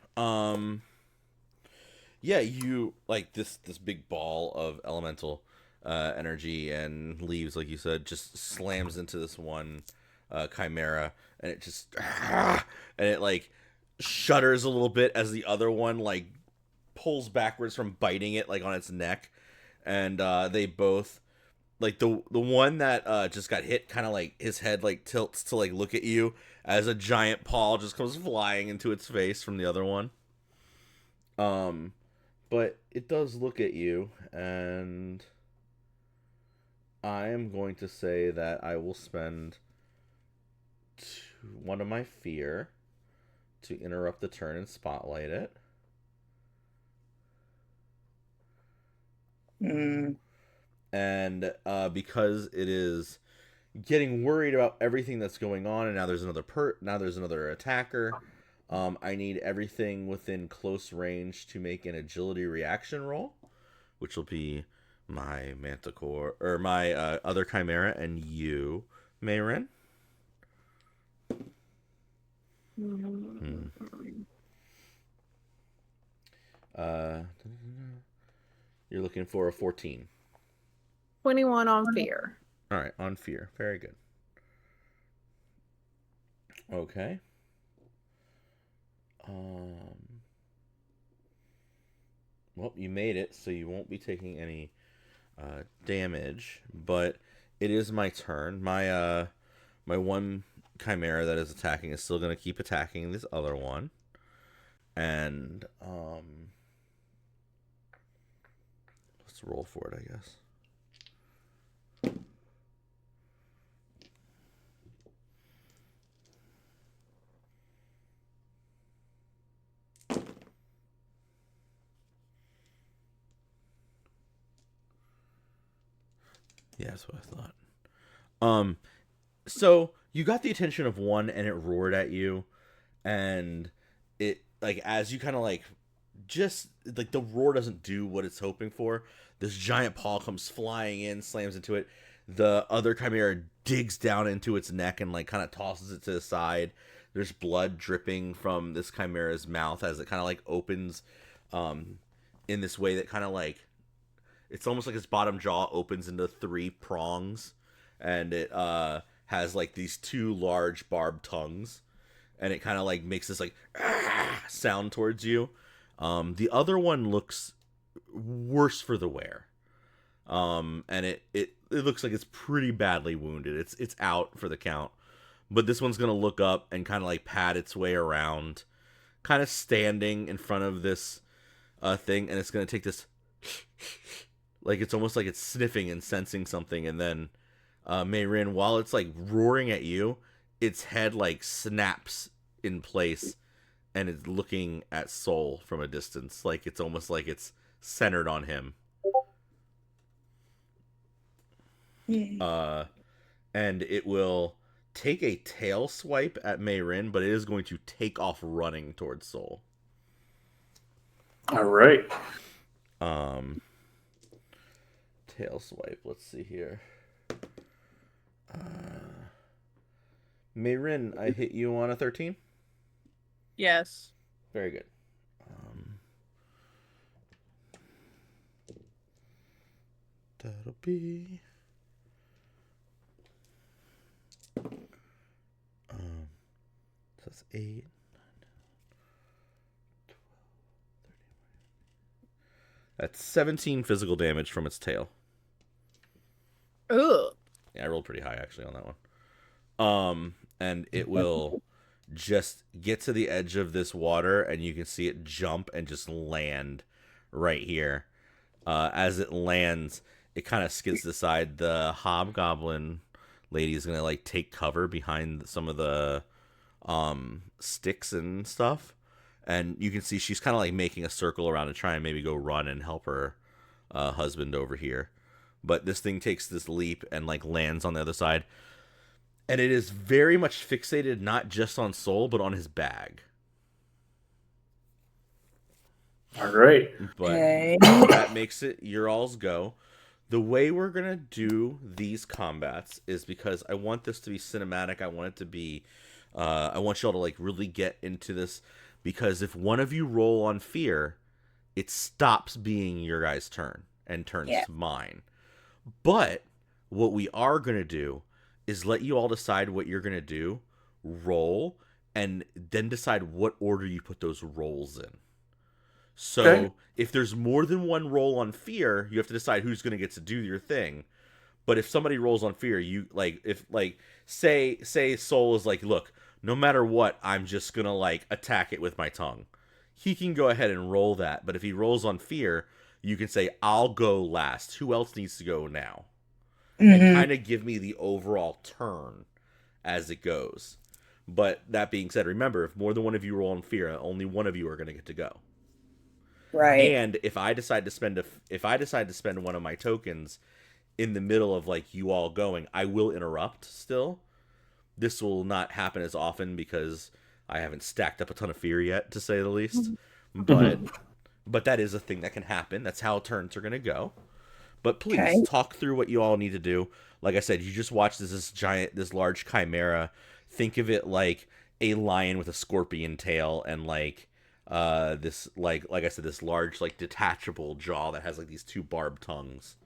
Yeah, you like this big ball of elemental energy and leaves, like you said, just slams into this one chimera, and it just and it like shudders a little bit as the other one like pulls backwards from biting it like on its neck, and they both like the one that just got hit kind of like his head like tilts to like look at you as a giant paw just comes flying into its face from the other one. But it does look at you, and I am going to say that I will spend one of my fear to interrupt the turn and spotlight it. And because it is getting worried about everything that's going on, and now there's another attacker. I need everything within close range to make an agility reaction roll, which will be my Manticore or my other Chimera and you, Mayrin. You're looking for a 14. 21 on fear. All right, on fear. Very good. Okay. Well, you made it, so you won't be taking any damage, but it is my turn. My one chimera that is attacking is still going to keep attacking this other one. And let's roll for it, I guess. Yeah, that's what I thought. So you got the attention of one, and it roared at you, and it like as you kind of like just like the roar doesn't do what it's hoping for. This giant paw comes flying in, slams into it. The other chimera digs down into its neck and like kind of tosses it to the side. There's blood dripping from this chimera's mouth as it kind of like opens in this way that kind of like it's almost like its bottom jaw opens into 3 prongs, and it has like these 2 large barbed tongues, and it kind of like makes this like sound towards you. The other one looks worse for the wear, and it looks like it's pretty badly wounded. It's out for the count, but this one's gonna look up and kind of like pad its way around, kind of standing in front of this thing, and it's gonna take this like it's almost like it's sniffing and sensing something, and then Mayrin, while it's like roaring at you, its head like snaps in place and it's looking at Soul from a distance, like it's almost like it's centered on him. And it will take a tail swipe at Mayrin, but it is going to take off running towards Soul. All right. Tail swipe. Let's see here. Mayrin, I hit you on a 13. Yes. Very good. That'll be. So that's 8, 9, 10, 12, 13. That's 17 physical damage from its tail. Ugh. Yeah, I rolled pretty high actually on that one. And it will just get to the edge of this water, and you can see it jump and just land right here. As it lands, it kind of skids to the side. The hobgoblin lady is gonna like take cover behind some of the sticks and stuff, and you can see she's kind of like making a circle around to try and maybe go run and help her husband over here. But this thing takes this leap and like lands on the other side, and it is very much fixated not just on Soul but on his bag. All right. But Okay. that makes it your all's go. The way we're gonna do these combats is because I want this to be cinematic. I want it to be I want y'all to like really get into this, because if one of you roll on fear, it stops being your guys' turn and turns to mine. But what we are going to do is let you all decide what you're going to do, roll, and then decide what order you put those rolls in. So Okay. if there's more than one roll on fear, you have to decide who's going to get to do your thing. But if somebody rolls on fear, you like, if like, say Soul is like, look, no matter what, I'm just going to like attack it with my tongue. He can go ahead and roll that. But if he rolls on fear, you can say, I'll go last. Who else needs to go now? And kind of give me the overall turn as it goes. But that being said, remember, if more than one of you roll on fear, only one of you are going to get to go. Right. And if I decide to spend one of my tokens in the middle of like you all going, I will interrupt still. This will not happen as often because I haven't stacked up a ton of fear yet, to say the least. But that is a thing that can happen. That's how turns are going to go. But please talk through what you all need to do. Like I said, you just watched this large chimera. Think of it like a lion with a scorpion tail, and like this like I said, this large like detachable jaw that has like these 2 barbed tongues.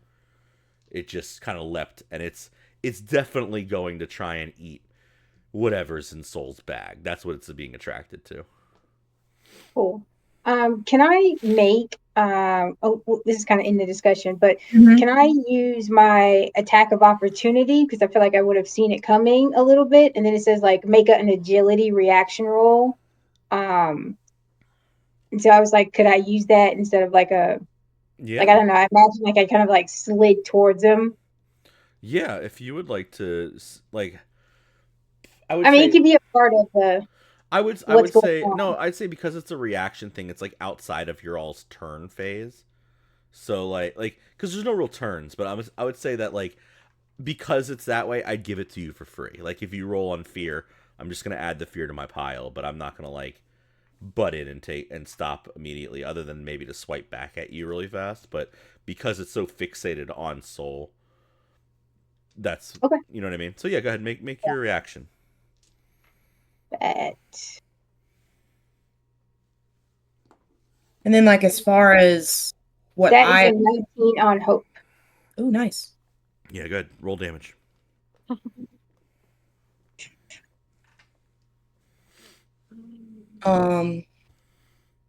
It just kind of leapt, and it's definitely going to try and eat whatever's in Soul's bag. That's what it's being attracted to. Cool. Can I make this is kind of in the discussion, but can I use my attack of opportunity, because I feel like I would have seen it coming a little bit, and then it says like make an agility reaction roll. And so I was like, could I use that instead of like a like, I don't know, I imagine like I kind of like slid towards him. Yeah, if you would like to like I mean, it could be a part of the I would say on. no, I'd say because it's a reaction thing, it's like outside of your all's turn phase. So like because there's no real turns, but I would say that like because it's that way, I'd give it to you for free. Like if you roll on fear, I'm just gonna add the fear to my pile, but I'm not gonna like butt in and stop immediately, other than maybe to swipe back at you really fast. But because it's so fixated on Soul, that's Okay. you know what I mean. So yeah, go ahead, make your reaction. Bet. And then, like, as far as what That is I... a 19 on hope. Oh, nice. Yeah, go ahead, roll damage.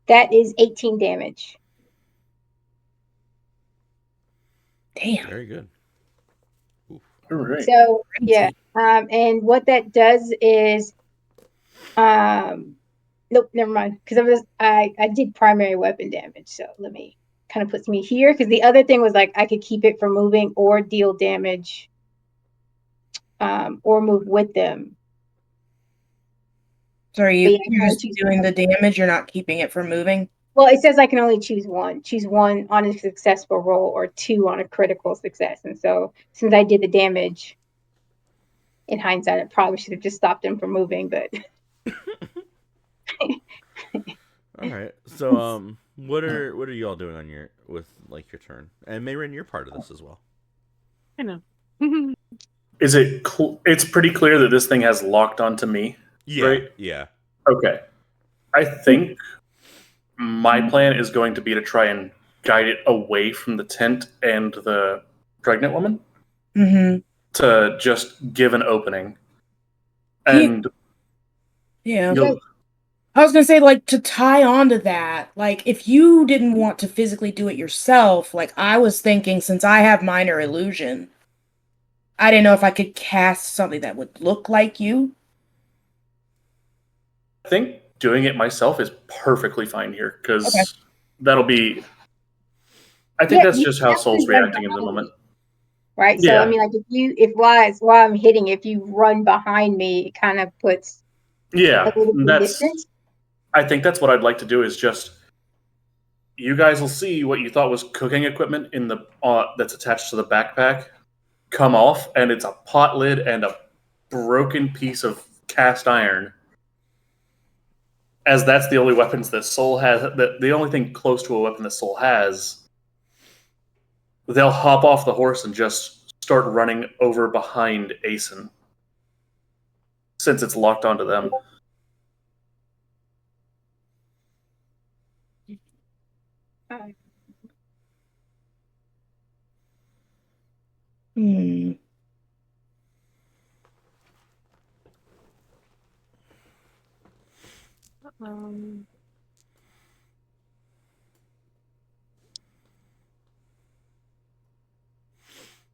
That is 18 damage. Damn. Very good. All right. So yeah, and what that does is, nope, never mind. Because I did primary weapon damage. So let me kind of puts me here, because the other thing was like I could keep it from moving or deal damage, or move with them. So are But you yeah, you're just choose doing one. the damage? You're not keeping it from moving? Well, it says I can only choose one. Choose one on a successful roll or two on a critical success. And so since I did the damage, in hindsight, I probably should have just stopped him from moving, but All right. So what are you all doing on your your turn? And Mayrin, you're part of this as well. I know. Is it? It's pretty clear that this thing has locked onto me. Yeah. Right? Yeah. Okay. I think my plan is going to be to try and guide it away from the tent and the pregnant woman Mm-hmm. to just give an opening. Yeah. And Yeah. you'll, I was gonna say, like, to tie on to that, like, if you didn't want to physically do it yourself, like, I was thinking, since I have minor illusion, I didn't know if I could cast something that would look like you. I think doing it myself is perfectly fine here because Okay. that'll be. I think yeah, that's you just how can Soul's actually run reacting in the behind moment. me, right? So I Yeah. mean, like if while I'm hitting, if you run behind me, it kind of puts a Yeah. little bit of That's. distance. I think that's what I'd like to do is just. You guys will see what you thought was cooking equipment in the that's attached to the backpack come off, and it's a pot lid and a broken piece of cast iron. As that's the only weapons that Soul has, the only thing close to a weapon that Soul has, they'll hop off the horse and just start running over behind Asen, since it's locked onto them. Hmm.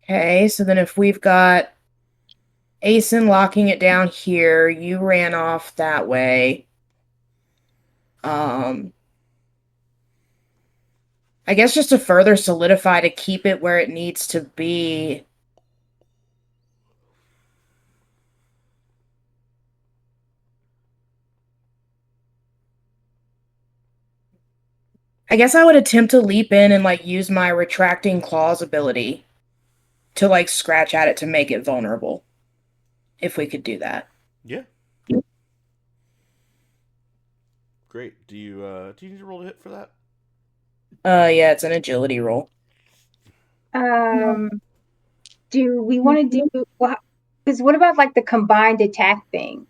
Okay, so then if we've got Asen locking it down here, you ran off that way. I guess just to further solidify to keep it where it needs to be. I guess I would attempt to leap in and like use my retracting claws ability to like scratch at it to make it vulnerable. If we could do that. Yeah. Great. Do you need to roll a hit for that? Yeah, it's an agility roll. Do we want to do? Because what about like the combined attack thing?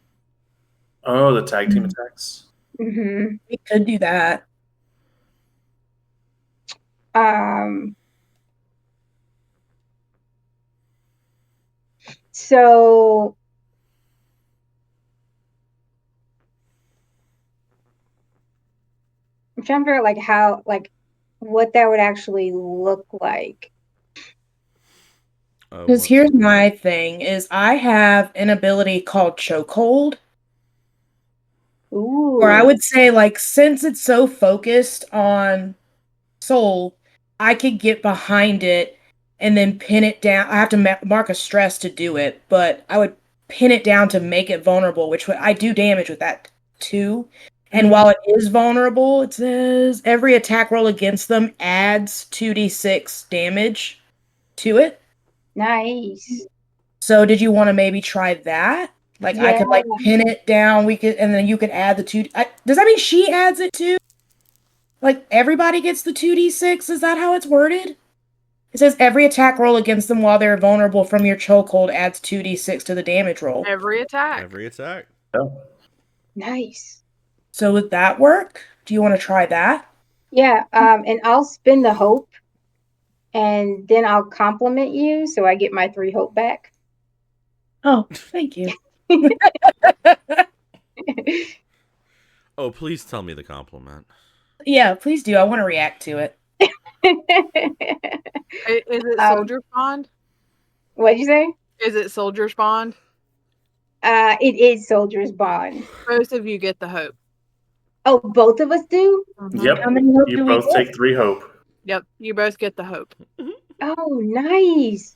Oh, the tag team attacks. Mm-hmm. We could do that. So I'm trying to figure out like how what that would actually look like. Because here's my thing: is I have an ability called Chokehold. Ooh. Or I would say, like, since it's so focused on Soul, I could get behind it and then pin it down. I have to mark a stress to do it, but I would pin it down to make it vulnerable, which I do damage with that too. And while it is vulnerable, it says every attack roll against them adds 2d6 damage to it. Nice. So did you want to maybe try that? Like I Yeah. could like pin it down. We could, and then you could add the two. Does that mean she adds it too? Like everybody gets the 2d6? Is that how it's worded? It says every attack roll against them while they're vulnerable from your chokehold adds 2d6 to the damage roll. Every attack. Every attack. Oh. Nice. So would that work? Do you want to try that? Yeah. And I'll spin the hope, and then I'll compliment you, so I get my 3 hope back. Oh, thank you. Oh, please tell me the compliment. Yeah, please do. I want to react to it. Is it Soldier's Bond? What'd you say? Is it Soldier's Bond? It is Soldier's Bond. Both of you get the hope. Oh, both of us do? Mhm. Yep. How many hope You do we both get? take 3 hope. Yep, you both get the hope. Oh, nice.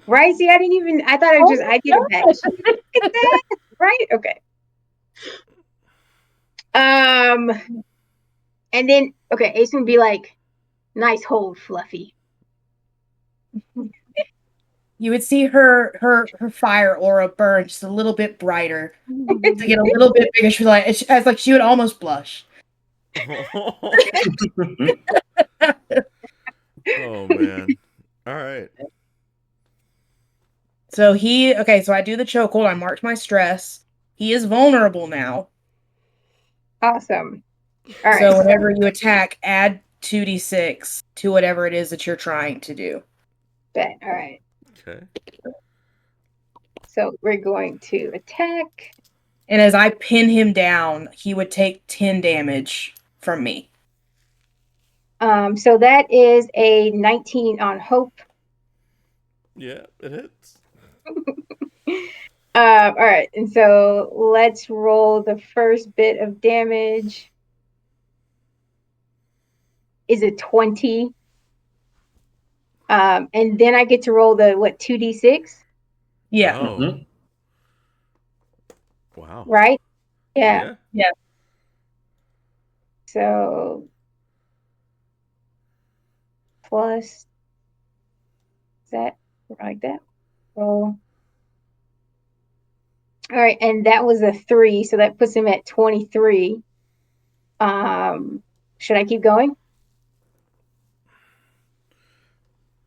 Right? See, I thought I get it back. Look at that. Right? Okay. And then, okay, Ace would be like, nice hold, Fluffy. You would see her fire aura burn just a little bit brighter to get a little bit bigger. She was like she would almost blush. Oh man. All right. So so I do the chokehold. I marked my stress. He is vulnerable now. Awesome. All right. So whenever you attack, add 2d6 to whatever it is that you're trying to do. Bet. All right. Okay. So we're going to attack. And as I pin him down, he would take 10 damage from me. So that is a 19 on hope. Yeah, it hits. All right, and so let's roll the first bit of damage. Is it 20? And then I get to roll the 2d6? Yeah. Oh. Mhm. Wow. Right? Yeah. Yeah. So plus that, like that. Roll. All right, and that was a 3, so that puts him at 23. Should I keep going?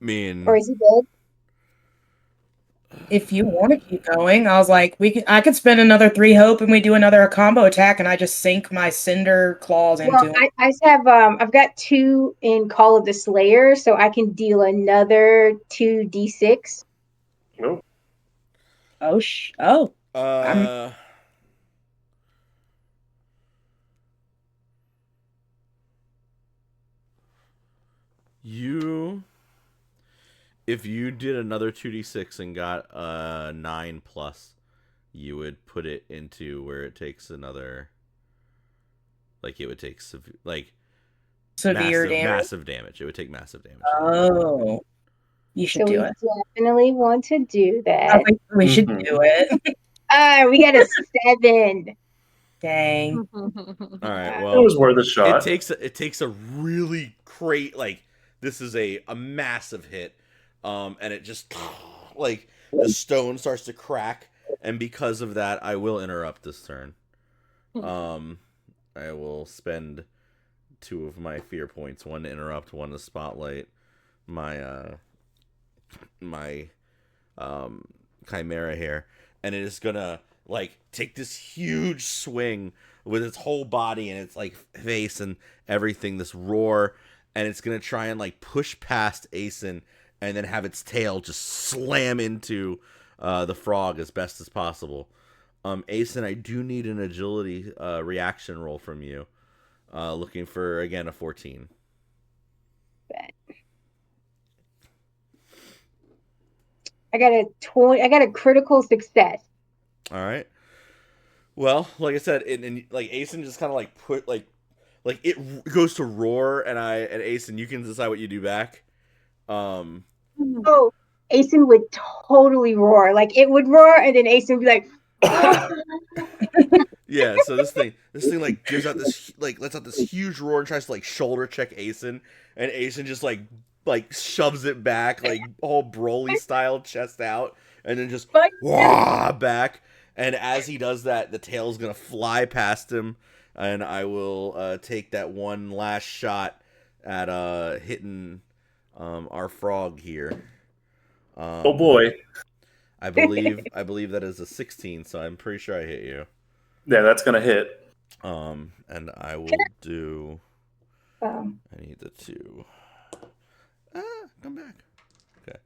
Or is he dead? If you want to keep going, I was like, I could spend another 3 hope and we do another combo attack and I just sink my cinder claws into him. I have I've got 2 in Call of the Slayer, so I can deal another 2d6. Oh. If you did another 2d6 and got a 9 plus, you would put it into where it takes another, like it would take severe damage. massive damage. It would take massive damage. Oh, you should do it. Definitely want to do that. I think we should do it. We got a 7. Dang. All right. It Well, was worth a shot. it takes a really great, like, this is a massive hit, and it just like the stone starts to crack, and because of that, I will interrupt this turn. I will spend 2 of my fear points, one to interrupt, one to spotlight my chimera here, and it is gonna like take this huge swing with its whole body and its like face and everything, this roar, and it's gonna try and like push past Asen and then have its tail just slam into the frog as best as possible. Asen, I do need an agility reaction roll from you. Looking for, again, a 14. I got a 20. I got a critical success. All right. Well, like I said, and like Asen just kind of like put like it goes to roar, and Asen, you can decide what you do back. Oh, Asen would totally roar. Like it would roar, and then Asen would be like. Yeah, so this thing like gives out this lets out this huge roar and tries to like shoulder check Asen, and Asen just like shoves it back like all Broly style, chest out, and then just But wah back. And as he does that, the tail's gonna fly past him, and I will take that one last shot at hitting our frog here. Oh boy. I believe that is a 16, so I'm pretty sure I hit you. Yeah, that's gonna hit. And I will do. um, I need the 2. Come back. Okay.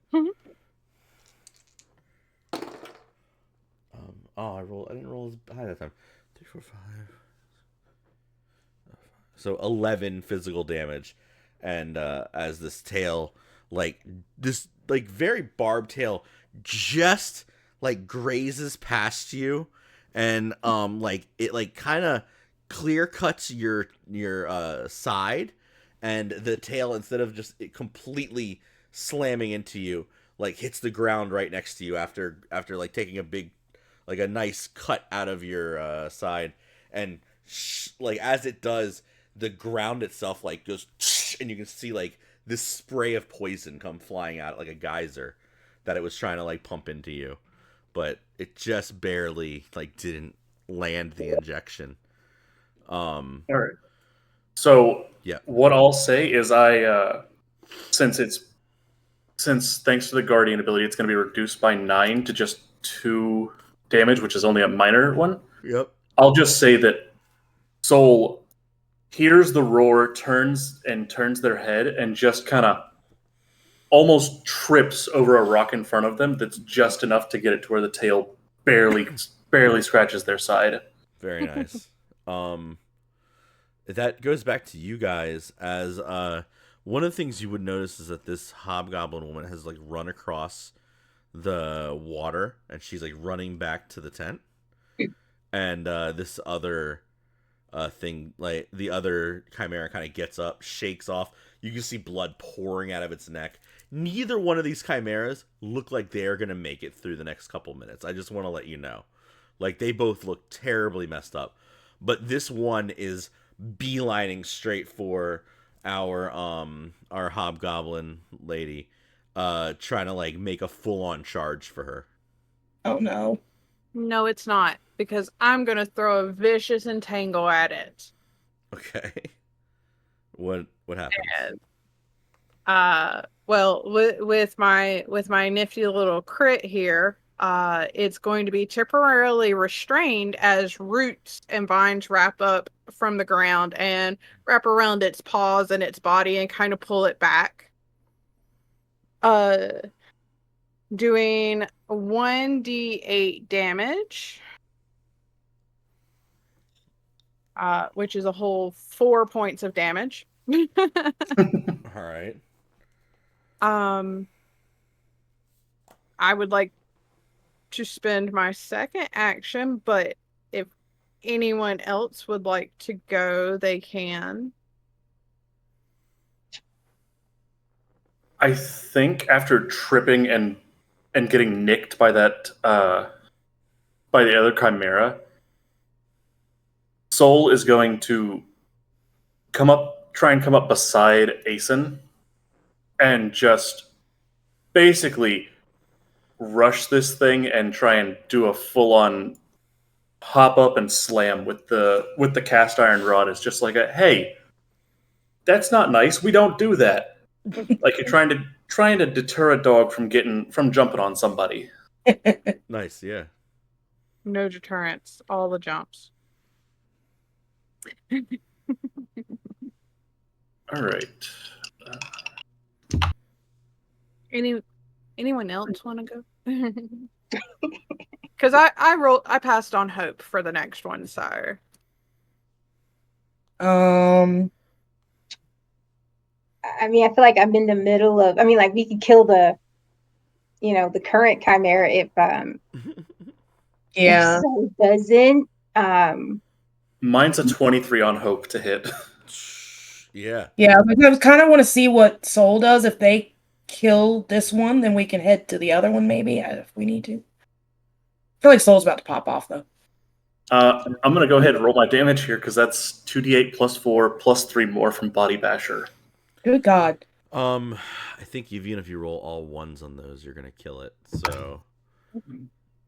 I didn't roll as high that time. 3, 4, 5. So 11 physical damage, and as this tail, this very barbed tail, just grazes past you, and it kind of clear cuts your side, and the tail, instead of just completely slamming into you, hits the ground right next to you after taking a nice cut out of your side, and as it does, the ground itself goes, and you can see this spray of poison come flying out like a geyser that it was trying to pump into you, but it just barely didn't land the injection. All right. So Yeah. what I'll say is since thanks to the guardian ability, it's going to be reduced by 9 to just 2 damage, which is only a minor one. Yep. I'll just say that Soul hears the roar, turns their head, and just kind of almost trips over a rock in front of them. That's just enough to get it to where the tail barely scratches their side. Very nice. That goes back to you guys, as one of the things you would notice is that this hobgoblin woman has run across the water, and she's running back to the tent, and this other thing, the other chimera, kind of gets up, shakes off. You can see blood pouring out of its neck. Neither one of these chimeras look like they're gonna make it through the next couple minutes. I just want to let you know, they both look terribly messed up, but this one is beelining straight for our hobgoblin lady, trying to make a full-on charge for her. Oh no. No, it's not, because I'm going to throw a vicious entangle at it. Okay. What happens? Well, with my nifty little crit here, it's going to be temporarily restrained as roots and vines wrap up from the ground and wrap around its paws and its body and kind of pull it back. Doing 1d8 damage, which is a whole 4 points of damage. All right. I would like to spend my second action, but if anyone else would like to go, they can. I think after tripping and getting nicked by that by the other chimera, Soul is going to try and come up beside Asen, and just basically rush this thing and try and do a full-on hop up and slam with the cast iron rod. It's just hey, that's not nice. We don't do that. You're trying to deter a dog from jumping on somebody. Nice, yeah. No deterrence, all the jumps. All right. Anyone else want to go? Because I passed on hope for the next one, so. I mean, I feel like I'm in the middle of. I mean, we could kill the current chimera if Yeah. if Soul doesn't. Mine's a 23 on hope to hit. Yeah. Yeah, I kind of want to see what Soul does. If they kill this one, then we can head to the other one, maybe, if we need to. I feel like Soul's about to pop off, though. I'm going to go ahead and roll my damage here, because that's 2d8 plus 4 plus 3 more from Body Basher. Good God. I think even if you roll all ones on those, you're going to kill it, so.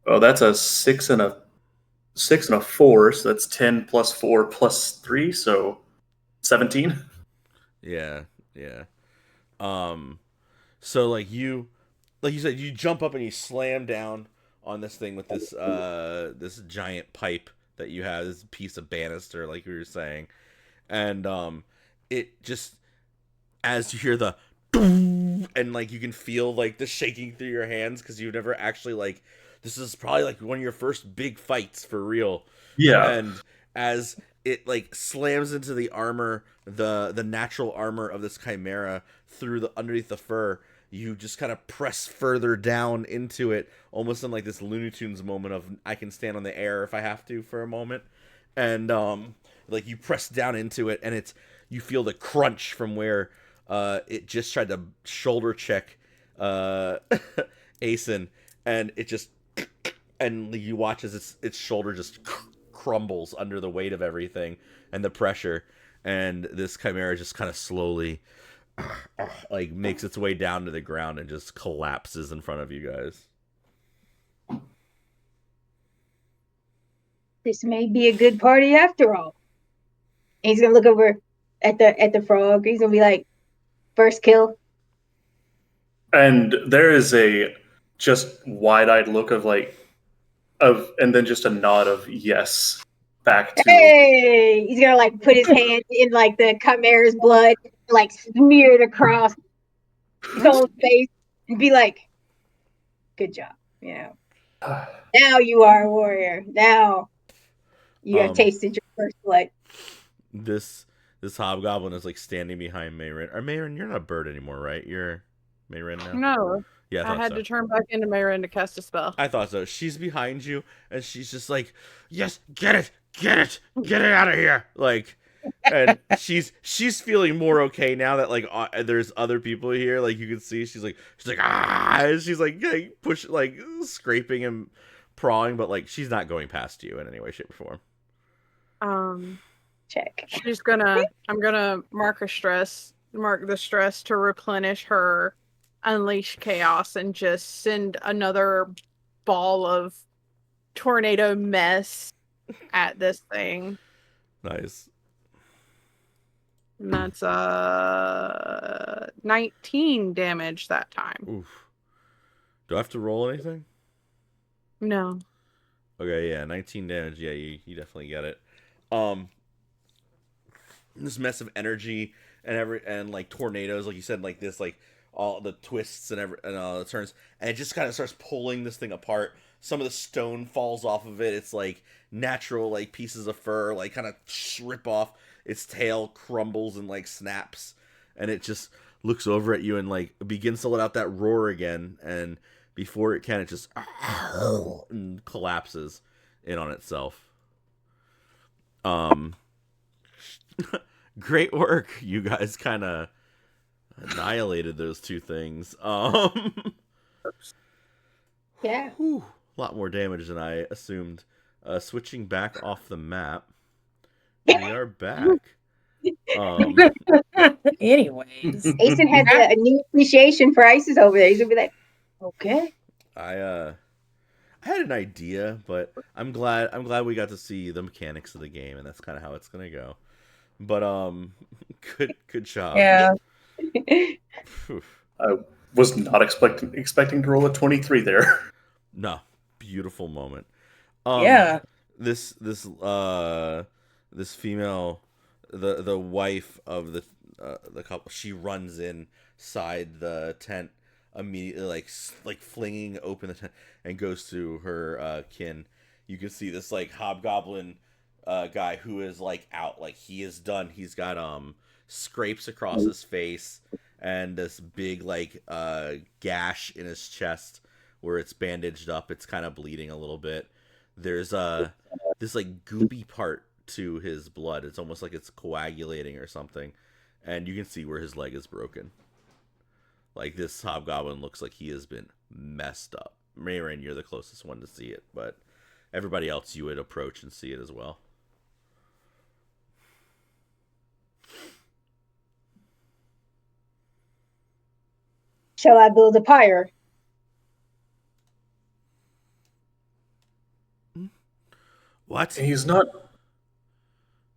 Oh, that's a 6 and a 4, so that's 10 plus 4 plus 3, so 17. Yeah, yeah. Um, so like you said, you jump up and you slam down on this thing with this giant pipe that you have, this piece of banister, like we were saying, and it just as you hear the and like you can feel like the shaking through your hands because you've never actually like this is probably like one of your first big fights for real, Yeah. and as it like slams into the armor, the natural armor of this chimera through the underneath the fur, you just kind of press further down into it, almost in like this Looney Tunes moment of I can stand on the air if I have to for a moment, and like you press down into it, and it's you feel the crunch from where it just tried to shoulder check Asen, and it just and you watch as its shoulder just crumbles under the weight of everything and the pressure, and this chimera just kind of slowly like makes its way down to the ground and just collapses in front of you guys. This may be a good party after all. And he's gonna look over at the frog. He's gonna be like, first kill. And there is a just wide-eyed look of and then just a nod of yes back to. Hey, he's gonna like put his hand in like the chimera's blood, like smear it across his whole face, and be like, "Good job, you know. Now you are a warrior. Now you have Um, tasted your first blood." this this hobgoblin is like standing behind Mayrin. Or Mayrin, you're not a bird anymore, right? You're Mayrin now. No, Yeah, I I thought had so. to turn back into Mayrin to cast a spell. I thought so. She's behind you, and she's just like, "Yes, get it, get it, get it out of here!" Like, and she's feeling more okay now that like there's other people here. Like you can see, she's like ah, and she's like push like scraping and pawing, but like she's not going past you in any way, shape, or form. Um, Check. I'm gonna mark the stress to replenish her unleash chaos and just send another ball of tornado mess at this thing. Nice. And that's 19 damage that time. Oof. Do I have to roll anything? No. Okay, yeah, 19 damage. Yeah, you definitely get it. Um, this mess of energy and like tornadoes, like you said, like this, like all the twists and all the turns, and it just kind of starts pulling this thing apart. Some of the stone falls off of it. It's like natural, like pieces of fur, like kind of rip off. Its tail crumbles and like snaps, and it just looks over at you and like begins to let out that roar again. And before it can, it just and collapses in on itself. Um, great work. You guys kind of annihilated those two things. Yeah. Whew, a lot more damage than I assumed. Switching back off the map, we are back. Anyways, Asen had a new appreciation for Isis over there. He's gonna be like, okay. I had an idea, but I'm glad we got to see the mechanics of the game, and that's kind of how it's gonna go. But good job. yeah. Phew. I was not expecting to roll a 23 there. No, beautiful moment. Yeah. This this female, the wife of the couple, she runs inside the tent immediately, like flinging open the tent and goes to her kin. You can see this like hobgoblin guy who is like out, like he is done. He's got scrapes across his face and this big like gash in his chest where it's bandaged up. It's kind of bleeding a little bit. There's this like goopy part to his blood. It's almost like it's coagulating or something, and you can see where his leg is broken. Like this hobgoblin looks like he has been messed up. Mayrin, you're the closest one to see it, but everybody else you would approach and see it as well. Shall I build a pyre? What? He's not.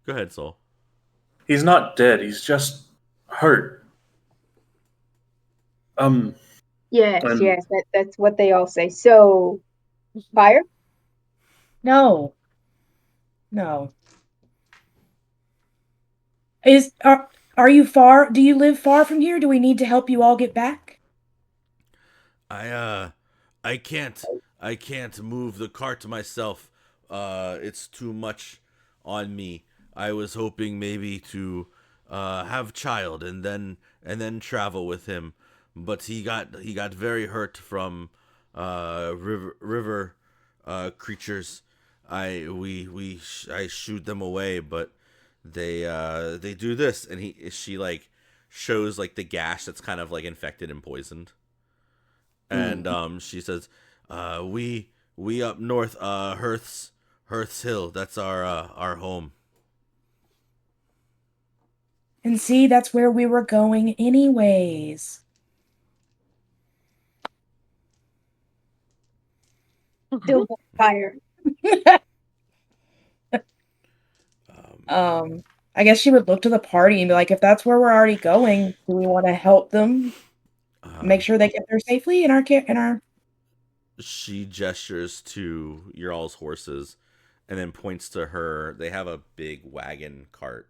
Go ahead, Soul. He's not dead. He's just hurt. Yes, And yes, that's what they all say. So, fire? No. No. Are you far? Do you live far from here? Do we need to help you all get back? I I can't move the cart myself. It's too much on me. I was hoping maybe to have child and then travel with him, but he got very hurt from river creatures. I shoot them away, but they do this, and she like shows like the gash that's kind of like infected and poisoned. And she says, we up north, Hearth's Hill. That's our home." And see, that's where we were going anyways. Still fire. I guess she would look to the party and be like, if that's where we're already going, do we want to help them make sure they get there safely in our care in our She gestures to your all's horses, and then points to her. They have a big wagon cart.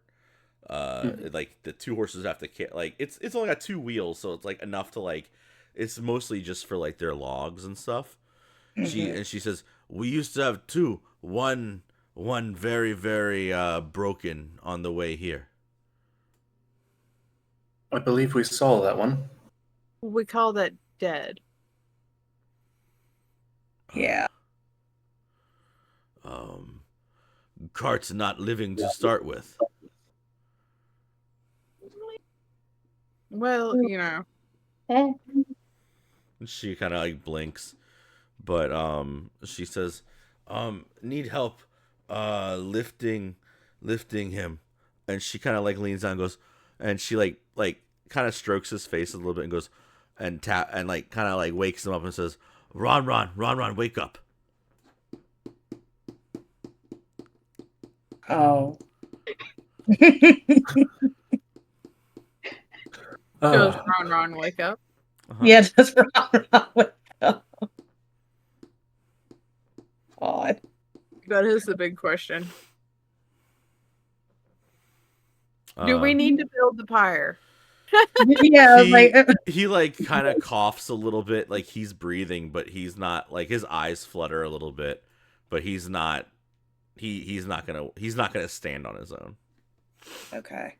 Like the two horses have to like it's only got two wheels, so it's like enough to like. It's mostly just for like their logs and stuff. She says, "We used to have two. One very very broken on the way here." I believe we saw that one. We call that dead. Yeah. Cart's not living to start with. Well, Eh. She kind of like blinks, but she says, "Need help, lifting him," and she kind of like leans down, and goes, and she like kind of strokes his face a little bit and goes, and tap and like kind of like wakes him up and says, Ron, wake up." Oh. goes Ron, wake up. Yeah, just wake up. God. That is the big question. Do we need to build the pyre? Yeah, he like kind of coughs a little bit, like he's breathing, but he's not like his eyes flutter a little bit, but he's not he's not gonna stand on his own. Okay.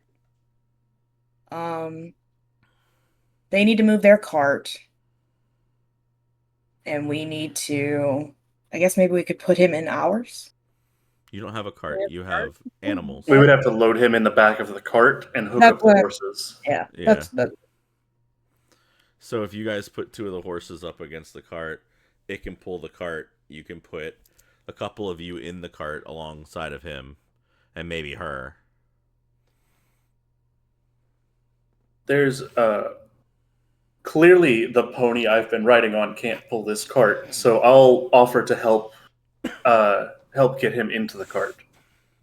They need to move their cart. And we need to, I guess maybe we could put him in ours. You don't have a cart, you have animals. We would have to load him in the back of the cart and hook That's up the what- horses. Yeah. Yeah. That's So if you guys put two of the horses up against the cart, it can pull the cart. You can put a couple of you in the cart alongside of him, and maybe her. There's clearly the pony I've been riding on can't pull this cart, so I'll offer to help get him into the cart.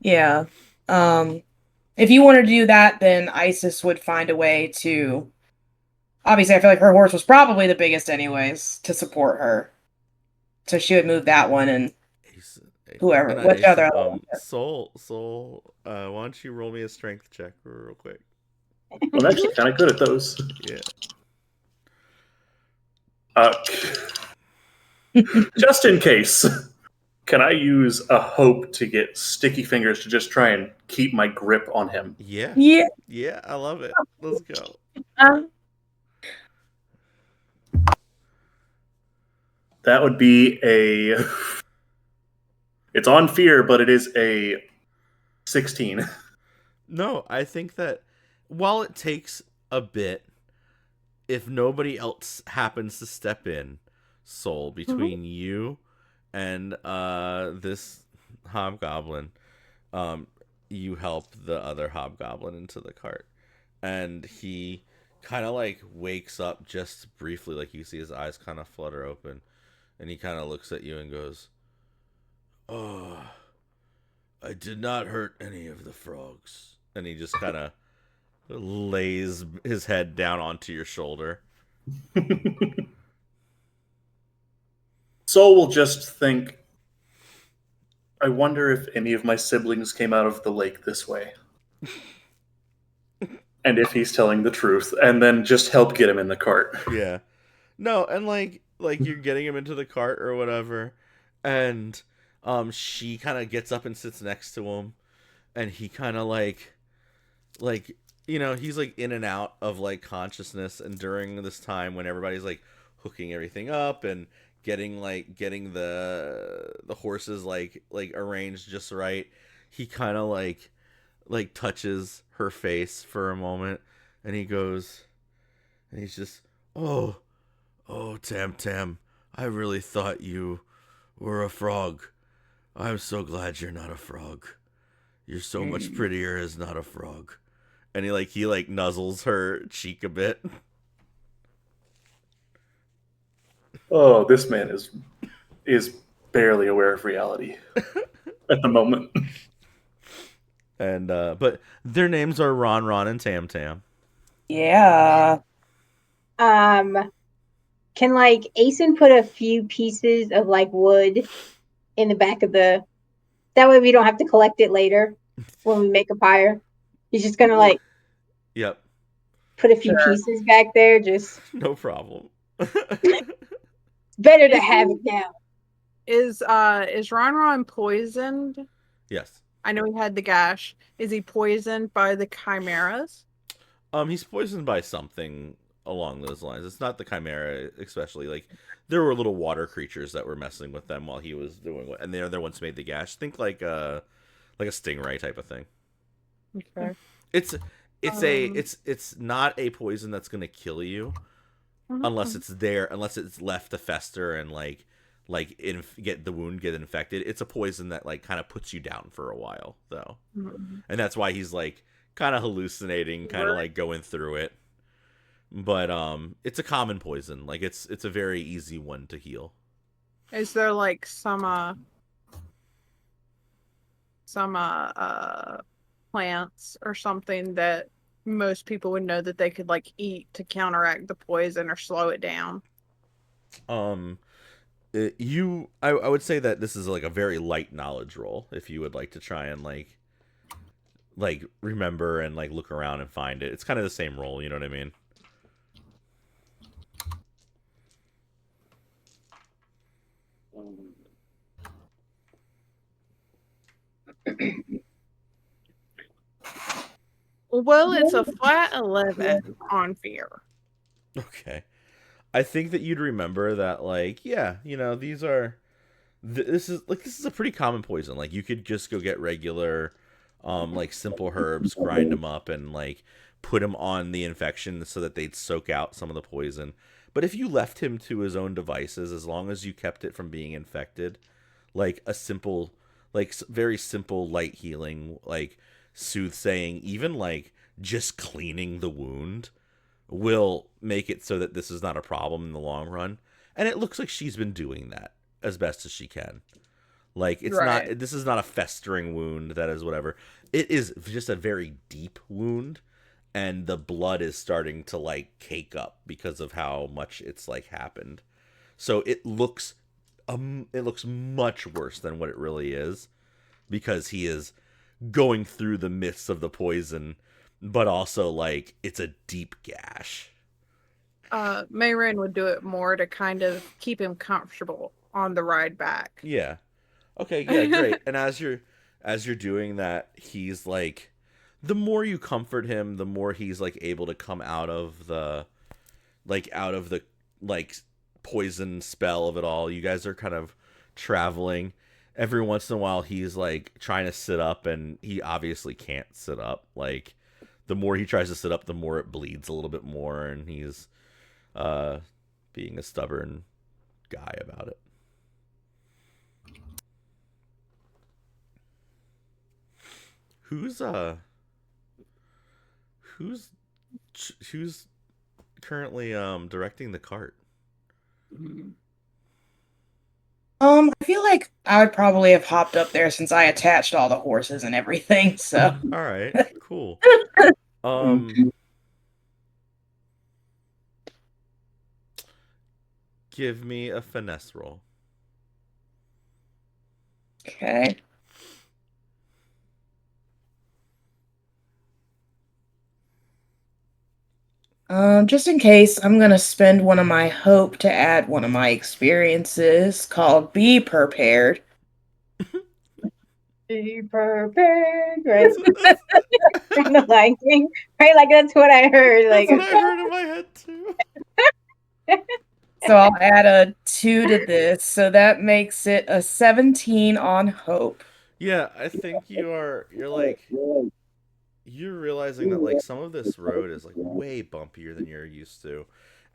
Yeah. If you wanted to do that, then Isis would find a way to. Obviously, I feel like her horse was probably the biggest, anyways, to support her. So she would move that one and whoever, which other. Soul. Why don't you roll me a strength check real quick? I'm actually kind of good at those. Yeah. Just in case, can I use a hope to get Sticky Fingers to just try and keep my grip on him? Yeah. Yeah. Yeah, I love it. Let's go. That would be a. It's on fear, but it is a 16. No, I think that while it takes a bit, if nobody else happens to step in, Soul, between you and this hobgoblin, you help the other hobgoblin into the cart. And he kind of like wakes up just briefly, like you see his eyes kind of flutter open, and he kind of looks at you and goes, "Oh, I did not hurt any of the frogs. And he just kind of lays his head down onto your shoulder. Soul will just think, I wonder if any of my siblings came out of the lake this way. And if he's telling the truth, and then just help get him in the cart. Yeah. No, and like you're getting him into the cart or whatever, and she kind of gets up and sits next to him, and he kind of like he's like in and out of like consciousness, and during this time when everybody's like hooking everything up and getting the horses like arranged just right, he kind of like touches her face for a moment, and he goes, and he's just, oh, Tam Tam, I really thought you were a frog. I'm so glad you're not a frog. You're so much prettier as not a frog. And he nuzzles her cheek a bit. Oh, this man is barely aware of reality at the moment. And but their names are Ron and Tam Tam. Yeah. Can like Asen put a few pieces of like wood in the back of the that way we don't have to collect it later when we make a fire. He's just gonna like Yep. put a few pieces back there, just No problem. better to have it now. Is Ron poisoned? Yes. I know he had the gash. Is he poisoned by the chimeras? He's poisoned by something along those lines. It's not the chimera, especially. Like, there were little water creatures that were messing with them while he was doing what, and they're the ones who made the gash. Think like a stingray type of thing. Okay. It's not a poison that's gonna kill you unless it's there, unless it's left to fester and get the wound get infected. It's a poison that like kind of puts you down for a while though, and that's why he's like kind of hallucinating, kind of like going through it. But it's a common poison. Like it's a very easy one to heal. Is there like some plants or something that most people would know that they could like eat to counteract the poison or slow it down? I would say that this is like a very light knowledge roll if you would like to try and like remember and like look around and find it. It's kind of the same roll, you know what I mean? Well, it's a flat 11 on fear. Okay. I think that you'd remember that, like, yeah, this is a pretty common poison. Like, you could just go get regular, like simple herbs, grind them up, and like put them on the infection so that they'd soak out some of the poison. But if you left him to his own devices, as long as you kept it from being infected, like a simple, like very simple light healing, like soothsaying, even like just cleaning the wound will make it so that this is not a problem in the long run. And it looks like she's been doing that as best as she can. Like it's Right. not, this is not a festering wound that is whatever. It is just a very deep wound, and the blood is starting to like cake up because of how much it's like happened. So it looks much worse than what it really is, because he is going through the midst of the poison, but also like it's a deep gash. Mayrin would do it more to kind of keep him comfortable on the ride back. Yeah. Okay, yeah, great. And as you're doing that, he's like, the more you comfort him, the more he's like able to come out of the like poison spell of it all. You guys are kind of traveling. Every once in a while he's like trying to sit up, and he obviously can't sit up. Like the more he tries to sit up, the more it bleeds a little bit more, and he's being a stubborn guy about it. Who's who's who's currently directing the cart? I feel like I would probably have hopped up there since I attached all the horses and everything, so. All right, cool. Give me a finesse roll. Okay. Just in case, I'm gonna spend one of my hope to add one of my experiences called Be Prepared. Be prepared, right? That's From the Lion King, right? Like that's what I heard. Like what I heard in my head too. So I'll add a 2 to this, so that makes it a 17 on hope. Yeah, I think you're realizing that like some of this road is like way bumpier than you're used to.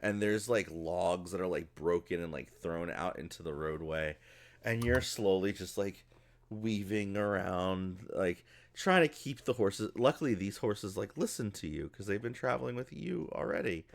And there's like logs that are like broken and like thrown out into the roadway. And you're slowly just like weaving around, like trying to keep the horses. Luckily, these horses like listen to you because they've been traveling with you already.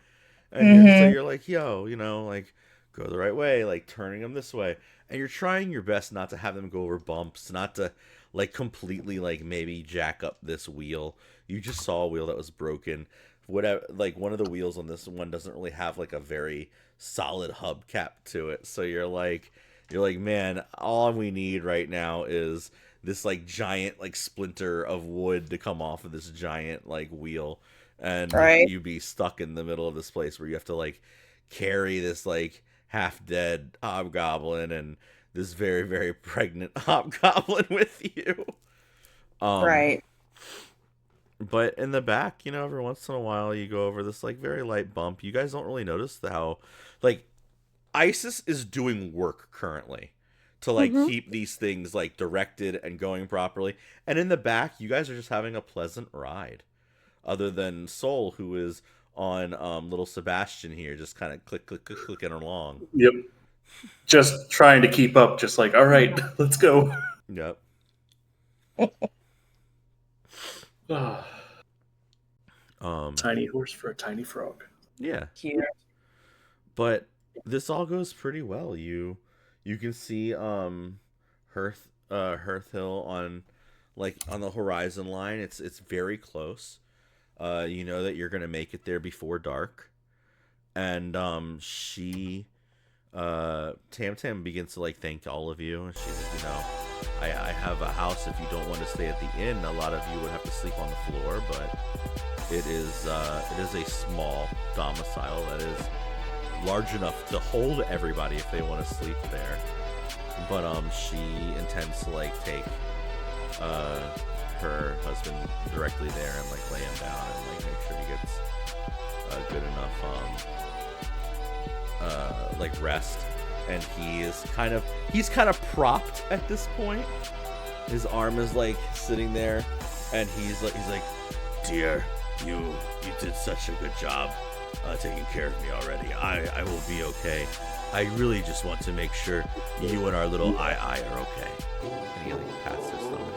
And so you're like, yo, like go the right way, like turning them this way. And you're trying your best not to have them go over bumps, not to like completely like maybe jack up this wheel. You just saw a wheel that was broken. Whatever, like one of the wheels on this one doesn't really have like a very solid hubcap to it. So you're like, man, all we need right now is this like giant like splinter of wood to come off of this giant like wheel, and Right. you be stuck in the middle of this place where you have to like carry this like half dead hobgoblin and this very very pregnant hobgoblin with you. Right. But in the back, every once in a while you go over this like very light bump. You guys don't really notice how like ISIS is doing work currently to like keep these things like directed and going properly. And in the back, you guys are just having a pleasant ride. Other than Soul, who is on little Sebastian here, just kind of clicking along. Yep. Just trying to keep up, just like, all right, let's go. Yep. Tiny horse for a tiny frog. Yeah. Cute. But this all goes pretty well. You can see Hearth Hill on the horizon line. It's very close. You know that you're gonna make it there before dark. And she Tam Tam begins to like thank all of you. She's like, I have a house. If you don't want to stay at the inn, a lot of you would have to sleep on the floor, but it is a small domicile that is large enough to hold everybody if they want to sleep there. But she intends to like take her husband directly there and like lay him down and like make sure he gets good enough like rest. And he's kind of propped at this point. His arm is like sitting there, and he's like, dear, you did such a good job taking care of me already. I will be okay. I really just want to make sure you and our little I are okay. And he like pats her stomach.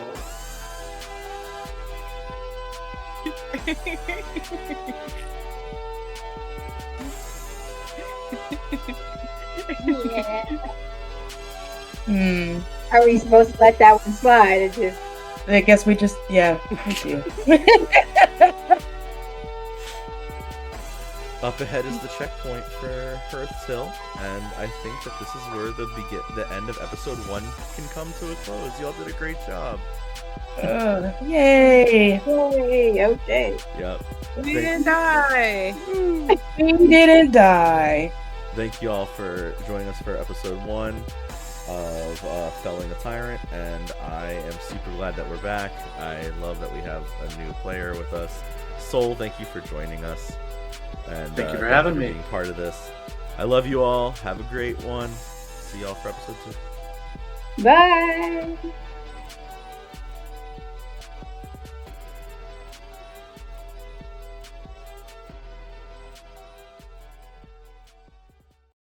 Yeah. Are we supposed to let that one slide? It just. I guess we just, yeah, we do. Up ahead is the checkpoint for Hearth Hill, and I think that this is where the end of episode 1 can come to a close. Y'all did a great job. Yay! Yay! Okay. Yep. We didn't die. We didn't die. Thank you all for joining us for episode 1 of Felling a Tyrant, and I am super glad that we're back. I love that we have a new player with us. Soul, thank you for joining us. And thank you for having me. Being part of this. I love you all. Have a great one. See y'all for episode 2. Bye.